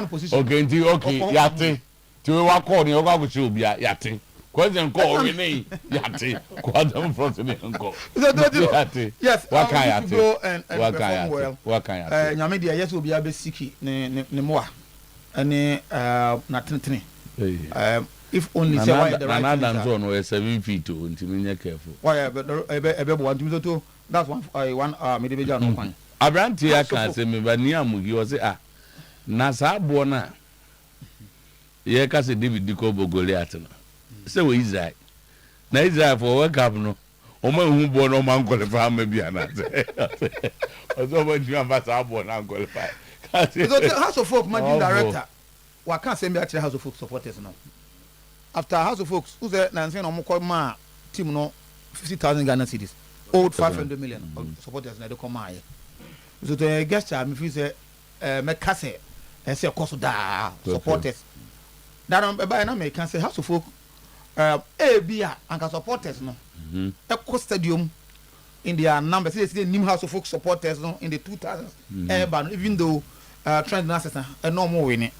Position. Okay, Yate. To walk on your garbage will be Yate. Question call Renee Yate. Quantum front of the uncle. Yes, what can I go and well? What can I? Yamadia, yes, will be a bit sicky, Nemoa, and nothing. If only another zone where 7 feet to until careful. Why, but one to that's one maybe John fine. Abrantia can't say me, but Niamu, you was Nasa Bona. Ye ka se David Diko Goliath no. Se we Israel. Na Israel for wake up no. O ma hu bo no man qualify ma bia na. O so ma ju ambassador bo na qualify. So the House of Folk managing director. Wa can say me actually House of Folk supporters now. After House of Folks, who's there na say no mo ma team no 50,000 Ghana cedis. Old 500 million supporters na dey come here. So the guest me feel say me kase and say course da supporters that by na me can say House of Folk bia and supporters no e stadium in their numbers say new House of Folk supporters no in the 2000s even though trend assistant no more winning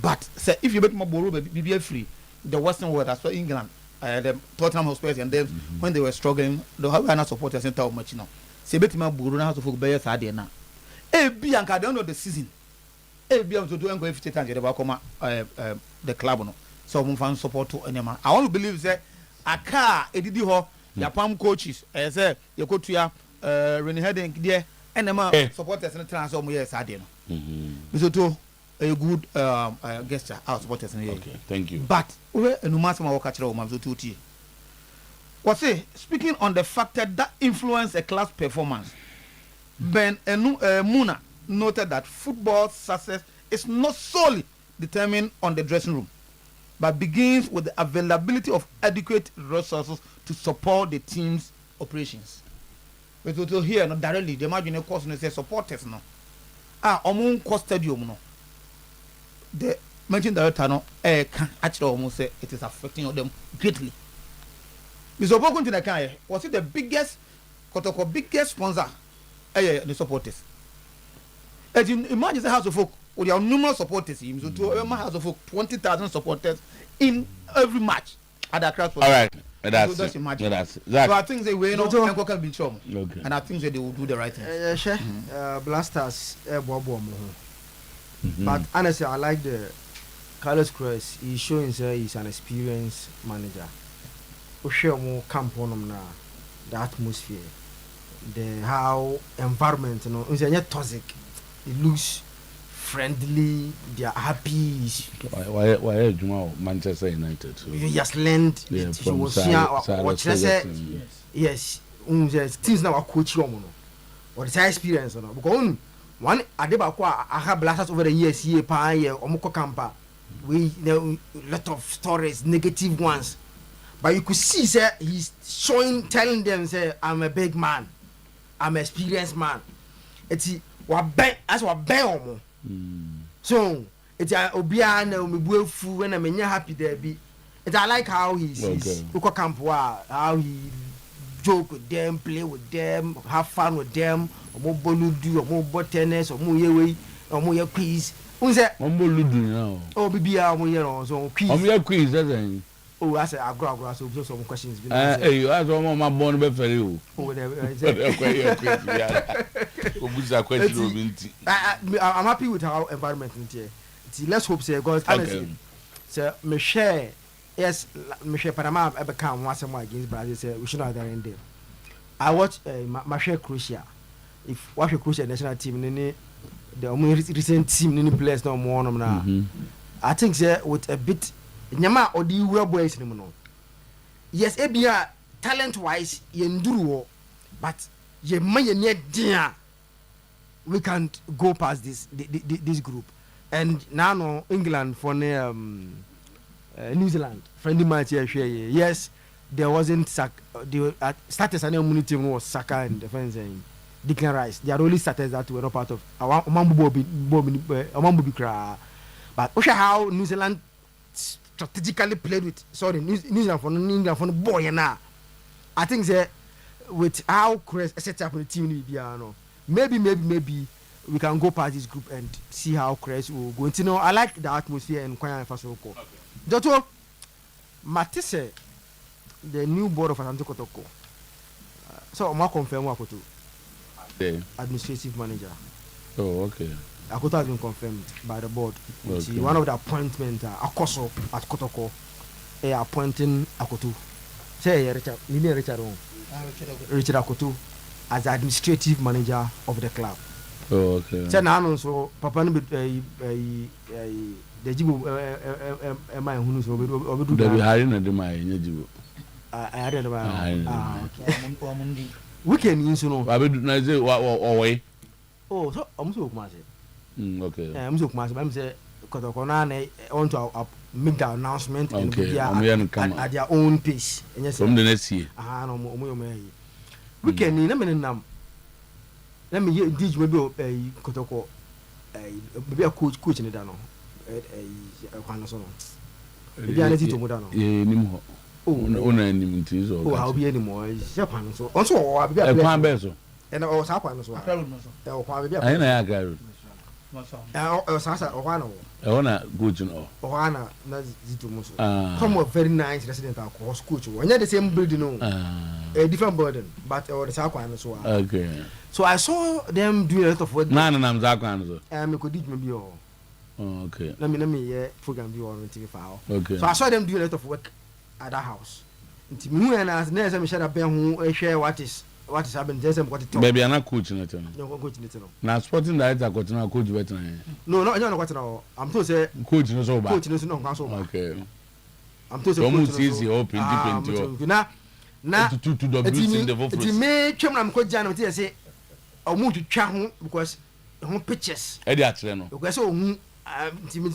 but say if you make more borrow be free the western world as well England the Tottenham Hotspur and them when they were struggling the Havana supporters center of much now say bet my borrow House of Folk be sad na bia and at the end of the season be able to do and go 50 times the club no so we fan support to anema I want to believe say aka edidi ho ya pam coaches say you go to ya Rennie Heading there anema supporters in transfer mo yes ade no so to a good gesture our supporters in here okay thank you but we enuma sama work kire o ma so to tie what say speaking on the factor that influence a class performance Ben Muna noted that football success is not solely determined on the dressing room, but begins with the availability of adequate resources to support the team's operations. But to here, not directly, the imagine of course, say supporters no. Among cost stadium no. The mentioned director no, can actually almost say it is affecting them greatly. Mr. Bokun to the Kanye, was it the biggest sponsor? The supporters. As you imagine the House of Folk with your numerous supporters, so to a House of Folk 20,000 supporters in every match at the crowd. All right, that's so I think they will not can be trouble, and I think that they will do the right thing. Blasters, but honestly, I like the Carlos Cruz. He's showing he's an experienced manager. We share more camp on him now, the atmosphere, the how environment, it's not toxic. It looks friendly. They are happy. Why Manchester United? So. You just learned. Yeah, she was here. Yes. Things now are coaching. Or the experience. Because one Adebakwa, I have blasters over the years here. Omoko Kampa. We know a lot of stories, negative ones. But you could see, sir, he's showing, telling them, say, I'm a big man. I'm an experienced man. It's as what bang so it's obiana me fu when I'm happy there be it's I like how he sees how he joke with them, play with them, have fun with them, or bolu do or more tennis or more way or more quiz. Who's that? Now. Oh, BBR, so quiz, doesn't oh, I said, I'll go so some questions. Hey, you ask all my born for you. Oh, I'm happy with our environment in here. Let's hope, say, God, sir, Michelle, yes, Michelle Panama ever come once more against Brazil, say, we should not have in there. I watch my share Croatia. If watch Croatia national team, the only recent team, any players no more now. I think with a bit, nyama or the real boys no. Yes, ebia talent wise, ye nduru, but ye may near dear. We can't go past this group. And now no England for New Zealand friendly match here. Yes, there wasn't the starters and immunity team was Saka and defense and Declan Rice. They are only starters that were not part of Omambubi Kra. But how New Zealand strategically played with New Zealand for England for the boy now. I think that with how Chris set up the team maybe we can go past this group and see how Chris will go. You know, I like the atmosphere and Kwaya Fasoko. Doctor Matisse, the new board of Asante Kotoko. So I'm confirm Wakoto. The administrative manager. Oh, okay. Akoto has been confirmed by the board. Okay. One of the appointments, Akoso at Kotoko, appointing Akoto. Say Richard Akoto as the administrative manager of the club. Oh, okay. Say now so Papa no the jibo my hunu so obedu da bi hari na de my jibo I had okay weekend yin so no abedu na say owe oh so amuso kuma say okay amuso kuma say am say Kotoko na want to make the announcement and be at their own pace from the next year no mo weekend ni na me nam let me teach maybe Kotoko maybe a coach in the dano kwano so no maybe aneti to modano nim ho ona nim nti so oh how be anymore je kwano so onso o abi e kwan be so e na o sa kwano so e o kwan be ai na ya garu o sa o kwano e ona coach no o kwana na zito mo so come a very nice resident across coach onye the same building no a different burden but o the sa kwano so okay. So I saw them doing a lot of work. No, so. Me could maybe oh, okay. Let me program you on TV file. Okay. So I saw them doing a lot of work at that house. Nti me and as near as me share ben who share what is happening just what it. Baby, I'm not coaching it. No coaching it no. Now sporting director coach na coach better. No, no what now. I'm told say coach no so bad. Coach no so no so bad. Okay. I'm told say coach easy open deep na to the blues in the voice. It me twem na me coach jana me say omu to twa ho because ho pictures e dey atle no because omu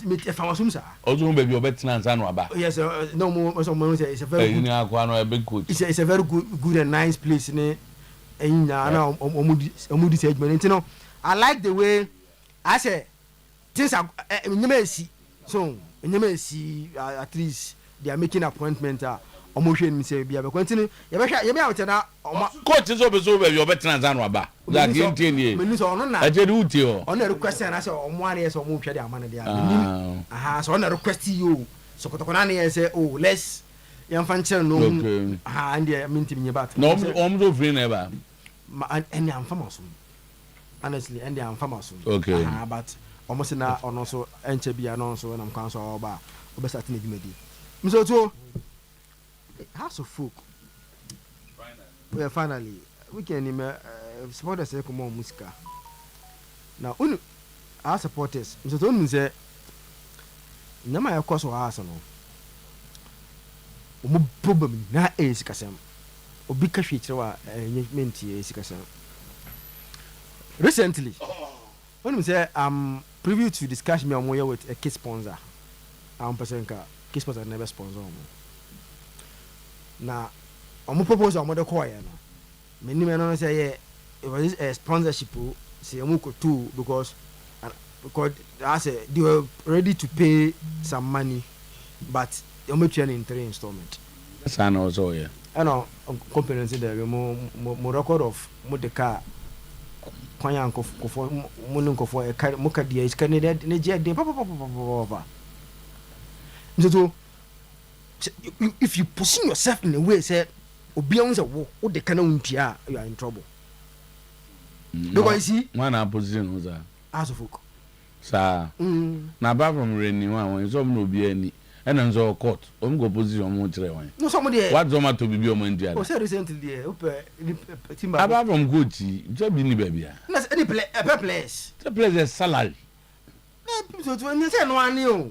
me famasum sa ozo baby obetina ansa no aba yes no mo so mo say it's a very good akwa no a big coach it's a very good and nice place ne enya na omu di segment you know I like the way I say things are nyema so nyema at least they are making appointment omo hwe ni say bia be continue ye be out na coach so be baby obetina ansa no aba that game ten ye me so no na ajedi uti o on na request na say omo ani say omo hwe de amana de aha so on na request you so Kotoko na na say oh let's yan fan chere no and I mean team nyeba no omo so free na ba and am famous honestly and am famous okay but omo say na ono so enche bia no so na am kan so oba obesat na dimedi me so to House of Folk. Well, finally, we can support us come on musica. Now, our supporters, Mr. Tony say, Nama ya course wa asa no. Omo problem na sikasem. Obi ka hwe kire wa menti sikasem. Recently, when we say preview to discuss me on with a key sponsor. Person ka key sponsor never sponsor me. Na omo propose omo de call ya no me ni me no say it was a sponsorship say omo ko too because I say they were ready to pay some money but omo try in 3 installment sana also yeah ano company say there mo record of mo de car kwanya nkofo mo nkofo e carry mo ka dia is can ne je de papa so if you position yourself in a way say obi on say wo de kana untia you are in trouble because you see one position was as of folk sa na ba from reni one when so no obi ani and then court go position mo kire wan no somebody what zoma to be omo India o say recently there timba apart from coach just be ni baby na any players the players salary so to ni say no ani o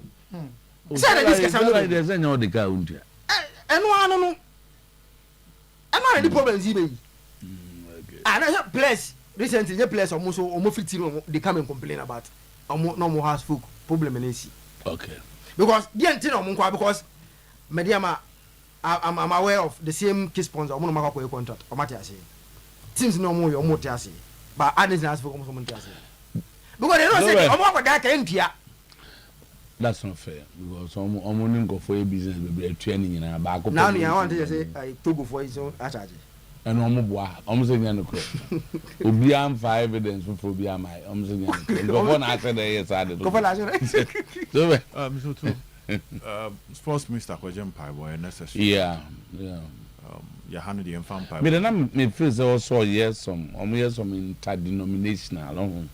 say that this person no dey say no dey ka undia eno anu no eno any problems yi be na players recently the players almost 15 they come and complain about no more house folk problem in AC. Okay. Because the entire because Mediama I'm aware of the same key sponsor I'm going to contract or Matias. Seems no more your Matias. But I didn't ask for Matias. Because they don't say I'm going to get that's not fair because I'm going go for a business be training in back. Now I want to say I to go for his own charge. And almost saying no crap. Obi am for evidence for obi am I almost saying go for na say there yes I did. Go for la so. Mr. Otuo, sports minister Kwajem Pai boy necessary. Yeah. You handle the infam Pai. Me then me feel say also yes some interdenominational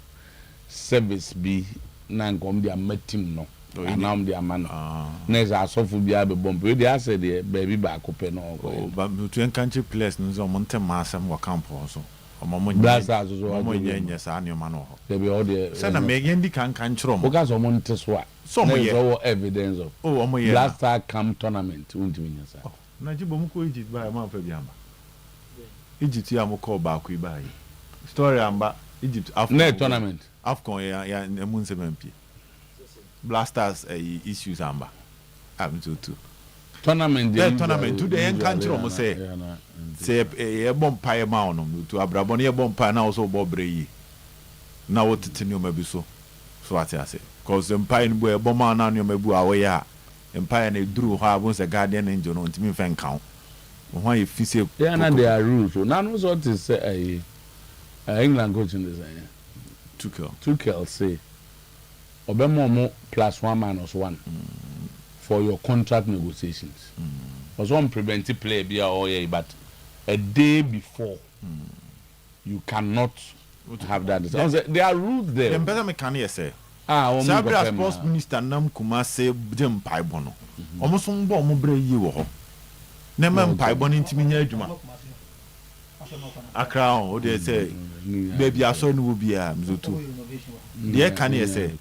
service be na nkom dia meeting no. And now they are man. Next, I saw for be able to bump. They are said the baby back open or but to country place, no mountain mass and work camp also. Blast as well. Yes, I knew man. They be all the send a Megan can control. Because of Monteswa. Some evidence of last time camp tournament. Won't mean, sir. Najibomuko Egypt by a month of Yamba. Egypt, Yamoko back we buy. Story Amba, Egypt after tournament. Afcon, yeah, and the Moon 7P. Blasters issues amba too. Tournament to the end country almost say a bomb pie mound to Abraboni a bomb pie now so bobre now what to know maybe so what I say because the pine boy bomber now you may be away empire and they drew her once a guardian angel on to me fan count why if you say they are rules so now knows what to say England coach in this Tuchel say Obemo +1 -1 for your contract negotiations. Was one preventive play be but a day before you cannot have that. There are rules there. Better me can say. Sabra sports minister Nam Kuma say Jim Paibono. Almost on bomb bre yi wo. Never Paibon intimi adwuma. Accra o dey say baby aso no be a mzutu. There can say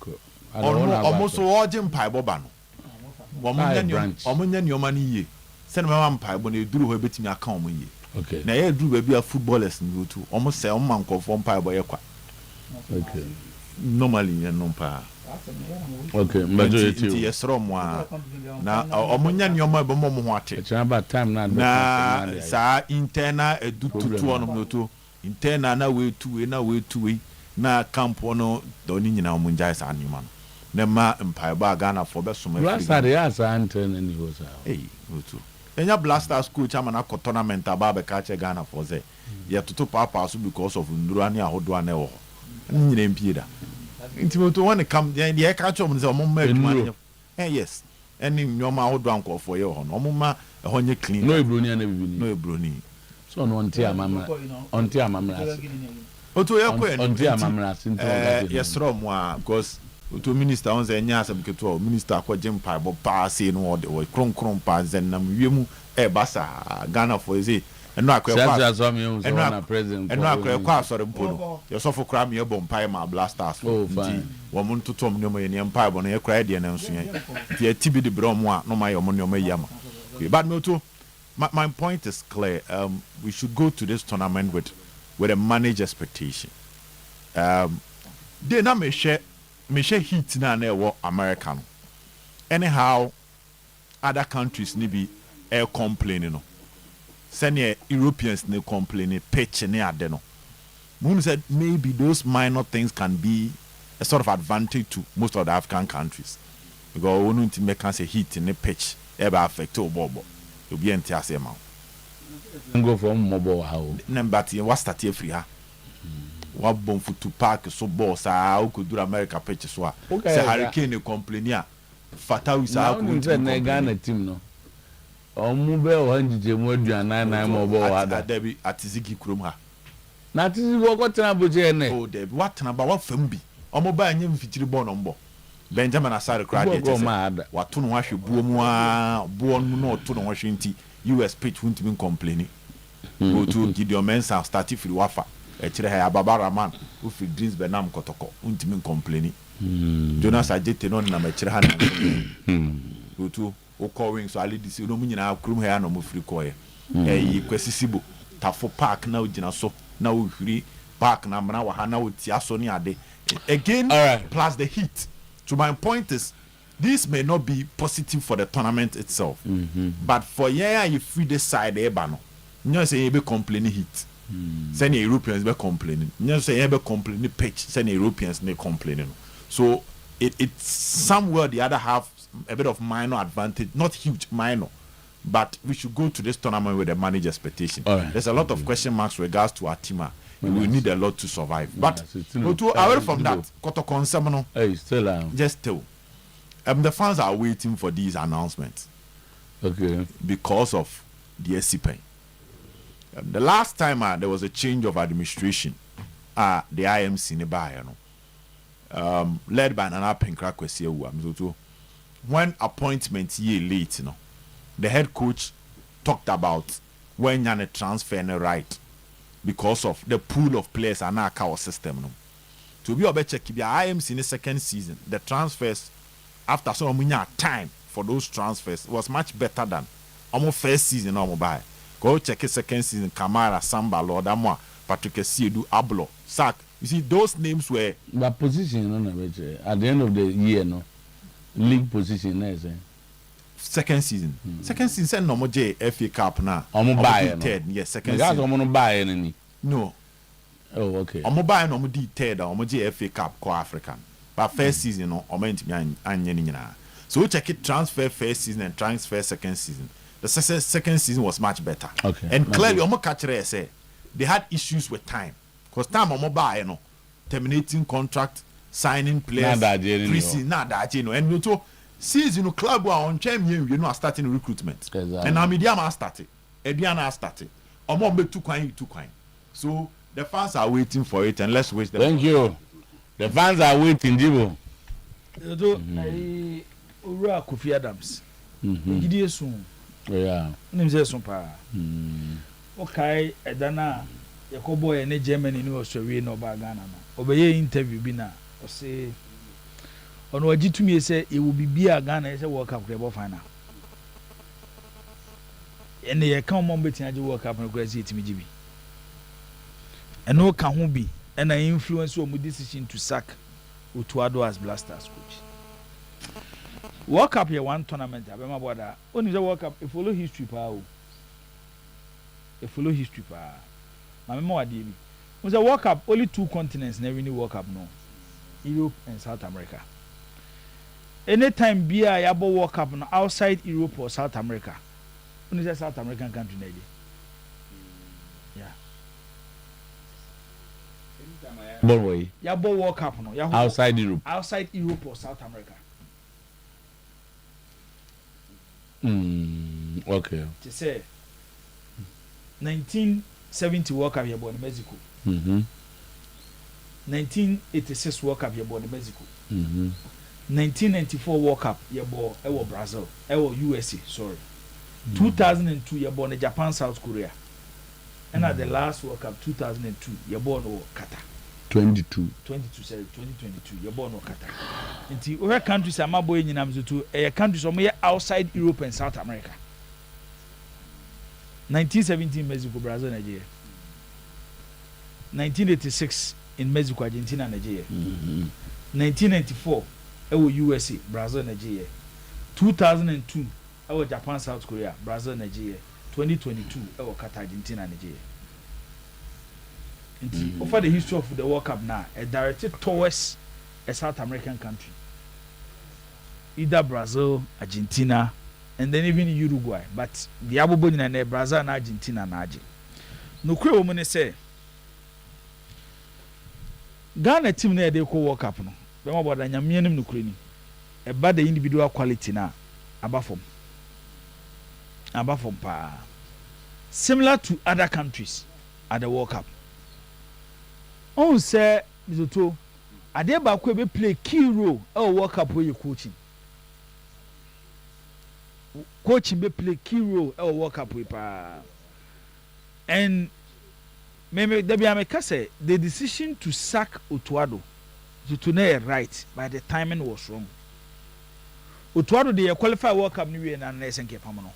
almost all Jim Paiboba no. Omunya nyoma ni ye. Send me one Paibo na duru ho betimi aka omo ye. Okay. Na ye duru baby a footballers mzutu. Almost say on man ko form Paibo ye kwa. Okay. Normally ye no pa. Okay, majority. Yes rom wa. Na omunya nyoma be mo ho ate. It's about time na sa internal edututu ono mnoto. Internal na we two we na camp ono doni nyina omunja sa anima. Nema Empire Ghana for best summer. Blaster they are anten and he was Otu. Enya Blaster school chairman a tournament about catch Ghana for say. You to papa because of Ndurani ahodo na wo. Nyina mpieda. Intimoto when come the catch on say mom yes. Any nyoma ahodo anko for ye ho no. Omuma ehonye clean. No ebroni na bibi. No ebroni. So no onti amama. Onti amama. Otu yakwe. Onti amama sinto. Yes rom wa because to minister on say nya asem keto minister Kwajem Paibo pa say no the kron pa zenam wiemu basa Ghana for say eno akwa president eno akwa asore mpono yosofo kra me bom pai ma blasters nti wo mun totom ne mo ye ne Paibo no ye kra de na nso ye ti atibi de bro mo a no ma ye mo ne mo yama but me to my point is clear. We should go to this tournament with a managed expectation. They na me share heat na wo American. Anyhow, other countries ni be air complaining no. Senior Europeans ne complaining pitch ne ade no. Moon said maybe those minor things can be a sort of advantage to most of the African countries. Because we need to make us a heat in the pitch ever affect bobo. You'll be entiase ma. Go from mobile how. Number what start here free ha. What bomb for to park so boss ah could do America pitch so. Say hurricane complainia. Fatal is how could the Ghana team no. Omube o hanjije mu aduana na mobile ada. Debi atizigi krom ha. Na atizigi wo kwatena boje ene. Oh debi what na ba what fam bi. Omoba anye mfitiri bo no mbo. Benjamin Asare crowd watu no hwahwe buo mu a buo no no to no hwahwe nti US pitch won't be complaining go to Gideon Mensah start free wafa e kire ha Babara man who free dreams Benam Kotoko won't be complaining Jonas Ajete no na ma kire ha na go to o calling so ali disi no mu nyina akrum ha no mo free koye yi kwesisibo tafo park na ugina so na o hwiri park na mna wa ha na o tia so ni ade again plus the heat. So my point is, this may not be positive for the tournament itself, but for you free this side, you say you be complaining heat. Send Europeans be complaining. You say you be complaining pitch. Send Europeans be complaining. So it's somewhere the other have a bit of minor advantage, not huge, minor. But we should go to this tournament with a managed expectation. There's a lot of question marks regards to our team. We will need a lot to survive. But away from that, just tell. The fans are waiting for these announcements. Okay. Because of the SCPEN. The last time there was a change of administration, the IMC nearby, led by Nana Penkra Kwesi. When appointment year late, the head coach talked about when you're transfer and right. Because of the pool of players and our system. To be able to check the IMC in the second season, the transfers after so many time for those transfers was much better than almost first season or mobile. Go check it second season, Kamara, Samba, Lord Amwa, Patrick Siedu, Ablo, Sak. You see, those names were but position at the end of the year, no league position, second season. Second season no more FA Cup now. Third, yes, second season. Guys, buy any. No. Oh, okay. Omo buy no more third or more FA Cup co African. But first season no omo ntimi anya. So we check it transfer first season and transfer second season. The second season was much better. Okay. And clearly omo catcher say they had issues with time. Because time omo buy terminating contract, signing players, pre-season, and we to season club are on champion, you know, are starting recruitment. Exactly. And Amidiama started. Ediana started. Omo be too kind. So the fans are waiting for it, and let's wait. Thank you. The fans are waiting, Jibo. Ura Kofi Adams. Gidie soon. Yeah. Nimze soon pa. Okay, Edana Yakobo ene Germany ni Australia no ba Ghana no. Obeye interview bi na o say ono agitumi say e will be bia Ghana say World Cup club final. Ene ye kan mo betin age World Cup no kwasi etimi gibi. Eno ka ho bi and influence o mu decision to sack Otuo-Acheampong as Blasters coach. World Cup here one tournament abema boda. Only the World Cup e follow history pa o. E follow history pa. Mama wadi bi. Was a World Cup only two continents never win World Cup no. Europe and South America. Anytime bia yabo World Cup no outside Europe or South America. Only the South American country na dey. Boy. Yabo World Cup no. Outside Europe. Outside Europe or South America. Okay. To say 1970 World Cup here born in Mexico. 1986 World Cup here born in Mexico. 1994 World Cup here born in Brazil. USA, sorry. 2002 here born in Japan, South Korea. And at the last World Cup 2002 here born in Qatar. 2022 you're born in Qatar. Inti other countries are maboy nyinam zutu countries omo outside Europe and South America. 1917 Mexico, Brazil, Nigeria. 1986 in Mexico, Argentina, Nigeria. 1994 USA, Brazil, Nigeria. 2002 Japan, South Korea, Brazil, Nigeria. 2022 Qatar, Argentina, Nigeria. Over the history of the World Cup now, directed towards a South American country, either Brazil, Argentina, and then even Uruguay. But the Aboboni and Brazil and Argentina and Argentina. No kwe woman say Ghana team na dey ko World Cup no. Be mo boda nyame nim no kure ni. E ba the individual quality na abafom pa. Similar to other countries at the World Cup. On say Mizoto ade ba ko be play key role World Cup wey coaching be play key role World Cup wey pa. And maybe the decision to sack Otuo-Acheampong to know right, but the timing was wrong. Otuo-Acheampong they qualify World Cup new year na SNK Pamano.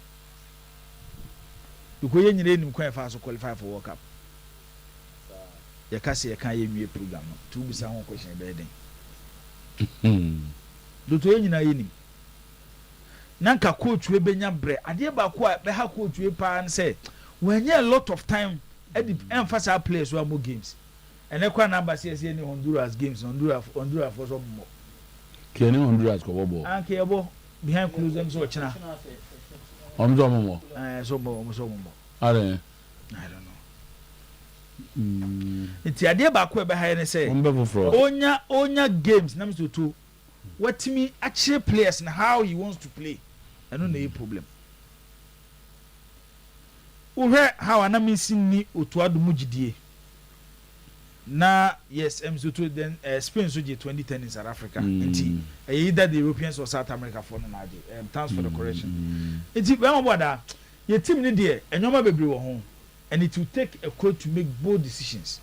Because you need to qualify for World Cup. You can say you can't use program. To be some question bedding. Do to any na yini. Nanka coach we benya bre. Ade ba ko be ha coach we pa and say when you a lot of time at the emphasize players who are more games. And the number says any Honduras games, Honduras for some more. Can Honduras go ball? And Kayabo behind close them so China. I'm some more. So more. I don't know. It's the idea back where behind say Onya games names to two. What me actually players and how he wants to play. I don't know a problem. How anamisi ni Otuo-Acheampong mujidie. Na yes, M2 then Spain so 2010 in South Africa. Either the Europeans or South America for no thanks for the correction. It's when about that your team need there and your baby wo home and it will take a coach to make bold decisions.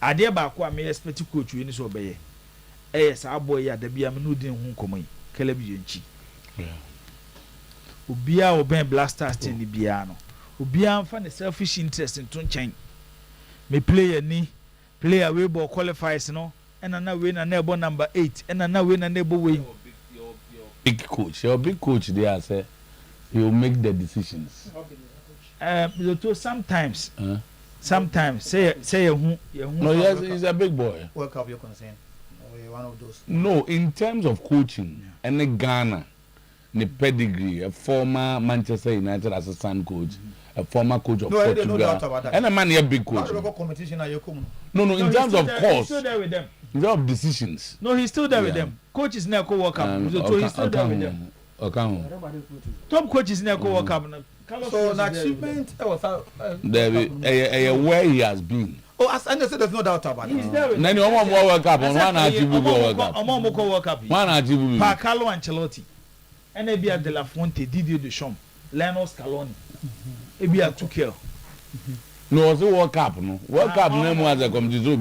Ade ba ko am expect coach we ni so obeye. Yes, our boy ya da bia me no din hu komai. Kele bi yenchi. Obia oben blasters team ni bia no. Obia fa the selfish interest in ton chain. Me player we ball qualifies no and na we na nebo number 8 and na we na nebo we big coach. Your big coach there say he will make the decisions. Sometimes say who no, yes, he's a big boy. World Cup you're concerned. One of those. No, in terms of coaching, and Ghana, the pedigree, a former Manchester United assistant coach, a former coach of Portugal, no doubt about that. And a man here big coach. Competition No, in terms of course, he's still there with them. In terms of decisions. No, he's still there with them. Coach is now co-World Cup. So he's still there with them. Top coach is now co-World Cup. So an achievement where he has been. Oh, as I said, there's no doubt about it. He's there with them. Then World Cup on one achievement World Cup. World Cup. One achievement. Pa Carlo Ancelotti. And Ebia De La Fuente, Didier Deschamps, Lionel Scaloni. Ebia Tuchel. No, it's a World Cup. No, World Cup name was a competition.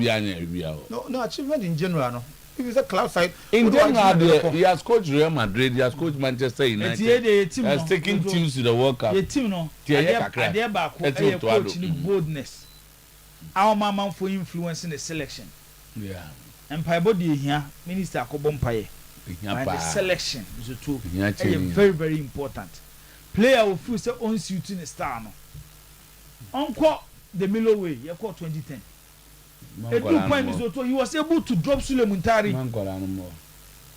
No achievement in general. No, if it's a club side. In general, he has coached Real Madrid. He has coached Manchester United. He has taken teams to the World Cup. The team, no. Adeba coach in boldness. Our mama for influencing the selection. Yeah. And Paibodi here, Minister Kobompaye. The selection is a tool. Very, very important. Player will feel their own suit in the star. No. Unquote the Milo way, you call 2010. He was able to drop Sule Muntari.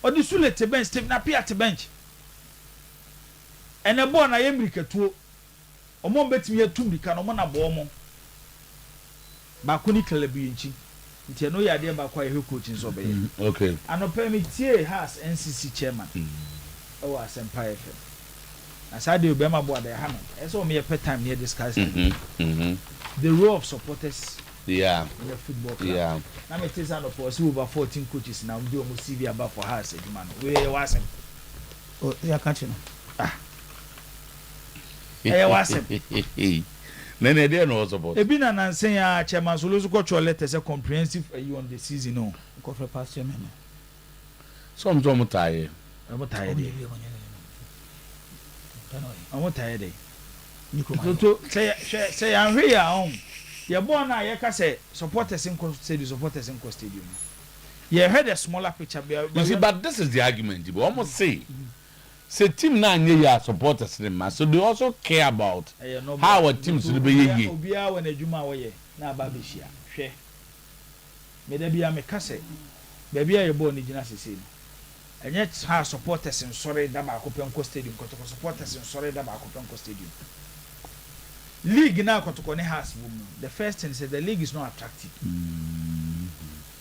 Or the Sule to bench, Steve Napier to bench. And a born I am to or more bet me a tumbi can on a bomb. Bakuni Kelebichi. It's no idea about why he coaching so bad. Okay. And no permit here has NCC chairman. Oh, as Empire FM. As I do, Bema board the hammer. It's only a pet time near discussing the role of supporters. Yeah. In the football club. Yeah. Now it is under for over 14 coaches now. We do almost CV about for her, said man. We wasn't. Oh, yeah, can't you know? I wasn't. Then I didn't know support. Been an saying, Chairman Suluzu got your letters a comprehensive you on the season. No, go for past chairman. Some tired. I'm tired. I'm tired. Say, I'm here home. You're born now, you can say supporters in stadium. You heard a smaller picture. You see, but this is the argument. You almost say team now near supporters, so they also care about how a team should be. When a Juma way, now Babishia. Maybe I'm a cassette. Baby, I born in Genesis. And yet, how supporters in Sorry Dabaco Stadium, supporters in Sorry Dabaco Stadium. League now has the first thing is that the league is not attractive.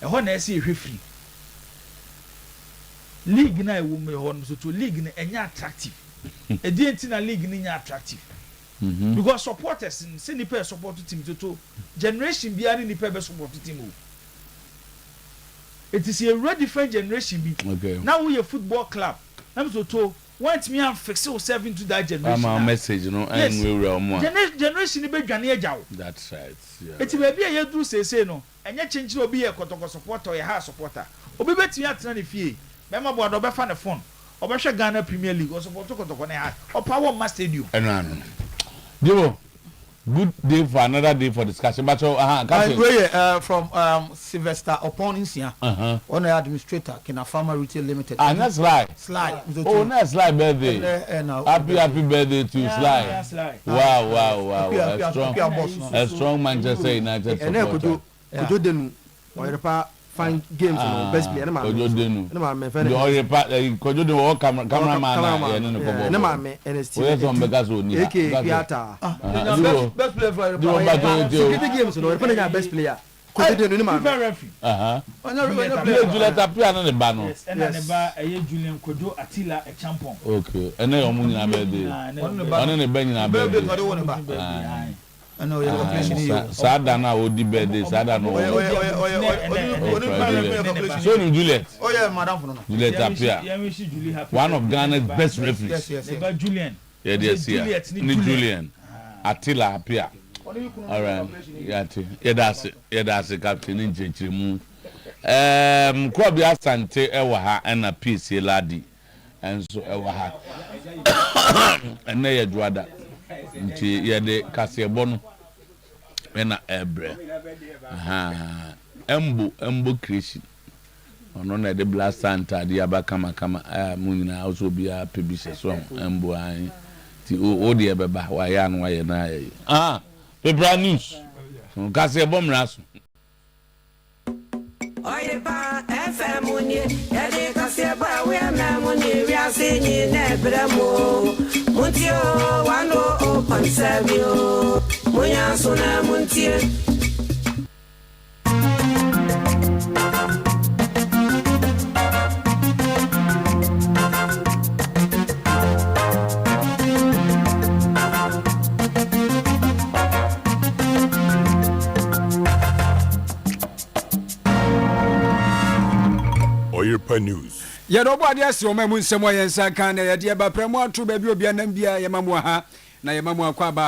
And when I see free league now woman so to league and attractive. A DNT league is attractive. Because supporters in Seniper support team to generation behind the paper support team. it is a very different generation be. Okay. Now we a football club. I'm so told want me and fix yourself into that generation. I'm a message, you know, and we will more. Generation be Ghanaian jaw. That's right. Yeah. It's maybe a year do say no. And yet change will be a Kotoko supporter or a house supporter. Obi bet me at 20 fee. Remember what Oba fan the phone. Oba Ghana Premier League or support Kotoko or Power Master Stadium. And Joe, good day for another day for discussion. But from Sylvester Oponinsia, on administrator, Kina Farmer Retail Limited. And that's Sly. Oh, that's Sly birthday. Happy birthday to Sly. Wow. A strong Manchester United supporter. Oyerepa find games on best player. Kojodenu. Oyerepa Kojodenu cameraman. Nema me NST. We some beggars only. Best player for Oyerepa. Games no Oyerepa best player. Kojodenu nema me. Juliet appear na the banner. Yes, and the bar Julian Otuo-Acheampong. Okay. And then omu nyina birthday. One ne ben nyina birthday. I know you're Sada na odi birthday, Sada no. So Juliet. Oh yeah, madam. Juliet appear. One of Ghana's best referees. Yes. Julian. Yeah, Julian. Attila appear. All right. Yeah, that's it. Captain in Chichimu. Kwabi Asante ewa ha na PC ladi. And so ewa ha. And na ye dwada. Nti ye de kasebo no na ebre embo creation ono na de blast center de aba kama mu nyina also bia pebise so embo an ti o de beba wa ya no ye na Pebra news kasebo mraso Oyerepa FM unye yade kasebo we na munye wi asenyi na bramo Muntio wano open servio Munya sona muntie Oyerepa news. Ya do bo ade ase o ma mu nsem o yensa kan na ya de ba premo ato ba bi obi anam bia ya mamu ha na ya mamu akwa ba